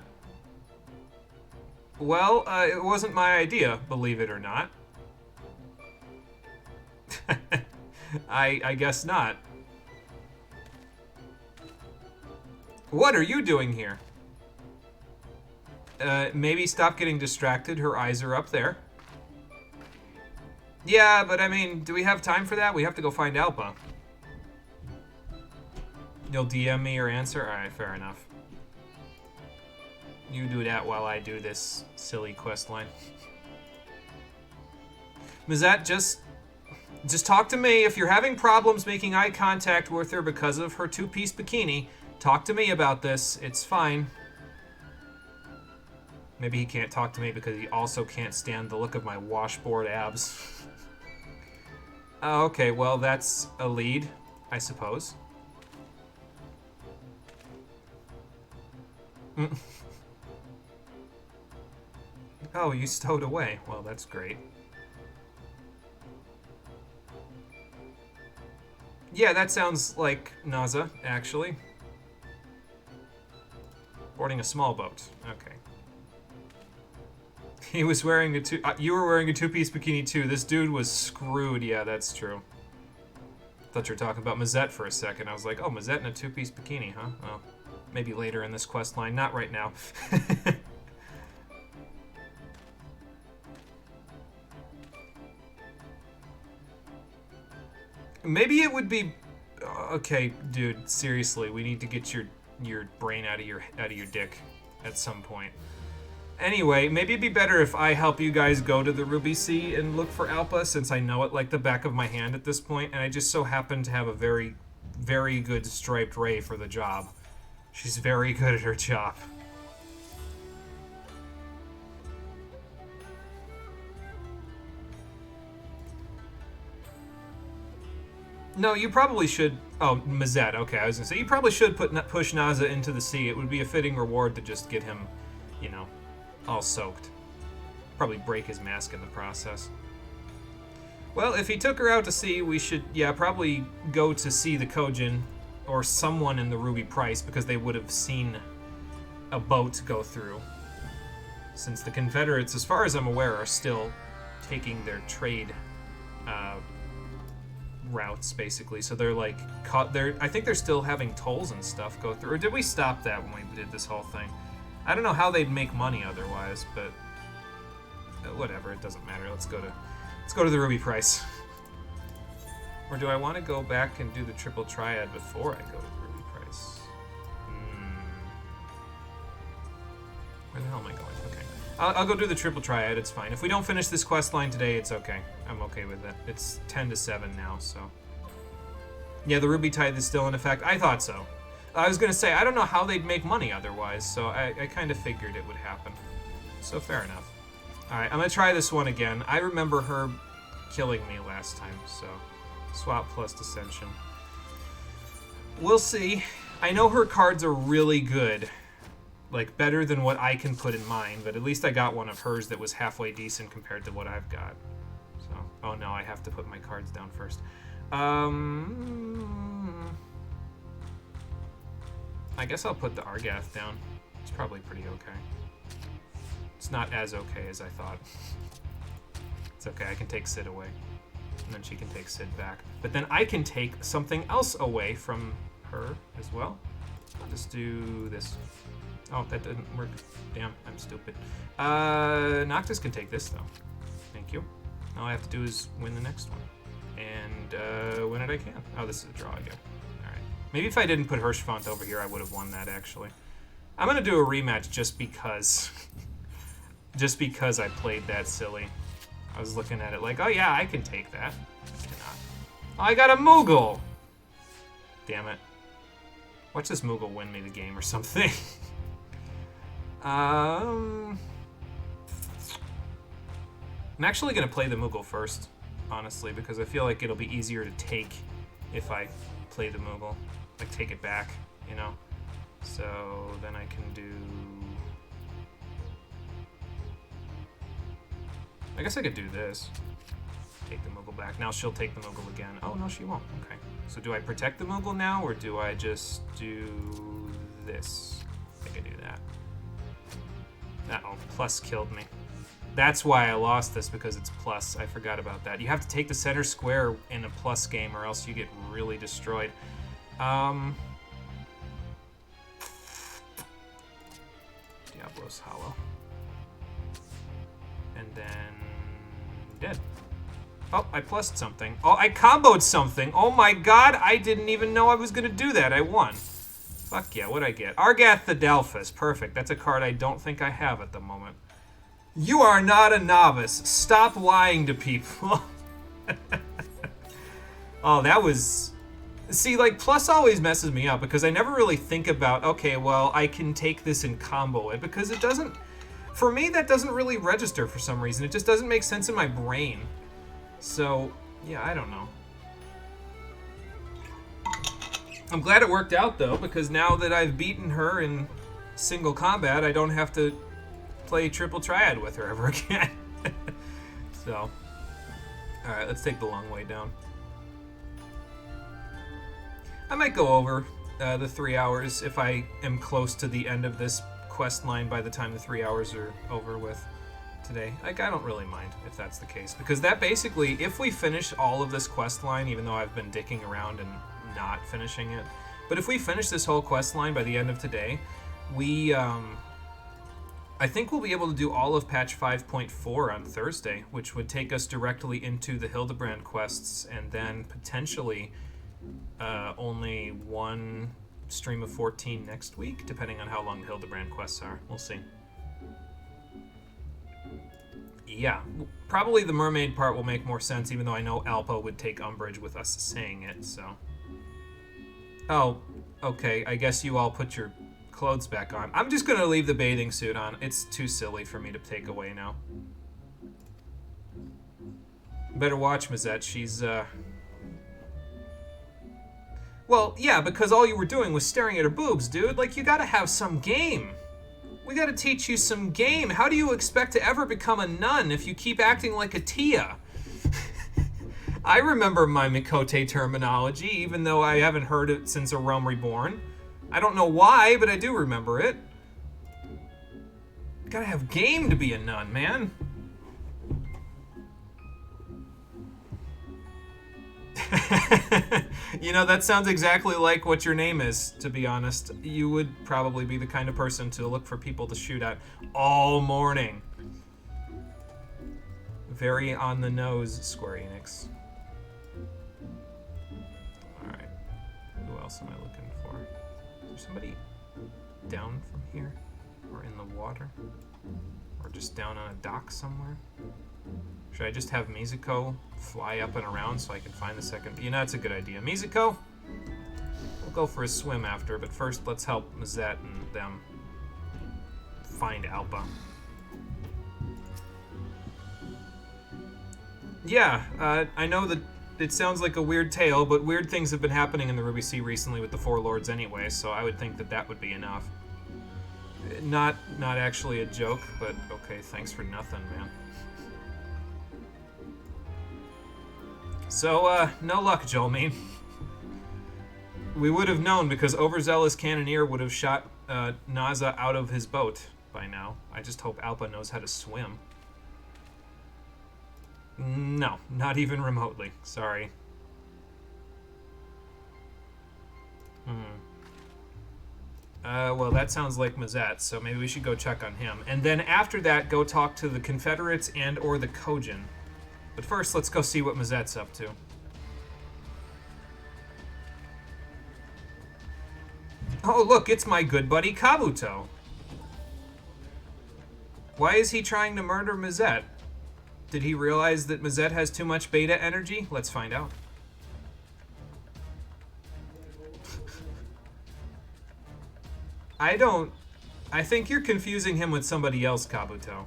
Well, it wasn't my idea, believe it or not. I guess not. What are you doing here? Maybe stop getting distracted. Her eyes are up there. Yeah, but I mean, do we have time for that? We have to go find Alpa. You'll DM me or answer? Alright, fair enough. You do that while I do this silly quest line. Mazette, just talk to me. If you're having problems making eye contact with her because of her two-piece bikini, talk to me about this. It's fine. Maybe he can't talk to me because he also can't stand the look of my washboard abs. Oh, okay, well, that's a lead, I suppose. Oh, you stowed away. Well, that's great. Yeah, that sounds like Naza, actually. Boarding a small boat. Okay. He was wearing a you were wearing a two-piece bikini too. This dude was screwed. Yeah, that's true. Thought you were talking about Mazette for a second. I was like, oh, Mazette in a two-piece bikini, huh? Well, maybe later in this quest line. Not right now. Maybe it would be... Okay, dude, seriously, we need to get your brain out of your dick at some point. Anyway, maybe it'd be better if I help you guys go to the Ruby Sea and look for Alpa, since I know it like the back of my hand at this point, and I just so happen to have a very, very good striped Ray for the job. She's very good at her job. No, you probably should... Oh, Mazette, okay, I was gonna say, you probably should push Naza into the sea. It would be a fitting reward to just get him, you know, all soaked. Probably break his mask in the process. Well, if he took her out to sea, we should, yeah, probably go to see the Kojin or someone in the Ruby Price, because they would have seen a boat go through. Since the Confederates, as far as I'm aware, are still taking their trade routes, basically. So they're like, I think they're still having tolls and stuff go through. Or did we stop that when we did this whole thing? I don't know how they'd make money otherwise, but whatever, it doesn't matter. Let's go to the Ruby Price. Or do I want to go back and do the triple triad before I go to the Ruby Price? Where the hell am I going? Okay. I'll go do the triple triad, it's fine. If we don't finish this quest line today, it's okay. I'm okay with it. It's 10 to 7 now, so... Yeah, the Ruby Tithe is still in effect. I thought so. I was gonna say, I don't know how they'd make money otherwise, so I kind of figured it would happen. So fair enough. Alright, I'm gonna try this one again. I remember her killing me last time, so... Swap plus Dissension. We'll see. I know her cards are really good. Like, better than what I can put in mine, but at least I got one of hers that was halfway decent compared to what I've got. So, oh no, I have to put my cards down first. I guess I'll put the Argath down. It's probably pretty okay. It's not as okay as I thought. It's okay, I can take Sid away. And then she can take Sid back. But then I can take something else away from her as well. I'll just do this. Oh, that didn't work. Damn, I'm stupid. Noctis can take this, though. Thank you. All I have to do is win the next one. And win it I can. Oh, this is a draw again. Alright. Maybe if I didn't put Hirschfont over here, I would have won that, actually. I'm going to do a rematch just because. Just because I played that silly. I was looking at it like, oh yeah, I can take that. I cannot. Oh, I got a Moogle! Damn it. Watch this Moogle win me the game or something. I'm actually going to play the Moogle first, honestly, because I feel like it'll be easier to take if I play the Moogle. Like, take it back, you know? So, then I can do... I guess I could do this. Take the Moogle back. Now she'll take the Moogle again. Oh, no, she won't. Okay. So do I protect the Moogle now, or do I just do this? I think I do that. Uh-oh, plus killed me. That's why I lost this, because it's plus. I forgot about that. You have to take the center square in a plus game, or else you get really destroyed. Diablo's Hollow. And then... dead. Oh, I plussed something. Oh, I comboed something. Oh my god, I didn't even know I was gonna do that. I won. Fuck yeah, what'd I get? Argath the Delphus. Perfect. That's a card I don't think I have at the moment. You are not a novice. Stop lying to people. Oh, that was... See, like, plus always messes me up because I never really think about, okay, well, I can take this and combo it, because it doesn't... For me, that doesn't really register for some reason. It just doesn't make sense in my brain. So, yeah, I don't know. I'm glad it worked out, though, because now that I've beaten her in single combat, I don't have to play triple triad with her ever again. So, alright, let's take the long way down. I might go over the 3 hours if I am close to the end of this quest line by the time the 3 hours are over with today. Like, I don't really mind if that's the case, because that basically, if we finish all of this quest line, even though I've been dicking around and not finishing it, but if we finish this whole quest line by the end of today, we, I think we'll be able to do all of patch 5.4 on Thursday, which would take us directly into the Hildebrand quests, and then potentially only one stream of 14 next week, depending on how long the Hildebrand quests are. We'll see. Yeah, probably the mermaid part will make more sense, even though I know Alpa would take umbrage with us saying it, so... Oh, okay, I guess you all put your clothes back on. I'm just gonna leave the bathing suit on. It's too silly for me to take away now. Better watch, Mazette. She's, Well, yeah, because all you were doing was staring at her boobs, dude. Like, you gotta have some game. We gotta teach you some game. How do you expect to ever become a nun if you keep acting like a Tia? I remember my Mikote terminology, even though I haven't heard it since A Realm Reborn. I don't know why, but I do remember it. You gotta have game to be a nun, man. You know, that sounds exactly like what your name is, to be honest. You would probably be the kind of person to look for people to shoot at all morning. Very on the nose, Square Enix. Alright. Who else am I looking for? Is there somebody down from here? Or in the water? Or just down on a dock somewhere? Should I just have Mizuko fly up and around so I can find the second... You know, that's a good idea. Mizuko? We'll go for a swim after, but first let's help Mazette and them find Alpa. Yeah, I know that it sounds like a weird tale, but weird things have been happening in the Ruby Sea recently with the Four Lords anyway, so I would think that that would be enough. Not actually a joke, but okay, thanks for nothing, man. So, no luck, Jolmine. We would have known because overzealous cannoneer would have shot Naza out of his boat by now. I just hope Alpa knows how to swim. No, not even remotely. Sorry. Well, that sounds like Mazette, so maybe we should go check on him. And then after that, go talk to the Confederates and or the Kojin. But first, let's go see what Mazette's up to. Oh, look, it's my good buddy Kabuto. Why is he trying to murder Mazette? Did he realize that Mazette has too much beta energy? Let's find out. I think you're confusing him with somebody else, Kabuto.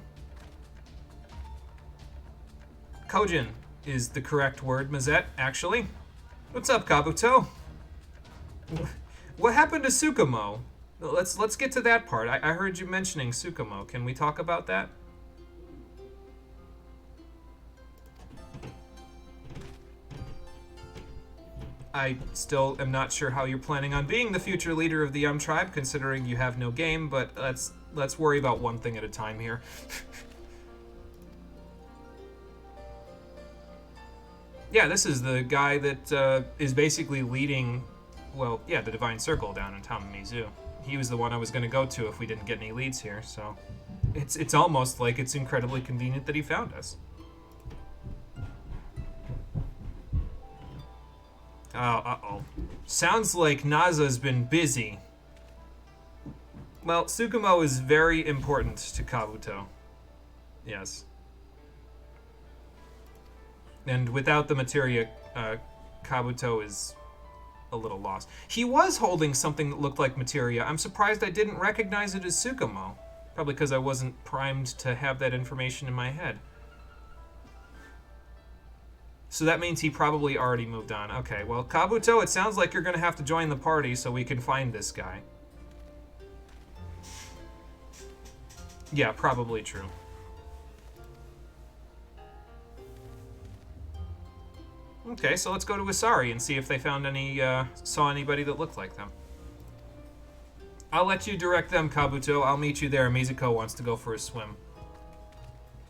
Kojin is the correct word, Mazette, actually. What's up, Kabuto? What happened to Tsukumo? Let's get to that part. I heard you mentioning Tsukumo. Can we talk about that? I still am not sure how you're planning on being the future leader of the tribe, considering you have no game, but let's worry about one thing at a time here. Yeah, this is the guy that is basically leading, well, yeah, the Divine Circle down in Tamamizu. He was the one I was going to go to if we didn't get any leads here, so it's almost like it's incredibly convenient that he found us. Oh, uh-oh. Sounds like Naza's been busy. Well, Tsukumo is very important to Kabuto. Yes. And without the materia, Kabuto is a little lost. He was holding something that looked like materia. I'm surprised I didn't recognize it as Tsukumo. Probably because I wasn't primed to have that information in my head. So that means he probably already moved on. Okay, well, Kabuto, it sounds like you're going to have to join the party so we can find this guy. Yeah, probably true. Okay, so let's go to Isari and see if they found saw anybody that looked like them. I'll let you direct them, Kabuto. I'll meet you there. Mizuko wants to go for a swim.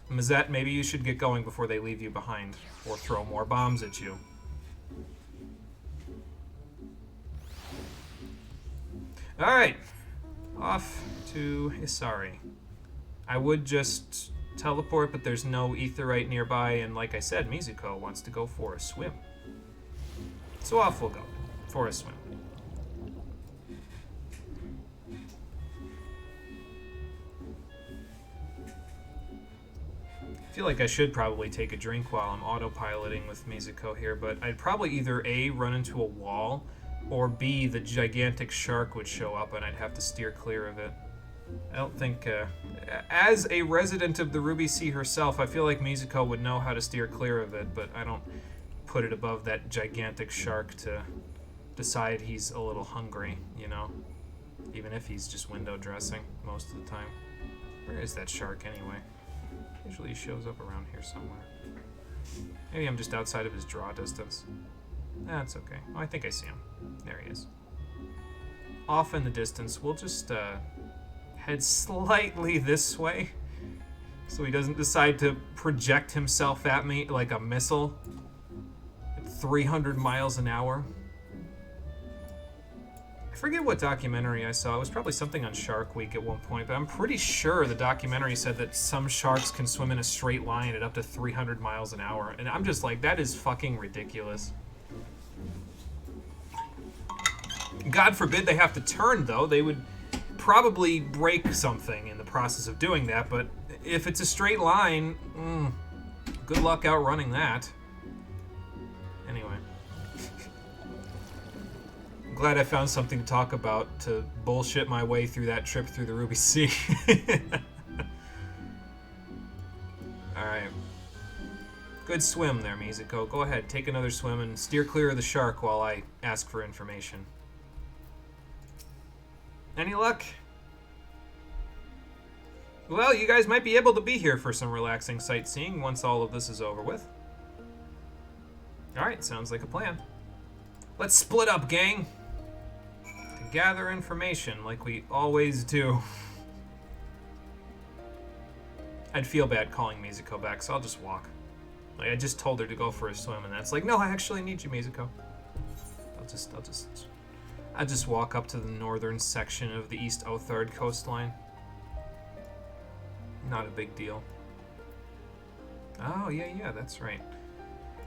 Mazette, maybe you should get going before they leave you behind, or throw more bombs at you. Alright, off to Isari. I would just teleport, but there's no aetheryte nearby, and like I said, Mizuko wants to go for a swim. So off we'll go, for a swim. I feel like I should probably take a drink while I'm autopiloting with Mizuko here, but I'd probably either A, run into a wall, or B, the gigantic shark would show up and I'd have to steer clear of it. I don't think, as a resident of the Ruby Sea herself, I feel like Mizuko would know how to steer clear of it, but I don't put it above that gigantic shark to decide he's a little hungry, you know? Even if he's just window dressing most of the time. Where is that shark anyway? Usually he shows up around here somewhere. Maybe I'm just outside of his draw distance. That's okay. Oh, I think I see him. There he is. Off in the distance. We'll just head slightly this way so he doesn't decide to project himself at me like a missile at 300 miles an hour. I forget what documentary I saw. It was probably something on Shark Week at one point, but I'm pretty sure the documentary said that some sharks can swim in a straight line at up to 300 miles an hour. And I'm just like, that is fucking ridiculous. God forbid they have to turn, though. They would probably break something in the process of doing that, but if it's a straight line, good luck outrunning that. Anyway. I'm glad I found something to talk about to bullshit my way through that trip through the Ruby Sea. Alright. Good swim there, Mizuko. Go ahead, take another swim and steer clear of the shark while I ask for information. Any luck? Well, you guys might be able to be here for some relaxing sightseeing once all of this is over with. Alright, sounds like a plan. Let's split up, gang. To gather information like we always do. I'd feel bad calling Mizuko back, so I'll just walk. Like, I just told her to go for a swim, and that's like, no, I actually need you, Mizuko. I'll just walk up to the northern section of the East Othard coastline. Not a big deal. Oh, yeah, that's right.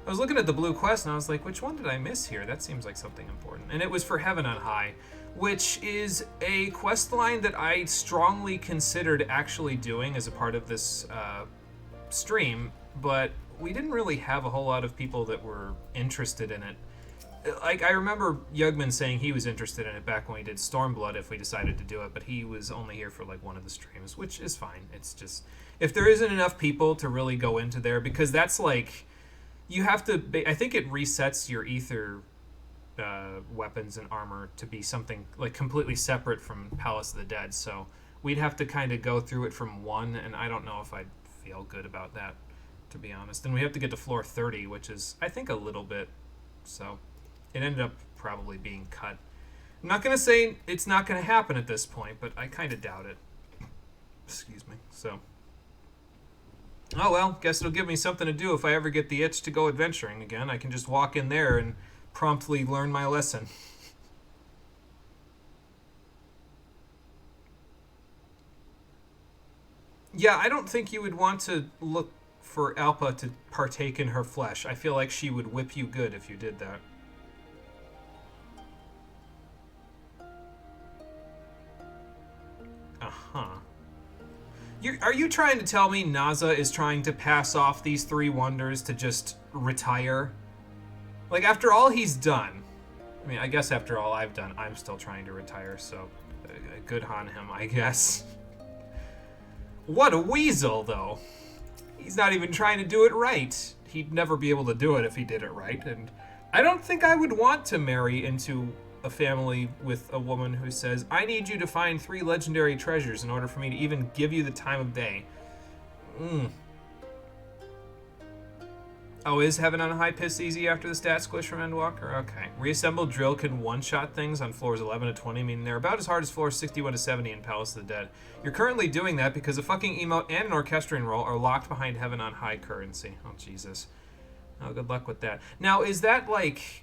I was looking at the blue quest and I was like, which one did I miss here? That seems like something important. And it was for Heaven on High, which is a quest line that I strongly considered actually doing as a part of this stream, but we didn't really have a whole lot of people that were interested in it. Like, I remember Yugman saying he was interested in it back when we did Stormblood if we decided to do it, but he was only here for like one of the streams, which is fine. It's just, if there isn't enough people to really go into there, because that's like, you have to, I think it resets your ether weapons and armor to be something like completely separate from Palace of the Dead, so we'd have to kind of go through it from one, and I don't know if I'd feel good about that, to be honest. And we have to get to floor 30, which is, I think, a little bit, so it ended up probably being cut. I'm not going to say it's not going to happen at this point, but I kind of doubt it. Excuse me. So, oh well, guess it'll give me something to do if I ever get the itch to go adventuring again. I can just walk in there and promptly learn my lesson. Yeah, I don't think you would want to look for Alpa to partake in her flesh. I feel like she would whip you good if you did that. Uh-huh. Are you trying to tell me Naza is trying to pass off these three wonders to just retire? Like, after all he's done, I mean, I guess after all I've done, I'm still trying to retire, so good on him, I guess. What a weasel, though. He's not even trying to do it right. He'd never be able to do it if he did it right, and I don't think I would want to marry into a family with a woman who says, I need you to find 3 legendary treasures in order for me to even give you the time of day. Oh, is Heaven on High Piss easy after the stat squish from Endwalker? Okay. Reassembled drill can one-shot things on floors 11 to 20, meaning they're about as hard as floors 61 to 70 in Palace of the Dead. You're currently doing that because a fucking emote and an orchestrion roll are locked behind Heaven on High currency. Oh, Jesus. Oh, good luck with that. Now, is that like...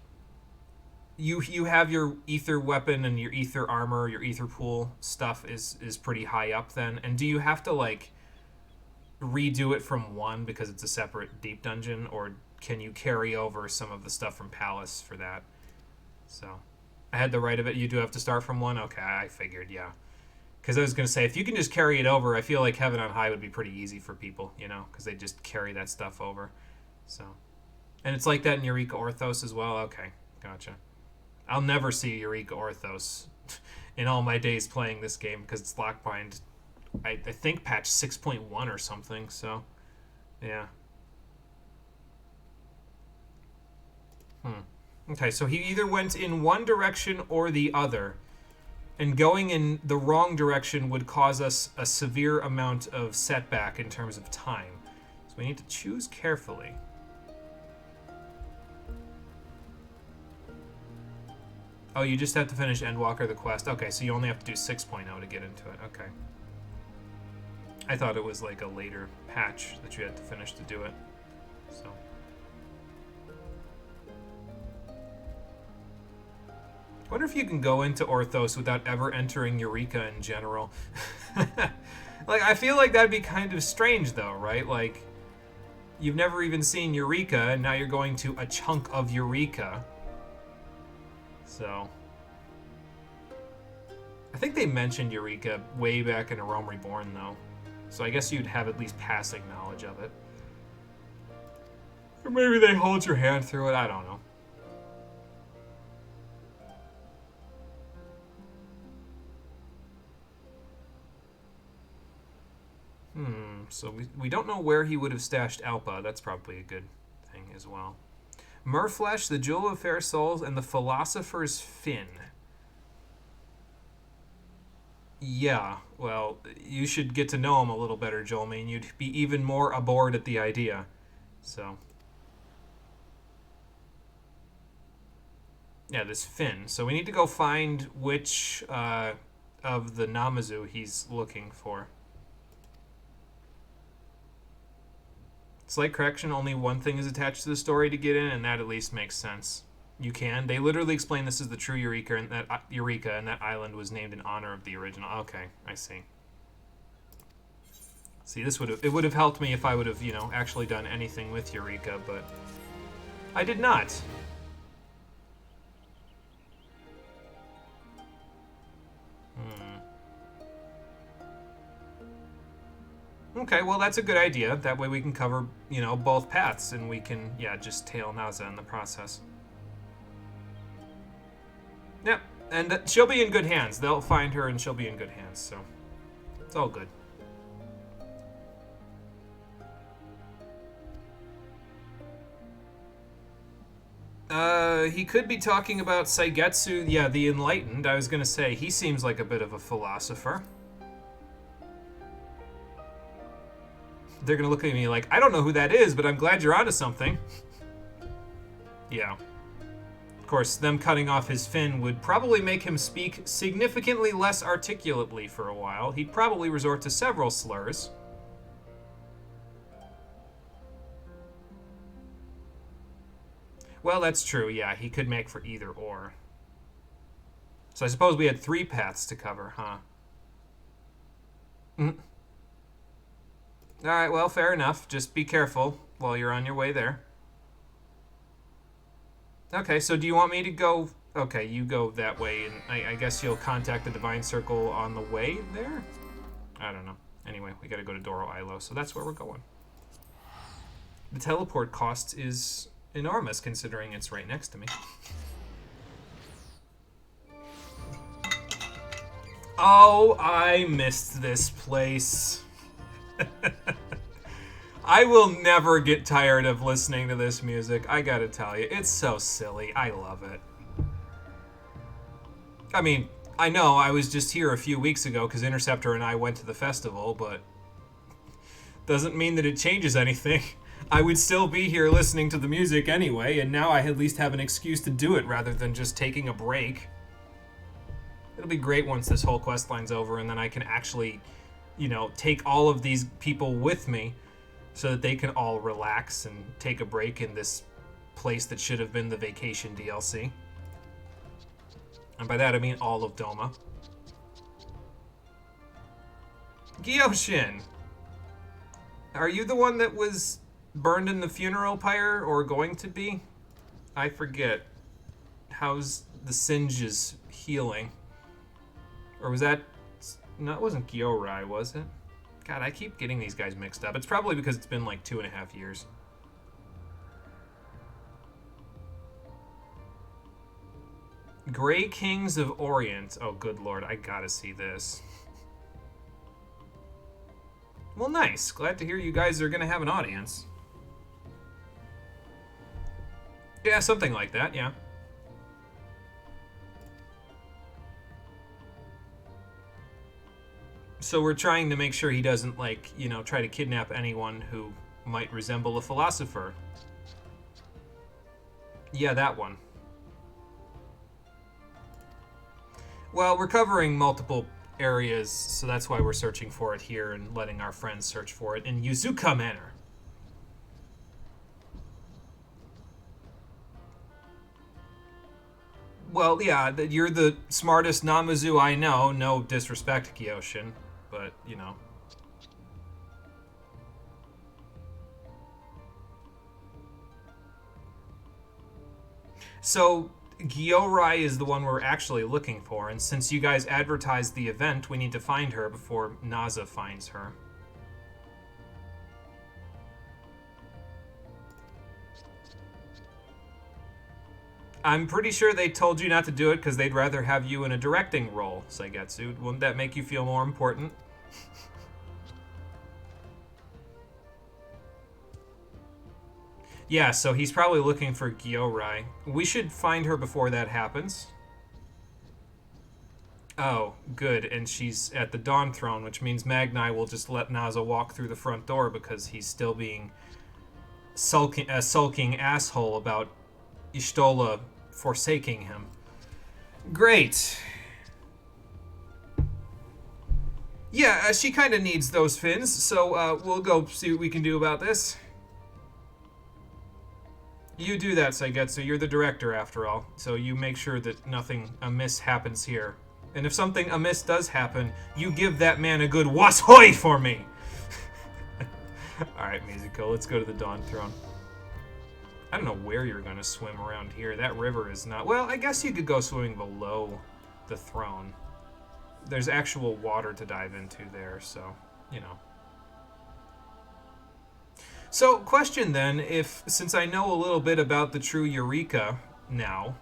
You have your ether weapon and your ether armor, your ether pool stuff is pretty high up then? And do you have to, like, redo it from 1 because it's a separate deep dungeon, or can you carry over some of the stuff from Palace for that? So, I had the right of it. You do have to start from 1? Okay, I figured, yeah. Because I was going to say, if you can just carry it over, I feel like Heaven on High would be pretty easy for people, you know, because they just carry that stuff over. So, and it's like that in Eureka Orthos as well? Okay, gotcha. I'll never see Eureka Orthos in all my days playing this game because it's locked behind, I think, patch 6.1 or something, so, yeah. Okay, so he either went in one direction or the other, and going in the wrong direction would cause us a severe amount of setback in terms of time. So we need to choose carefully. Oh, you just have to finish Endwalker the quest. Okay, so you only have to do 6.0 to get into it. Okay. I thought it was like a later patch that you had to finish to do it. So. I wonder if you can go into Orthos without ever entering Eureka in general. Like, I feel like that'd be kind of strange, though, right? Like, you've never even seen Eureka, and now you're going to a chunk of Eureka. So, I think they mentioned Eureka way back in A Realm Reborn, though. So I guess you'd have at least passing knowledge of it. Or maybe they hold your hand through it, I don't know. So we don't know where he would have stashed Alpa. That's probably a good thing as well. Merflesh, the Jewel of Fair Souls, and the Philosopher's Fin. Yeah, well, you should get to know him a little better, Joel. I mean, you'd be even more aboard at the idea. So. Yeah, this Fin. So we need to go find which of the Namazu he's looking for. Slight correction, only one thing is attached to the story to get in, and that at least makes sense. You can. They literally explain this is the true Eureka, and that island was named in honor of the original. Okay, I see. See, it would have helped me if I would have, actually done anything with Eureka, but I did not. Okay, well, that's a good idea. That way we can cover, both paths, and we can, just tail Naza in the process. Yep, and she'll be in good hands. They'll find her, and she'll be in good hands, so it's all good. He could be talking about Saigetsu, the Enlightened. I was gonna say, he seems like a bit of a philosopher. They're gonna look at me like, I don't know who that is, but I'm glad you're onto something. Yeah. Of course, them cutting off his fin would probably make him speak significantly less articulately for a while. He'd probably resort to several slurs. Well, that's true, yeah. He could make for either or. So I suppose we had 3 paths to cover, huh? Alright, well, fair enough. Just be careful while you're on your way there. Okay, so do you want me to go... Okay, you go that way, and I guess you'll contact the Divine Circle on the way there? I don't know. Anyway, we gotta go to Doro Ilo, so that's where we're going. The teleport cost is enormous, considering it's right next to me. Oh, I missed this place. I will never get tired of listening to this music, I gotta tell you. It's so silly. I love it. I mean, I know I was just here a few weeks ago because Interceptor and I went to the festival, but doesn't mean that it changes anything. I would still be here listening to the music anyway, and now I at least have an excuse to do it rather than just taking a break. It'll be great once this whole quest line's over, and then I can actually, take all of these people with me so that they can all relax and take a break in this place that should have been the vacation DLC. And by that I mean all of Doma. Gyoshin! Are you the one that was burned in the funeral pyre, or going to be? I forget. How's the singes healing? Or was that... No, it wasn't Gyorai, was it? God, I keep getting these guys mixed up. It's probably because it's been like 2.5 years. Grey Kings of Orient. Oh, good lord, I gotta see this. Well, nice. Glad to hear you guys are gonna have an audience. Yeah, something like that, yeah. So we're trying to make sure he doesn't, try to kidnap anyone who might resemble a philosopher. Yeah, that one. Well, we're covering multiple areas, so that's why we're searching for it here and letting our friends search for it in Yuzuka Manor. Well, yeah, you're the smartest Namazu I know. No disrespect, Gyoshin, but, So, Gyorai is the one we're actually looking for, and since you guys advertised the event, we need to find her before Naza finds her. I'm pretty sure they told you not to do it because they'd rather have you in a directing role, Saigetsu. Wouldn't that make you feel more important? Yeah, so he's probably looking for Gyorai. We should find her before that happens. Oh, good, and she's at the Dawn Throne, which means Magnai will just let Naza walk through the front door because he's still being a sulking asshole about Y'shtola forsaking him. Great. Yeah, she kind of needs those fins, so we'll go see what we can do about this. You do that, Saigetsu. You're the director, after all, so you make sure that nothing amiss happens here. And if something amiss does happen, you give that man a good was-hoi for me! Alright, Mizuko, let's go to the Dawn Throne. I don't know where you're gonna swim around here. That river is not... Well, I guess you could go swimming below the throne. There's actual water to dive into there, so, So, question then, if since I know a little bit about the true Eureka now,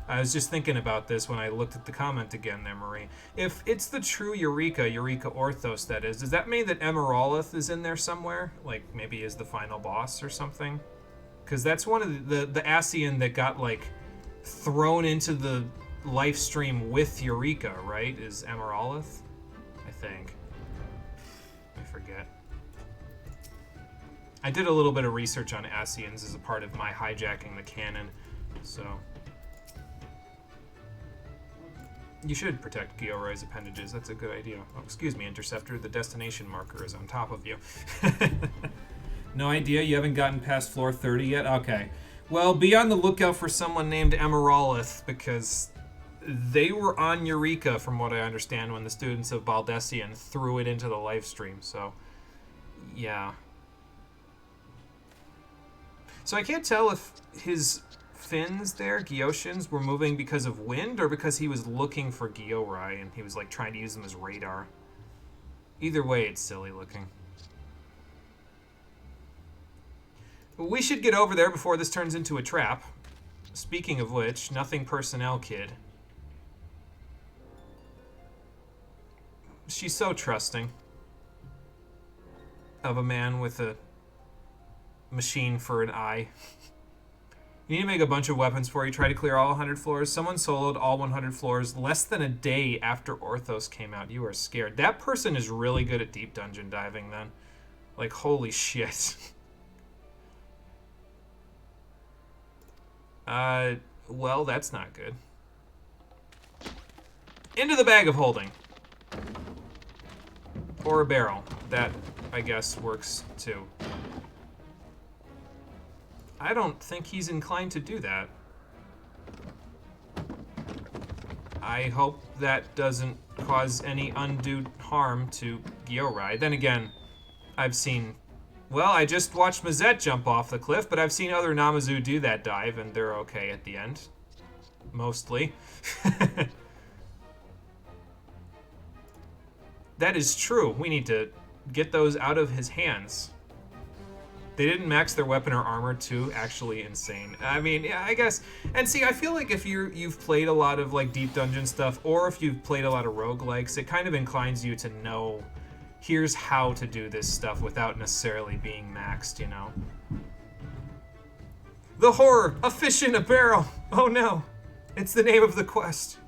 I was just thinking about this when I looked at the comment again there, Marie. If it's the true Eureka Orthos, that is, does that mean that Emerolith is in there somewhere? Like, maybe is the final boss or something? Because that's one of the Ascian that got, like, thrown into the life stream with Eureka, right? Is Emerolith? I think. I forget. I did a little bit of research on Ascians as a part of my hijacking the canon, so... You should protect Gyorai's appendages. That's a good idea. Oh, excuse me, Interceptor. The destination marker is on top of you. No idea? You haven't gotten past floor 30 yet? Okay. Well, be on the lookout for someone named Emerolith, because they were on Eureka, from what I understand, when the students of Baldessian threw it into the live stream, so... Yeah. So I can't tell if his... fins there, Gyoshin's, were moving because of wind or because he was looking for Gyorai and he was like trying to use them as radar. Either way, it's silly looking. We should get over there before this turns into a trap. Speaking of which, nothing personnel kid. She's so trusting of a man with a machine for an eye. You need to make a bunch of weapons before you try to clear all 100 floors. Someone soloed all 100 floors less than a day after Orthos came out. You are scared. That person is really good at deep dungeon diving then. Like, holy shit. Well, that's not good. Into the bag of holding. Or a barrel. That, I guess, works too. I don't think he's inclined to do that. I hope that doesn't cause any undue harm to Gyorai. Then again, I've seen... Well, I just watched Mazette jump off the cliff, but I've seen other Namazu do that dive, and they're okay at the end. Mostly. That is true. We need to get those out of his hands. They didn't max their weapon or armor too. Actually insane. I mean, yeah, I guess. And see, I feel like if you've played a lot of like deep dungeon stuff, or if you've played a lot of roguelikes, it kind of inclines you to know, here's how to do this stuff without necessarily being maxed, you know? The horror! A fish in a barrel! Oh no! It's the name of the quest.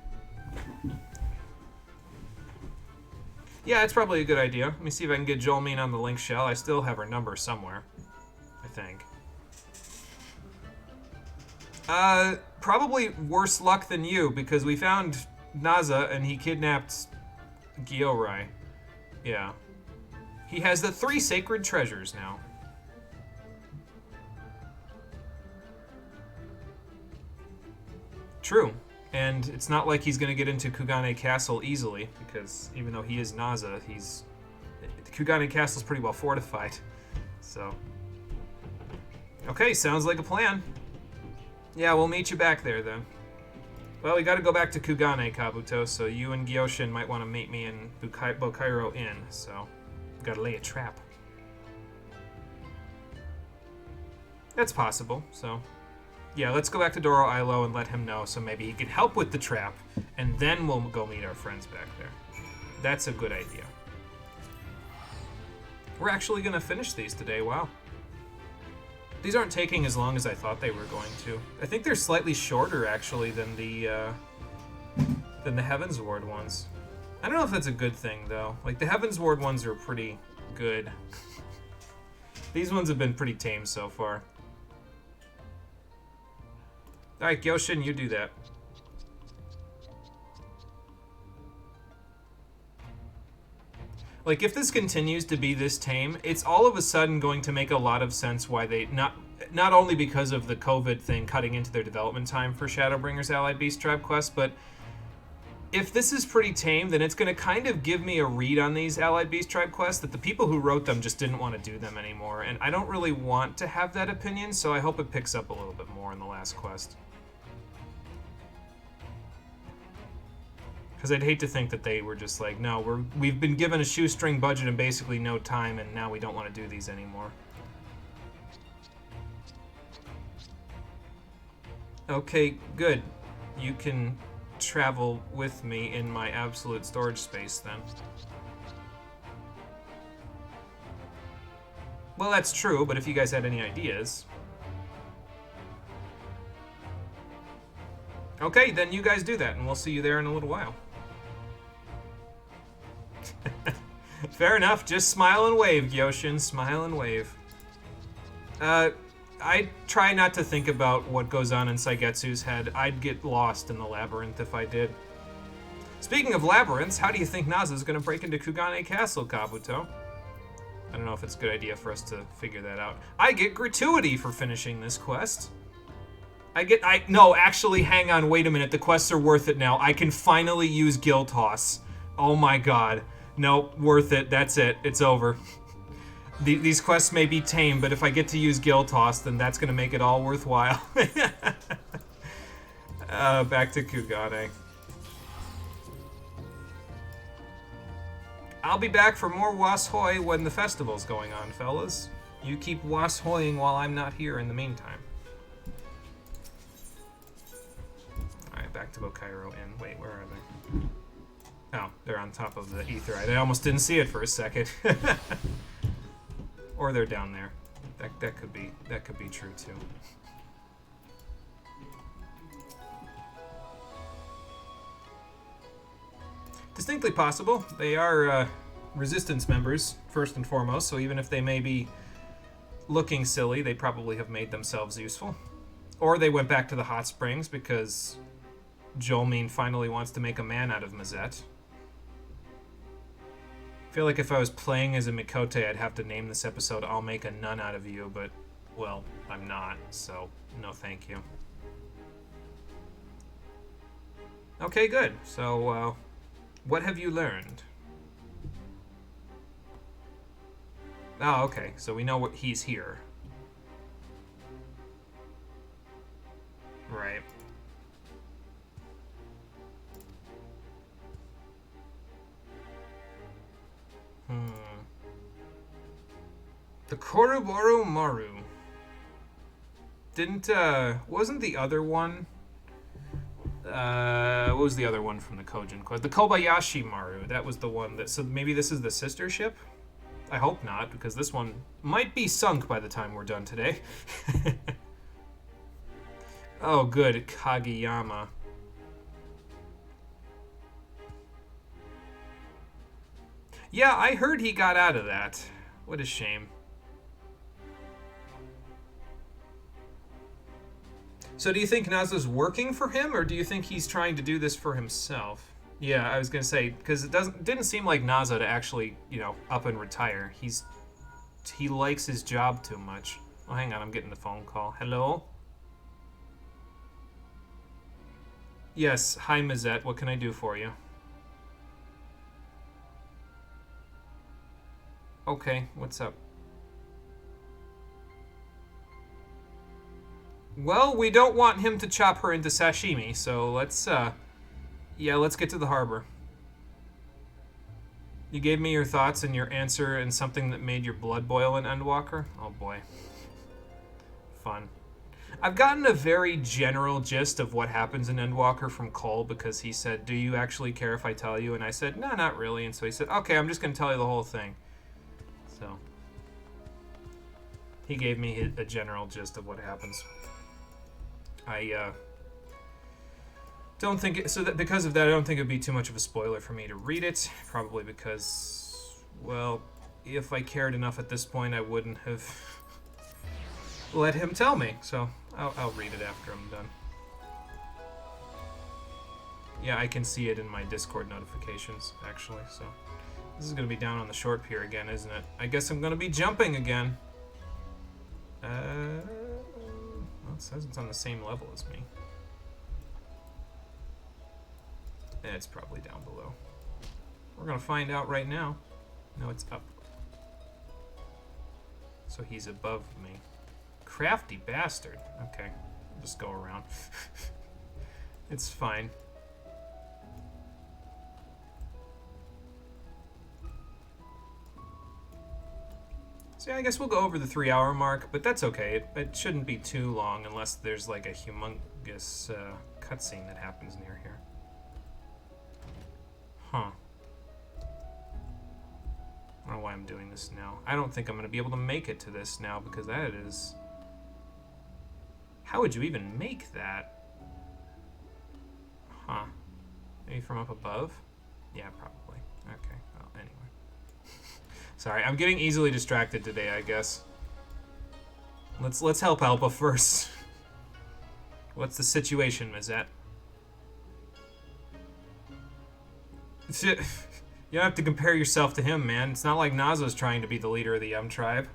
Yeah, it's probably a good idea. Let me see if I can get Jolmine on the link shell. I still have her number somewhere. I think. Probably worse luck than you, because we found Naza and he kidnapped Gyorai. Yeah. He has the 3 sacred treasures now. True. And it's not like he's going to get into Kugane Castle easily, because even though he is Naza, Kugane Castle's pretty well fortified. So... Okay, sounds like a plan. Yeah, we'll meet you back there, then. Well, we gotta go back to Kugane, Kabuto, so you and Gyoshin might want to meet me in Bokairo Inn, so... Gotta lay a trap. That's possible, so... Yeah, let's go back to Doro Ilo and let him know, so maybe he can help with the trap, and then we'll go meet our friends back there. That's a good idea. We're actually gonna finish these today, wow. These aren't taking as long as I thought they were going to. I think they're slightly shorter, actually, than the Heaven's Ward ones. I don't know if that's a good thing, though. Like, the Heaven's Ward ones are pretty good. These ones have been pretty tame so far. Alright, Gyoshin, you do that. Like, if this continues to be this tame, it's all of a sudden going to make a lot of sense why they... Not only because of the COVID thing cutting into their development time for Shadowbringers Allied Beast Tribe Quest, but if this is pretty tame, then it's going to kind of give me a read on these Allied Beast Tribe quests that the people who wrote them just didn't want to do them anymore, and I don't really want to have that opinion, so I hope it picks up a little bit more in the last quest. Because I'd hate to think that they were just like, no, we've been given a shoestring budget and basically no time, and now we don't want to do these anymore. Okay, good. You can travel with me in my absolute storage space then. Well, that's true, but if you guys had any ideas... Okay, then you guys do that, and we'll see you there in a little while. Fair enough, just smile and wave, Gyoshin. Smile and wave. I try not to think about what goes on in Saigetsu's head. I'd get lost in the labyrinth if I did. Speaking of labyrinths, how do you think Naza's gonna break into Kugane Castle, Kabuto? I don't know if it's a good idea for us to figure that out. I get gratuity for finishing this quest. No, actually, hang on, wait a minute. The quests are worth it now. I can finally use Gil Toss. Oh my god. Nope, worth it. That's it. It's over. These quests may be tame, but if I get to use Gil Toss, then that's going to make it all worthwhile. Back to Kugane. I'll be back for more Washoi when the festival's going on, fellas. You keep Washoing while I'm not here in the meantime. Alright, back to Bokairo Inn. Wait, where are they? Oh, they're on top of the Aetheryte. I almost didn't see it for a second. Or they're down there. That could be true too. Distinctly possible. They are resistance members first and foremost, so even if they may be looking silly, they probably have made themselves useful. Or they went back to the hot springs because Jolmine finally wants to make a man out of Mazette. I feel like if I was playing as a Mikote, I'd have to name this episode I'll Make a Nun Out of You, but, well, I'm not, so no thank you. Okay, good. So, what have you learned? Oh, okay, so we know what he's here. Right. The Koroboru Maru. Wasn't the other one... what was the other one from the Kojin quest? The Kobayashi Maru. That was the one that... So maybe this is the sister ship? I hope not, because this one might be sunk by the time we're done today. Oh, good. Kageyama. Yeah, I heard he got out of that. What a shame. So do you think Naza's working for him, or do you think he's trying to do this for himself? Yeah, I was gonna say, because it didn't seem like Naza to actually, up and retire. He likes his job too much. Oh, hang on, I'm getting the phone call. Hello? Yes, hi Mazette, what can I do for you? Okay, what's up? Well, we don't want him to chop her into sashimi, so let's get to the harbor. You gave me your thoughts and your answer and something that made your blood boil in Endwalker? Oh boy. Fun. I've gotten a very general gist of what happens in Endwalker from Cole because he said, do you actually care if I tell you? And I said, no, not really. And so he said, okay, I'm just going to tell you the whole thing. So he gave me a general gist of what happens. I don't think it, so that because of that, I don't think it'd be too much of a spoiler for me to read it. Probably because, well, if I cared enough at this point, I wouldn't have let him tell me. So I'll read it after I'm done. Yeah, I can see it in my Discord notifications, actually. So this is going to be down on the short pier again, isn't it? I guess I'm going to be jumping again. Well, it says it's on the same level as me. It's probably down below. We're going to find out right now. No, it's up. So he's above me. Crafty bastard. Okay, I'll just go around. It's fine. So yeah, I guess we'll go over the 3-hour mark, but that's okay. It shouldn't be too long unless there's like a cutscene that happens near here. Huh. I don't know why I'm doing this now. I don't think I'm going to be able to make it to this now because that is... How would you even make that? Huh. Maybe from up above? Yeah, probably. Okay, well, anyway. Sorry, I'm getting easily distracted today, I guess. Let's help Alba first. What's the situation, Mazette? You don't have to compare yourself to him, man. It's not like Nazo's trying to be the leader of the tribe.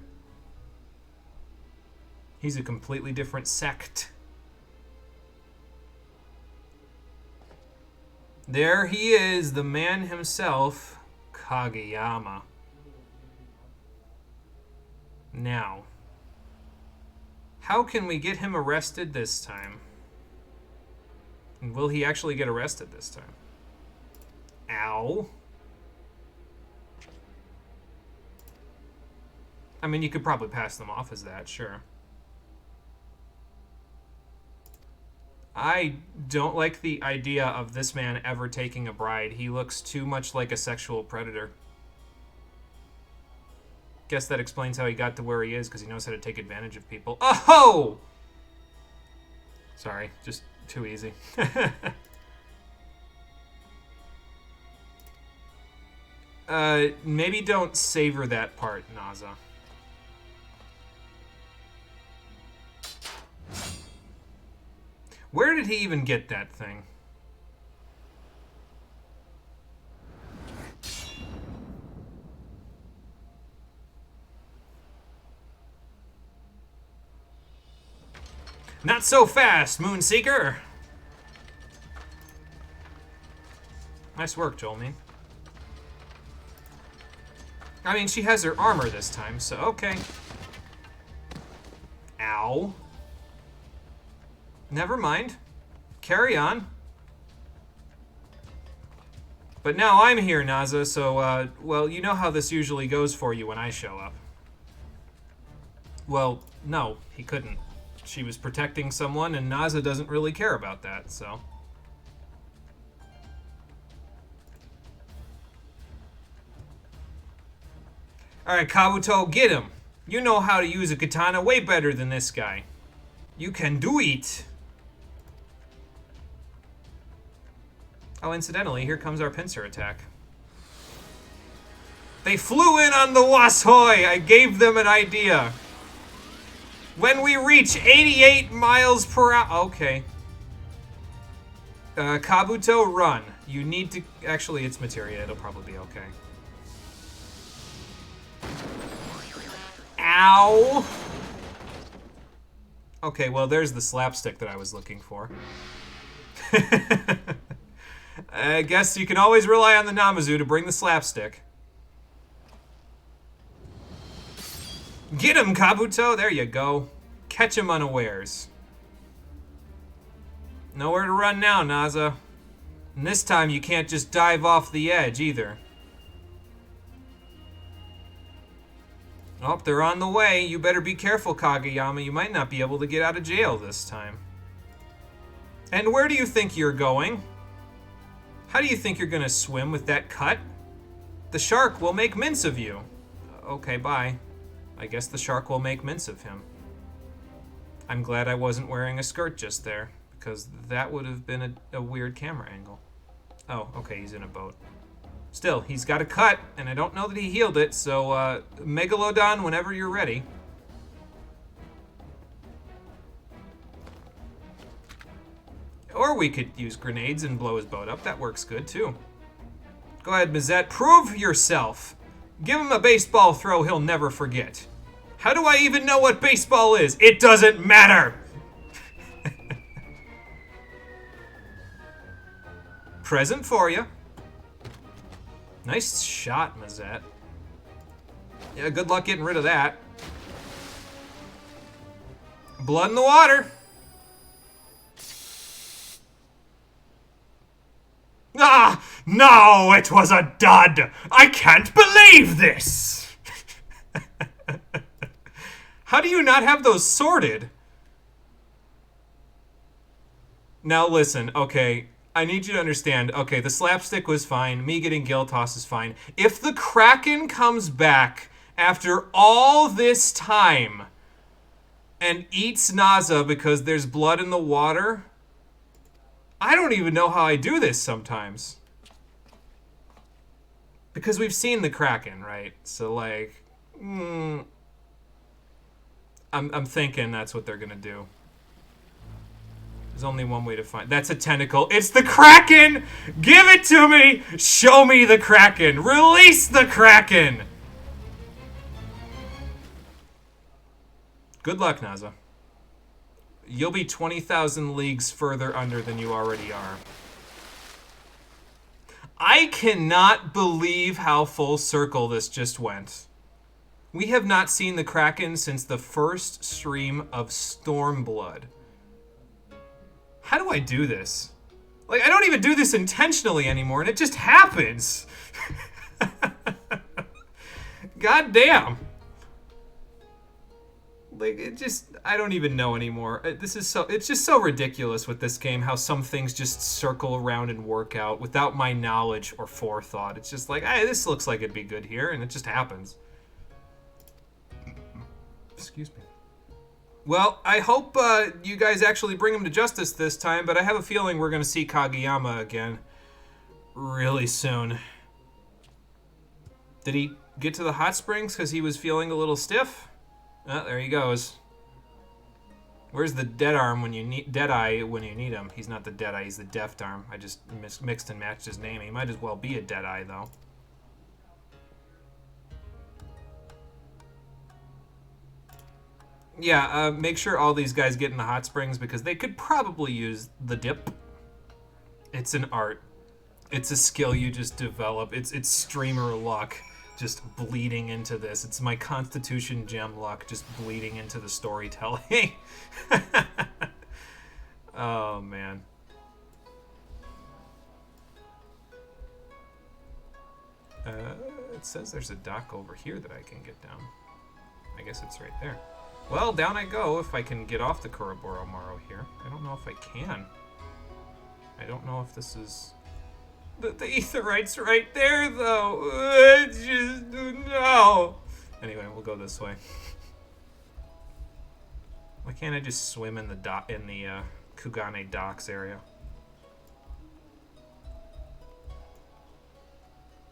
He's a completely different sect. There he is, the man himself, Kageyama. Now, how can we get him arrested this time? And will he actually get arrested this time? Ow. I mean, you could probably pass them off as that, sure. I don't like the idea of this man ever taking a bride. He looks too much like a sexual predator. Guess that explains how he got to where he is, because he knows how to take advantage of people. Oh! Sorry, just too easy. Maybe don't savor that part, Naza. Where did he even get that thing? Not so fast, Moonseeker! Nice work, Jolene. I mean, she has her armor this time, so okay. Ow. Never mind. Carry on. But now I'm here, Naza, so, well, you know how this usually goes for you when I show up. Well, no, he couldn't. She was protecting someone, and Naza doesn't really care about that, so... Alright, Kabuto, get him! You know how to use a katana way better than this guy. You can do it! Oh, incidentally, here comes our pincer attack. They flew in on the Washoy! I gave them an idea. When we reach 88 miles per hour... Okay. Kabuto, run. You need to... Actually, it's materia. It'll probably be okay. Ow! Okay, well, there's the slapstick that I was looking for. I guess you can always rely on the Namazu to bring the slapstick. Get him, Kabuto! There you go. Catch him unawares. Nowhere to run now, Naza. And this time you can't just dive off the edge, either. Oh, they're on the way. You better be careful, Kageyama. You might not be able to get out of jail this time. And where do you think you're going? How do you think you're gonna swim with that cut? The shark will make mince of you. Okay, bye. I guess the shark will make mince of him. I'm glad I wasn't wearing a skirt just there, because that would have been a weird camera angle. Oh, okay, he's in a boat. Still, he's got a cut, and I don't know that he healed it, so, Megalodon, whenever you're ready. Or we could use grenades and blow his boat up. That works good, too. Go ahead, Mazette. Prove yourself. Give him a baseball throw he'll never forget. How do I even know what baseball is? It doesn't matter! Present for you. Nice shot, Mazette. Yeah, good luck getting rid of that. Blood in the water. Ah! No, it was a dud! I can't believe this! How do you not have those sorted? Now listen, okay. I need you to understand. Okay, the slapstick was fine. Me getting gill toss is fine. If the Kraken comes back after all this time and eats Naza because there's blood in the water, I don't even know how I do this sometimes. Because we've seen the Kraken, right? So, like, I'm thinking that's what they're gonna do. There's only one way to find... That's a tentacle. It's the Kraken! Give it to me! Show me the Kraken! Release the Kraken! Good luck, Naza. You'll be 20,000 leagues further under than you already are. I cannot believe how full circle this just went. We have not seen the Kraken since the first stream of Stormblood. How do I do this? Like, I don't even do this intentionally anymore, and it just happens. God damn. Like, it just, I don't even know anymore. It's just so ridiculous with this game, how some things just circle around and work out without my knowledge or forethought. It's just like, hey, this looks like it'd be good here, and it just happens. Excuse me. Well, I hope you guys actually bring him to justice this time, but I have a feeling we're going to see Kageyama again really soon. Did he get to the hot springs because he was feeling a little stiff? Oh, there he goes. Where's the Deadeye when you need him? He's not the Deadeye, he's the Deft Arm. I just mixed and matched his name. He might as well be a Deadeye, though. Yeah, make sure all these guys get in the hot springs because they could probably use the dip. It's an art. It's a skill you just develop. It's streamer luck just bleeding into this. It's my Constitution gem luck just bleeding into the storytelling. Oh, man. It says there's a dock over here that I can get down. I guess it's right there. Well, down I go if I can get off the Kuroboro Maru here. I don't know if I can. I don't know if this is... The Aetheryte's right there, though. Just... No. Anyway, we'll go this way. Why can't I just swim in the Kugane docks area?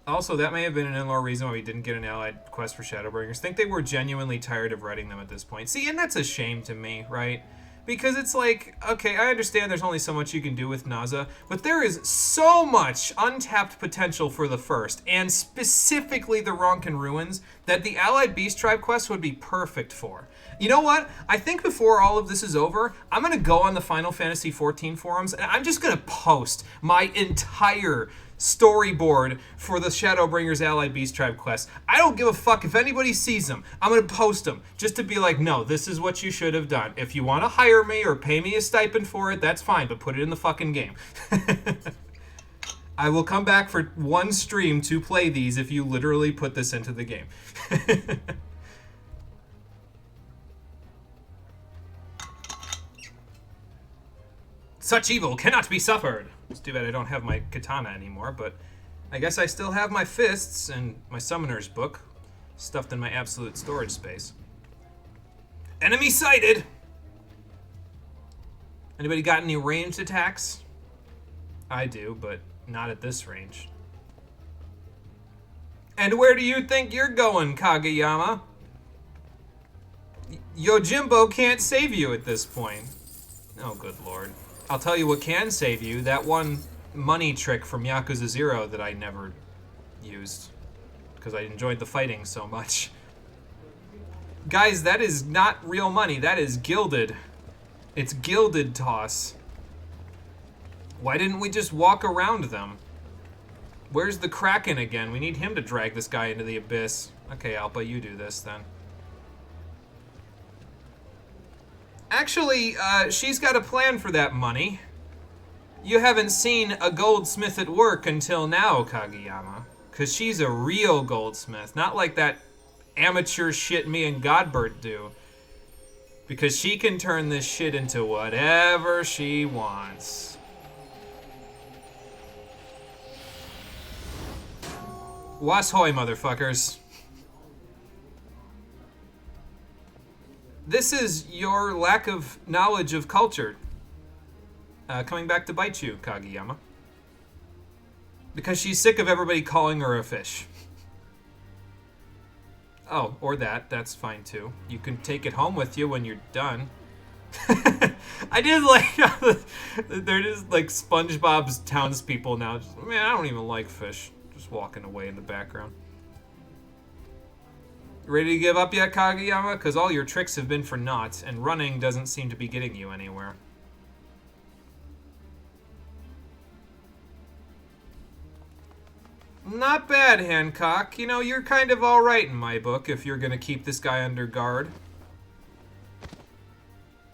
Also, that may have been an in-lore reason why we didn't get an allied quest for Shadowbringers. I think they were genuinely tired of writing them at this point. See, and that's a shame to me, right? Because it's like, okay, I understand there's only so much you can do with Naza, but there is so much untapped potential for the first, and specifically the Ronkin Ruins, that the Allied Beast Tribe quest would be perfect for. You know what? I think before all of this is over, I'm going to go on the Final Fantasy XIV forums, and I'm just going to post my entire storyboard for the Shadowbringers Allied Beast Tribe quest. I don't give a fuck if anybody sees them. I'm gonna post them just to be like, no, this is what you should have done. If you want to hire me or pay me a stipend for it, that's fine, but put it in the fucking game. I will come back for one stream to play these if you literally put this into the game. Such evil cannot be suffered. It's too bad I don't have my katana anymore, but I guess I still have my fists and my summoner's book stuffed in my absolute storage space. Enemy sighted! Anybody got any ranged attacks? I do, but not at this range. And where do you think you're going, Kageyama? Yojimbo can't save you at this point. Oh, good lord. I'll tell you what can save you, that one money trick from Yakuza 0 that I never used. Because I enjoyed the fighting so much. Guys, that is not real money, that is gilded. It's gilded toss. Why didn't we just walk around them? Where's the Kraken again? We need him to drag this guy into the abyss. Okay, Alpa, you do this then. Actually, she's got a plan for that money. You haven't seen a goldsmith at work until now, Kageyama. Because she's a real goldsmith, not like that amateur shit me and Godbert do. Because she can turn this shit into whatever she wants. Was hoy, motherfuckers. This is your lack of knowledge of culture coming back to bite you, Kageyama. Because she's sick of everybody calling her a fish. Oh, or that. That's fine too. You can take it home with you when you're done. I did like they're just like SpongeBob's townspeople now. Just, man, I don't even like fish. Just walking away in the background. Ready to give up yet, Kageyama? Because all your tricks have been for naught, and running doesn't seem to be getting you anywhere. Not bad, Hancock. You know, you're kind of alright in my book if you're gonna keep this guy under guard.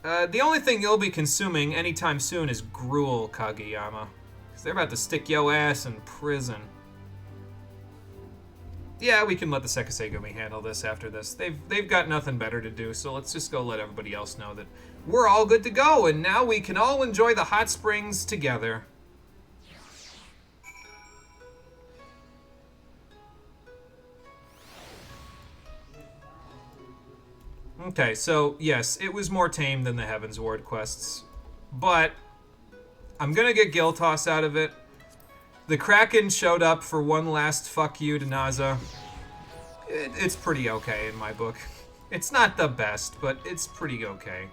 The only thing you'll be consuming anytime soon is gruel, Kageyama. Because they're about to stick yo ass in prison. Yeah, we can let the Sekisei handle this after this. They've got nothing better to do, so let's just go let everybody else know that we're all good to go, and now we can all enjoy the hot springs together. Okay, so yes, it was more tame than the Heaven's Ward quests, but I'm gonna get Gil Toss out of it. The Kraken showed up for one last fuck you to Naza. It's pretty okay in my book. It's not the best, but it's pretty okay.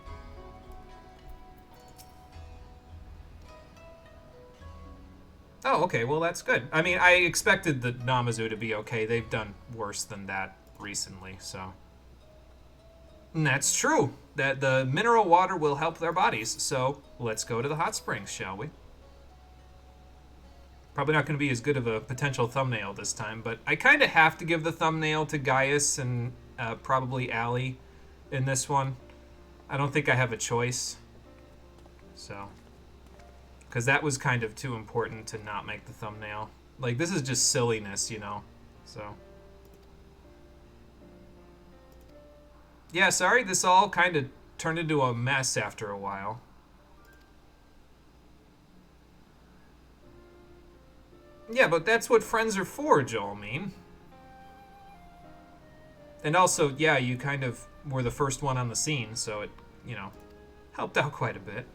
Oh, okay, well that's good. I mean, I expected the Namazu to be okay. They've done worse than that recently, so... And that's true, that the mineral water will help their bodies, so let's go to the hot springs, shall we? Probably not going to be as good of a potential thumbnail this time, but I kind of have to give the thumbnail to Gaius and probably Allie in this one. I don't think I have a choice, so... Because that was kind of too important to not make the thumbnail. Like, this is just silliness, you know, so... Yeah, sorry, this all kind of turned into a mess after a while. Yeah, but that's what friends are for, Joel, mean. And also, yeah, you kind of were the first one on the scene, so it, you know, helped out quite a bit.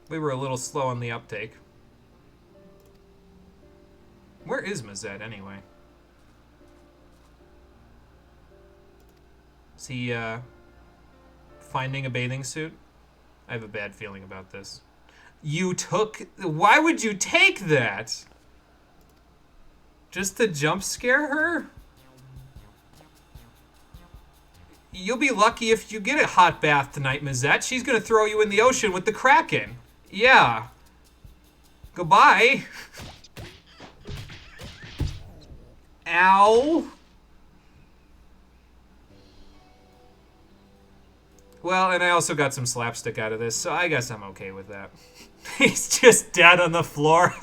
We were a little slow on the uptake. Where is Mazette, anyway? Is he, finding a bathing suit? I have a bad feeling about this. You took... Why would you take that? Just to jump scare her? You'll be lucky if you get a hot bath tonight, Mazette. She's gonna throw you in the ocean with the Kraken. Yeah. Goodbye. Ow. Well, and I also got some slapstick out of this, so I guess I'm okay with that. He's just dead on the floor.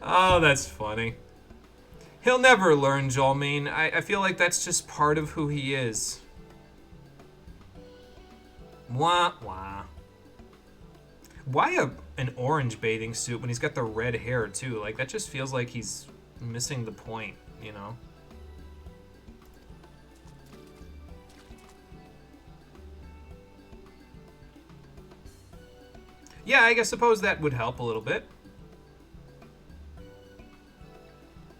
Oh, that's funny. He'll never learn, Jolmine. I feel like that's just part of who he is. Wah, wah. Why an orange bathing suit when he's got the red hair, too? Like, that just feels like he's missing the point, you know? Yeah, I suppose that would help a little bit.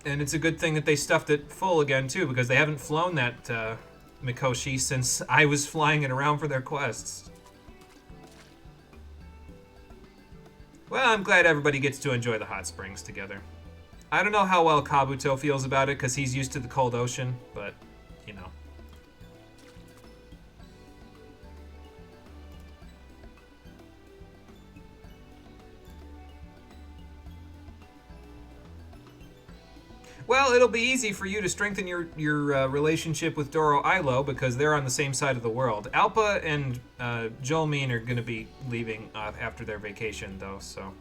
And it's a good thing that they stuffed it full again, too, because they haven't flown that Mikoshi since I was flying it around for their quests. Well, I'm glad everybody gets to enjoy the hot springs together. I don't know how well Kabuto feels about it, because he's used to the cold ocean, but, you know. Well, it'll be easy for you to strengthen your relationship with Doro Ilo because they're on the same side of the world. Alpa and Jolmine are going to be leaving after their vacation, though, so...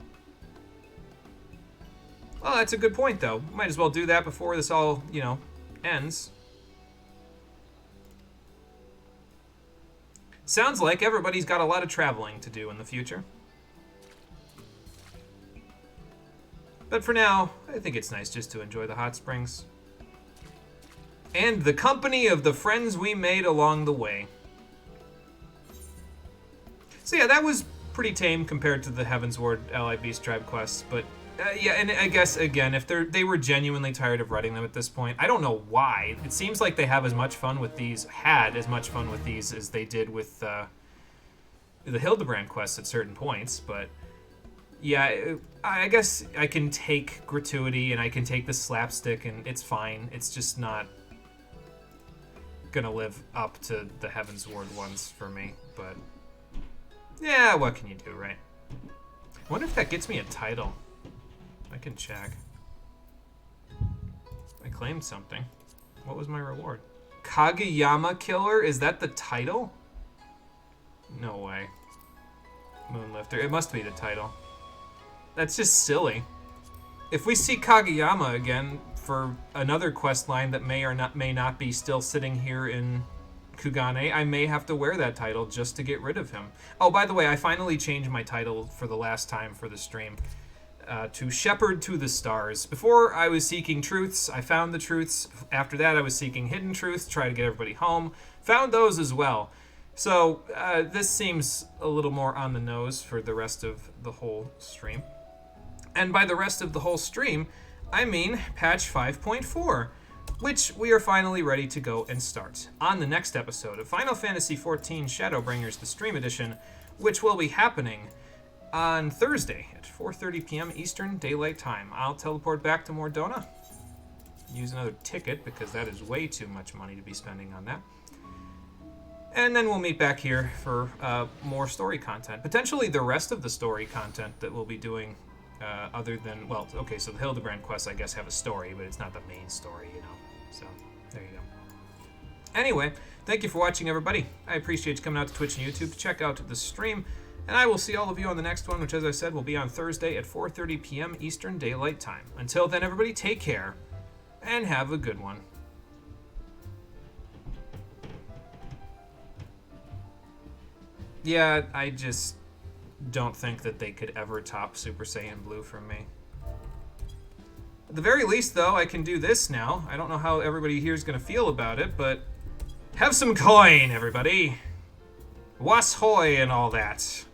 Well, that's a good point, though. Might as well do that before this all, you know, ends. sounds like everybody's got a lot of traveling to do in the future. But for now, I think it's nice just to enjoy the hot springs. And the company of the friends we made along the way. So yeah, that was pretty tame compared to the Heavensward Ally Beast Tribe quests, but yeah, and I guess, again, if they were genuinely tired of writing them at this point, I don't know why. It seems like they have as much fun with these, had as much fun with these as they did with the Hildebrand quests at certain points, but yeah, I guess I can take gratuity and I can take the slapstick and it's fine. It's just not gonna live up to the Heavensward ones for me, but yeah, what can you do, right? I wonder if that gets me a title. I can check. I claimed something. What was my reward? Kageyama Killer? Is that the title? No way. Moonlifter. It must be the title. That's just silly. If we see Kageyama again for another quest line that may not be still sitting here in Kugane, I may have to wear that title just to get rid of him. Oh, by the way, I finally changed my title for the last time for the stream to Shepherd to the Stars. Before, I was seeking truths. I found the truths. After that, I was seeking hidden truths, try to get everybody home. Found those as well. So this seems a little more on the nose for the rest of the whole stream. And by the rest of the whole stream, I mean patch 5.4, which we are finally ready to go and start on the next episode of Final Fantasy XIV Shadowbringers, the Stream Edition, which will be happening on Thursday at 4:30 p.m. Eastern Daylight Time. I'll teleport back to Mordona, use another ticket because that is way too much money to be spending on that. And then we'll meet back here for more story content. Potentially the rest of the story content that we'll be doing other than, well, okay, so the Hildebrand quests, I guess, have a story, but it's not the main story, you know. So, there you go. Anyway, thank you for watching, everybody. I appreciate you coming out to Twitch and YouTube to check out the stream. And I will see all of you on the next one, which, as I said, will be on Thursday at 4:30 p.m. Eastern Daylight Time. Until then, everybody, take care and have a good one. Yeah, I just don't think that they could ever top Super Saiyan Blue from me. At the very least, though, I can do this now. I don't know how everybody here is going to feel about it, but have some coin, everybody. Was hoy and all that.